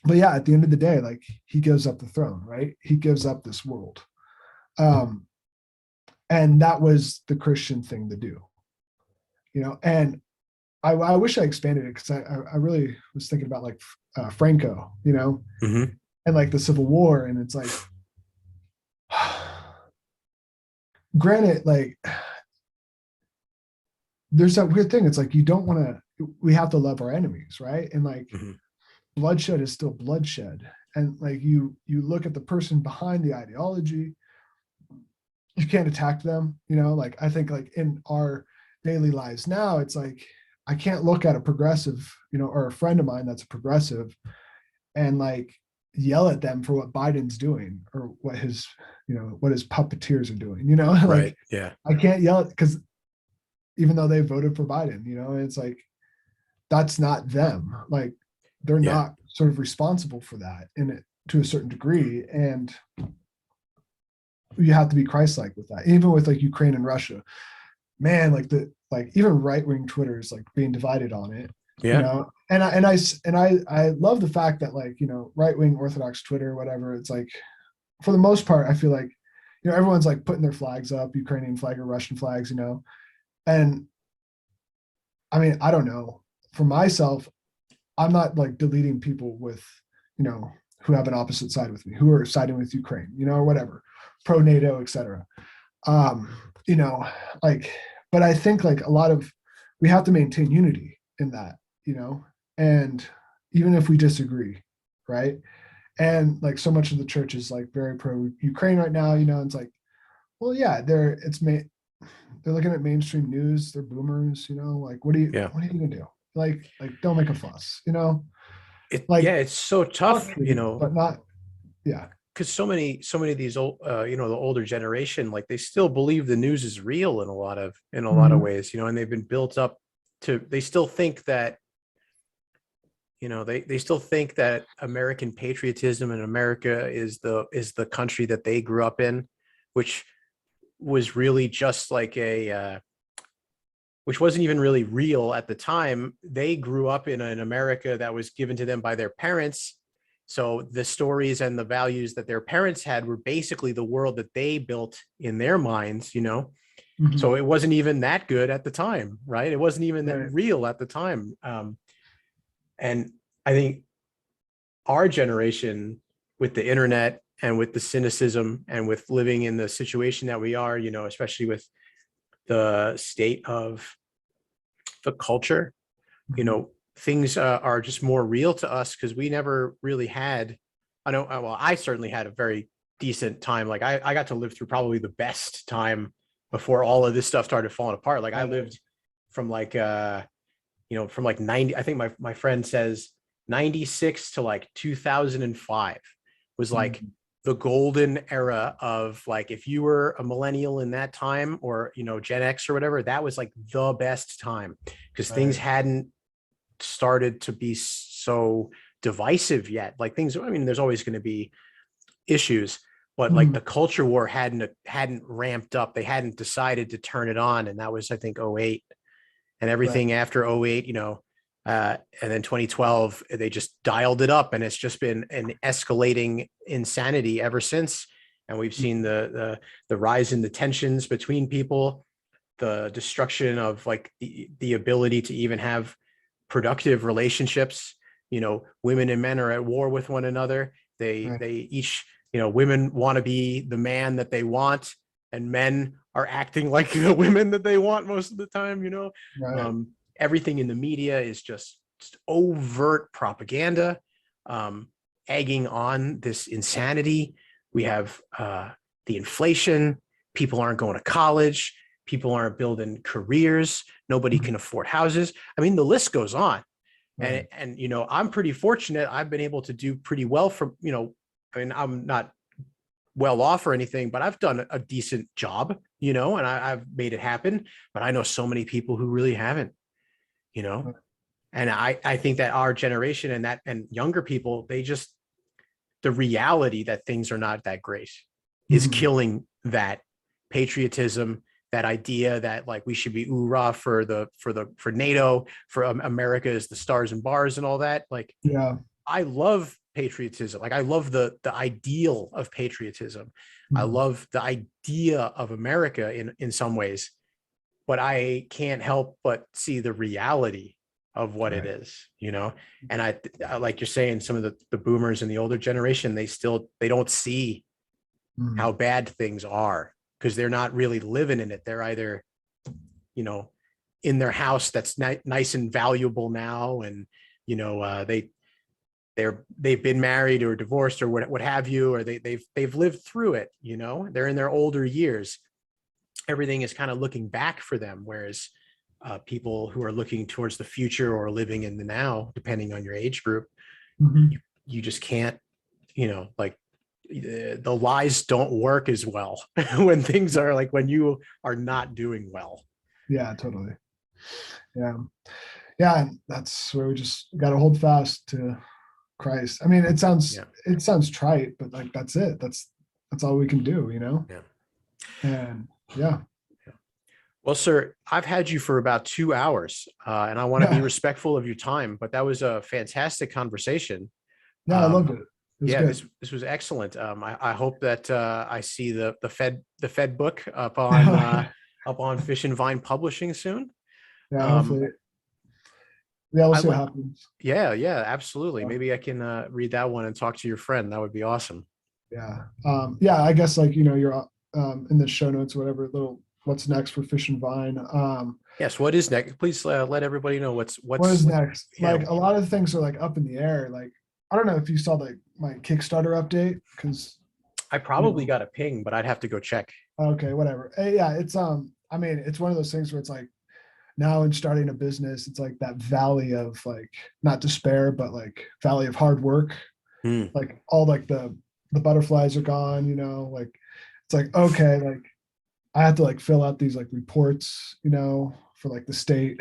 But yeah, at the end of the day, like he gives up the throne, right? He gives up this world. And that was the Christian thing to do, and I wish I expanded it, because I really was thinking about like Franco, and like the Civil War. And it's like, granted, like there's that weird thing. It's like, we have to love our enemies, right? And like bloodshed is still bloodshed. And like you look at the person behind the ideology, you can't attack them, like I think like in our daily lives now, it's like I can't look at a progressive, or a friend of mine that's a progressive, and like yell at them for what Biden's doing, or what his puppeteers are doing, like right. Yeah. I can't yell at, because even though they voted for Biden, it's like, that's not them. Like they're not sort of responsible for that to a certain degree. And you have to be Christ-like with that. Even with like Ukraine and Russia, man, like even right-wing Twitter is like being divided on it. Yeah. And I love the fact that like, right-wing Orthodox Twitter, whatever, it's like, for the most part, I feel like, everyone's like putting their flags up, Ukrainian flag or Russian flags, and I mean, I don't know, for myself, I'm not like deleting people with, who have an opposite side with me, who are siding with Ukraine, or whatever, pro NATO, etc. Like, but I think like we have to maintain unity in that, and even if we disagree, right? And like so much of the church is like very pro Ukraine right now, it's like, well, yeah, they're looking at mainstream news, they're boomers, like what are you gonna do? Like don't make a fuss, it's so tough, but not, because so many of these old, the older generation, like they still believe the news is real in a lot of ways, and they've been built up they still think that, they still think that American patriotism and America is the country that they grew up in, which was really just like which wasn't even really real at the time. They grew up in an America that was given to them by their parents. So the stories and the values that their parents had were basically the world that they built in their minds, So it wasn't even that good at the time, right? It wasn't even that real at the time. And I think our generation, with the internet and with the cynicism and with living in the situation that we are, especially with the state of the culture, things are just more real to us, because we never really had, I certainly had a very decent time. Like I got to live through probably the best time before all of this stuff started falling apart. Like I lived from like, from like 90, I think my friend says 96 to like 2005 was like the golden era of like, if you were a millennial in that time, or, Gen X or whatever, that was like the best time, because things hadn't started to be so divisive yet. Like things, there's always going to be issues, but like the culture war hadn't ramped up. They hadn't decided to turn it on. And that was, I think, 08, and everything after 08, and then 2012, they just dialed it up, and it's just been an escalating insanity ever since. And we've seen the rise in the tensions between people, the destruction of like the ability to even have productive relationships. Women and men are at war with one another. They each, women want to be the man that they want, and men are acting like the women that they want most of the time, everything in the media is just overt propaganda, egging on this insanity. We have the inflation. People aren't going to college. People aren't building careers. Nobody can afford houses. I mean, the list goes on. Right. And you know, I'm pretty fortunate. I've been able to do pretty well from, you know, I mean, I'm not well off or anything, but I've done a decent job, you know, and I've made it happen. But I know so many people who really haven't, you know. Right. And I think that our generation and younger people, they just, the reality that things are not that great is Mhm. killing that patriotism, that idea that like we should be hoorah for NATO, for America is the stars and bars and all that. Like, Yeah. I love patriotism. Like I love the ideal of patriotism. I Mhm. love the idea of America in some ways, but I can't help but see the reality of what it Right. is, you know? And I like you're saying, some of the boomers and the older generation, they don't see Mhm. how bad things are because they're not really living in it. They're either, you know, in their house that's nice and valuable now, and you know, they've been married or divorced or what have you, or they've lived through it. You know, they're in their older years. Everything is kind of looking back for them, whereas people who are looking towards the future or living in the now, depending on your age group, Mhm. you just can't, you know, like the lies don't work as well when things are like when you are not doing well. Yeah, totally. Yeah. Yeah. And that's where we just got to hold fast to Christ. I mean, Yeah. it sounds trite, but like, that's it. That's all we can do, you know? Yeah. And yeah. Well, sir, I've had you for about 2 hours, and I want to be Yeah. respectful of your time, but that was a fantastic conversation. Yeah. I Um, loved it. It was yeah, good. this was excellent. I hope that I see the Fed book up on Fish and Vine Publishing soon. Yeah. Um, Hopefully. Yeah. We'll I see what like, happens. yeah, absolutely. Yeah. Maybe I can read that one and talk to your friend. That would be awesome. Yeah. Yeah. I guess like, you know, you're in the show notes, whatever little, what's next for Fish and Vine. Yes. What is next? Please let everybody know What is what's next? yeah. Like a lot of things are like up in the air. Like, I don't know if you saw like my Kickstarter update because, I you probably know, got a ping, but I'd have to go check. okay, whatever. Yeah, it's I mean, it's one of those things where it's like now in starting a business, it's like that valley of like not despair, but like valley of hard work. Hmm. Like all like the butterflies are gone, you know, like it's like okay, like I have to like fill out these like reports, you know, for like the state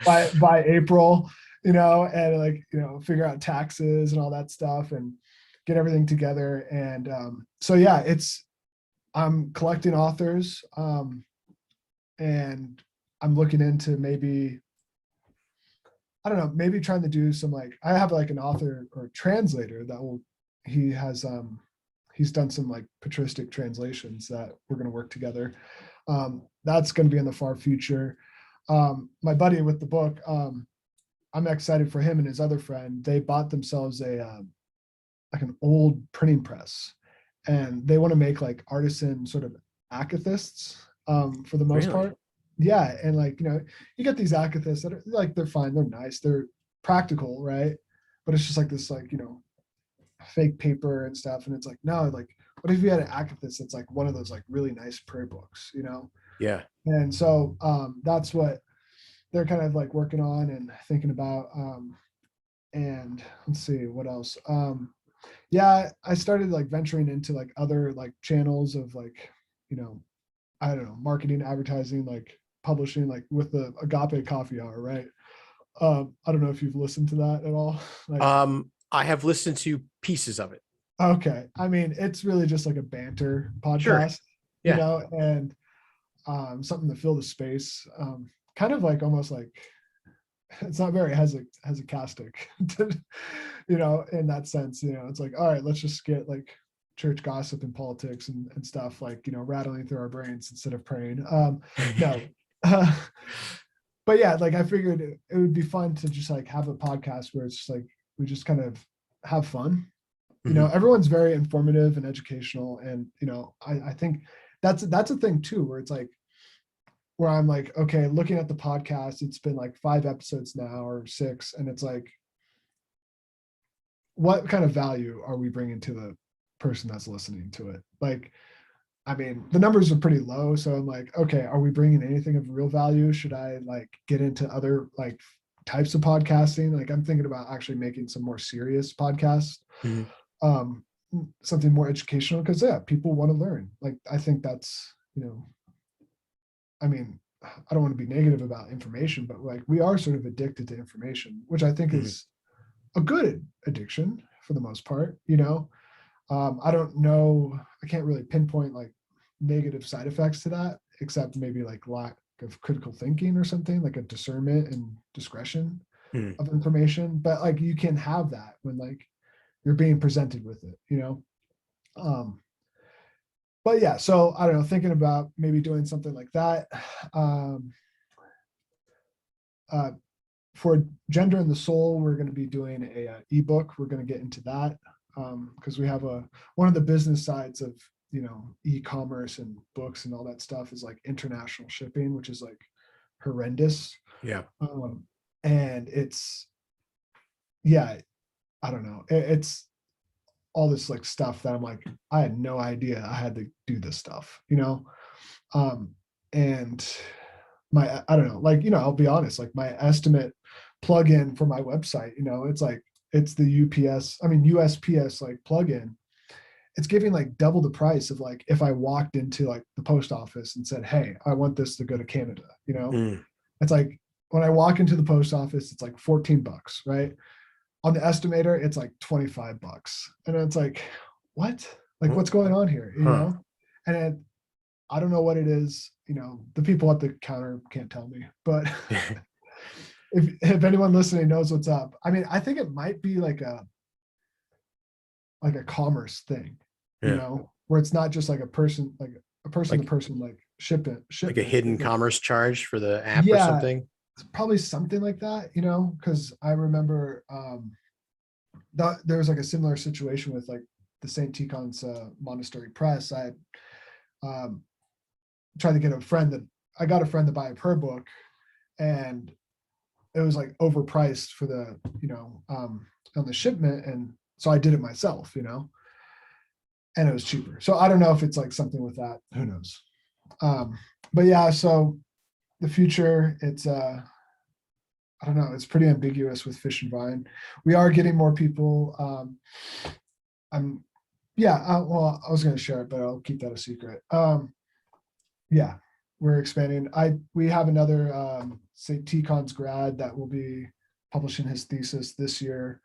by April, you know, and like, you know, figure out taxes and all that stuff and get everything together. And so yeah, I'm collecting authors, and I'm looking into maybe, I don't know, maybe trying to do some like, I have like an author or translator that will, he has he's done some like patristic translations that we're going to work together. That's going to be in the far future. My buddy with the book, I'm excited for him and his other friend. They bought themselves a like an old printing press, and they want to make like artisan sort of acathists, for the most Really? part. Yeah, and like, you know, you get these acathists that are like, they're fine, they're nice, they're practical, right? But it's just like this, like, you know, fake paper and stuff, and it's like, no, like, what if you had an akathist that's like one of those like really nice prayer books, you know? Yeah. And so that's what they're kind of like working on and thinking about. And let's see what else. Yeah, I started like venturing into like other like channels of like, you know, I don't know, marketing, advertising, like publishing, like with the Agape Coffee Hour, right? I don't know if you've listened to that at all. Like, I have listened to pieces of it. okay, I mean, it's really just like a banter Sure. podcast, you Yeah. know, and something to fill the space. Kind of like almost like it's not very hesychastic, you know, in that sense. You know, it's like, all right, let's just get like church gossip and politics and stuff, like, you know, rattling through our brains instead of praying. No. But yeah, like I figured it would be fun to just like have a podcast where it's just like we just kind of have fun. You know, Mhm. everyone's very informative and educational, and you know, I think that's a thing too, where it's like where I'm like, okay, looking at the podcast, it's been like 5 episodes now or 6, and it's like, what kind of value are we bringing to the person that's listening to it? Like, I mean, the numbers are pretty low, so I'm like, okay, are we bringing anything of real value? Should I like get into other like types of podcasting? Like, I'm thinking about actually making some more serious podcasts, um, something more educational, because yeah, people want to learn. Like, I think that's, I mean, I don't want to be negative about information, but like we are sort of addicted to information, which I think is a good addiction for the most part. I don't know, I can't really pinpoint like negative side effects to that, except maybe like lack of critical thinking or something, like a discernment and discretion of information. But like you can have that when like you're being presented with it. But yeah, so I don't know, thinking about maybe doing something like that. For Gender and the Soul, we're going to be doing a ebook. We're going to get into that because we have one of the business sides of e-commerce and books and all that stuff is like international shipping, which is like horrendous. Yeah. And it's, yeah, I don't know. It's all this like stuff that I'm like, I had no idea I had to do this stuff, and I don't know, like, I'll be honest, like my estimate plugin for my website, it's like, it's the USPS like plugin. It's giving like double the price of like if I walked into like the post office and said, hey, I want this to go to Canada. It's like when I walk into the post office, it's like $14, right? On the estimator, it's like $25. And it's like, what? Like, what's going on here? And I don't know what it is. The people at the counter can't tell me, but if anyone listening knows what's up, I mean, I think it might be like a commerce thing, where it's not just like a person to person, like shipment, like a hidden commerce charge for the app or Yeah, something. it's probably something like that, because I remember there was like a similar situation with like the St. Tikhon's Monastery Press. I tried to get a friend to buy a prayer book, and it was like overpriced for the on the shipment, and so I did it myself, and it was cheaper. So I don't know if it's like something with that, who knows. But yeah, so the future, it's I don't know, it's pretty ambiguous with Fish and Vine. We are getting more people. Well, I was going to share it, but I'll keep that a secret. Yeah, we're expanding. We have another St. Tikhon's grad that will be publishing his thesis this year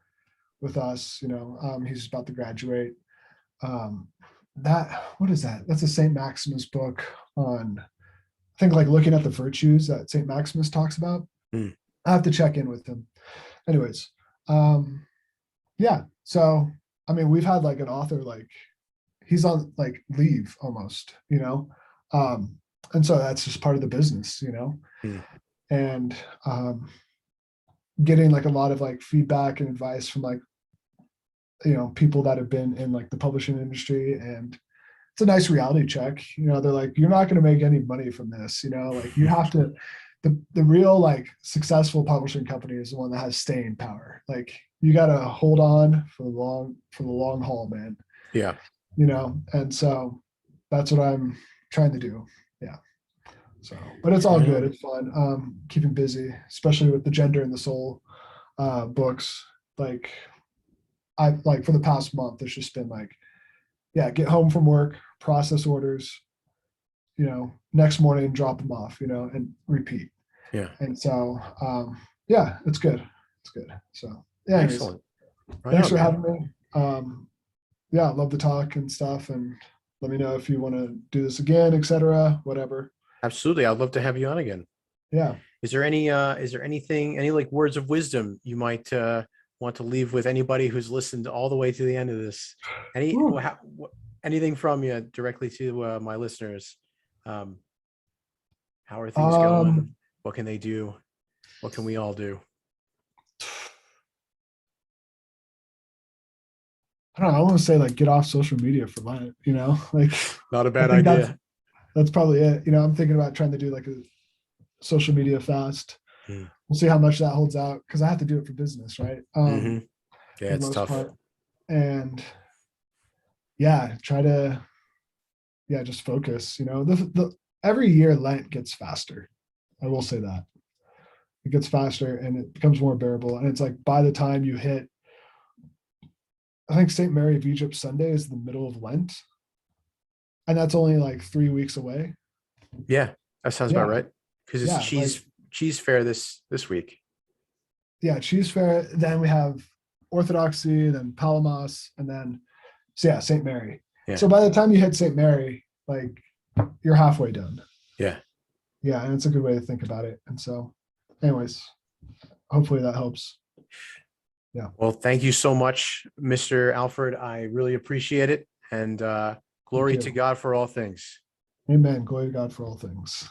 with us. He's about to graduate. What is that? That's a St. Maximus book on, I think, like looking at the virtues that St. Maximus talks about. I have to check in with him. Anyways, yeah. So, I mean, we've had like an author, like he's on like leave almost, and so that's just part of the business, and getting like a lot of like feedback and advice from like, people that have been in like the publishing industry, and it's a nice reality check. They're like, you're not going to make any money from this, like you have to, the real like successful publishing company is the one that has staying power. Like you got to hold on for the long haul, man. Yeah. And so that's what I'm trying to do. Yeah. So, but it's all good. It's fun. Keeping busy, especially with the Gender and the Soul books. Like I like for the past month, it's just been like, yeah, get home from work, process orders, next morning, drop them off, and repeat. Yeah. And so, yeah, it's good. It's good. So, yeah. Excellent. Thanks for having me. Yeah, I'd love to talk and stuff, and let me know if you want to do this again, etc. Whatever. Absolutely. I'd love to have you on again. Yeah. Is there anything, any like words of wisdom you might want to leave with anybody who's listened all the way to the end of this? Anything from you directly to my listeners? How are things going? What can they do? What can we all do? I don't know. I want to say like get off social media for Lent, like not a bad idea. That's probably it. I'm thinking about trying to do like social media fast. Mm. We'll see how much that holds out because I have to do it for business, right? Mhm. Yeah, For the it's most tough. part. And yeah, try to just focus. The every year Lent gets faster. I will say that. It gets faster and it becomes more bearable. And it's like by the time you hit, I think St. Mary of Egypt Sunday is the middle of Lent. And that's only like 3 weeks away. Yeah, that sounds about right. Because it's Yeah, cheese fair this week. Yeah, cheese fair. Then we have Orthodoxy, then Palamas, and then St. Mary. Yeah. So by the time you hit St. Mary, like you're halfway done. Yeah. Yeah, and it's a good way to think about it. And so, anyways, hopefully that helps. Yeah. Well, thank you so much, Mr. Alford. I really appreciate it. And glory to you. God for all things. Amen. Glory to God for all things.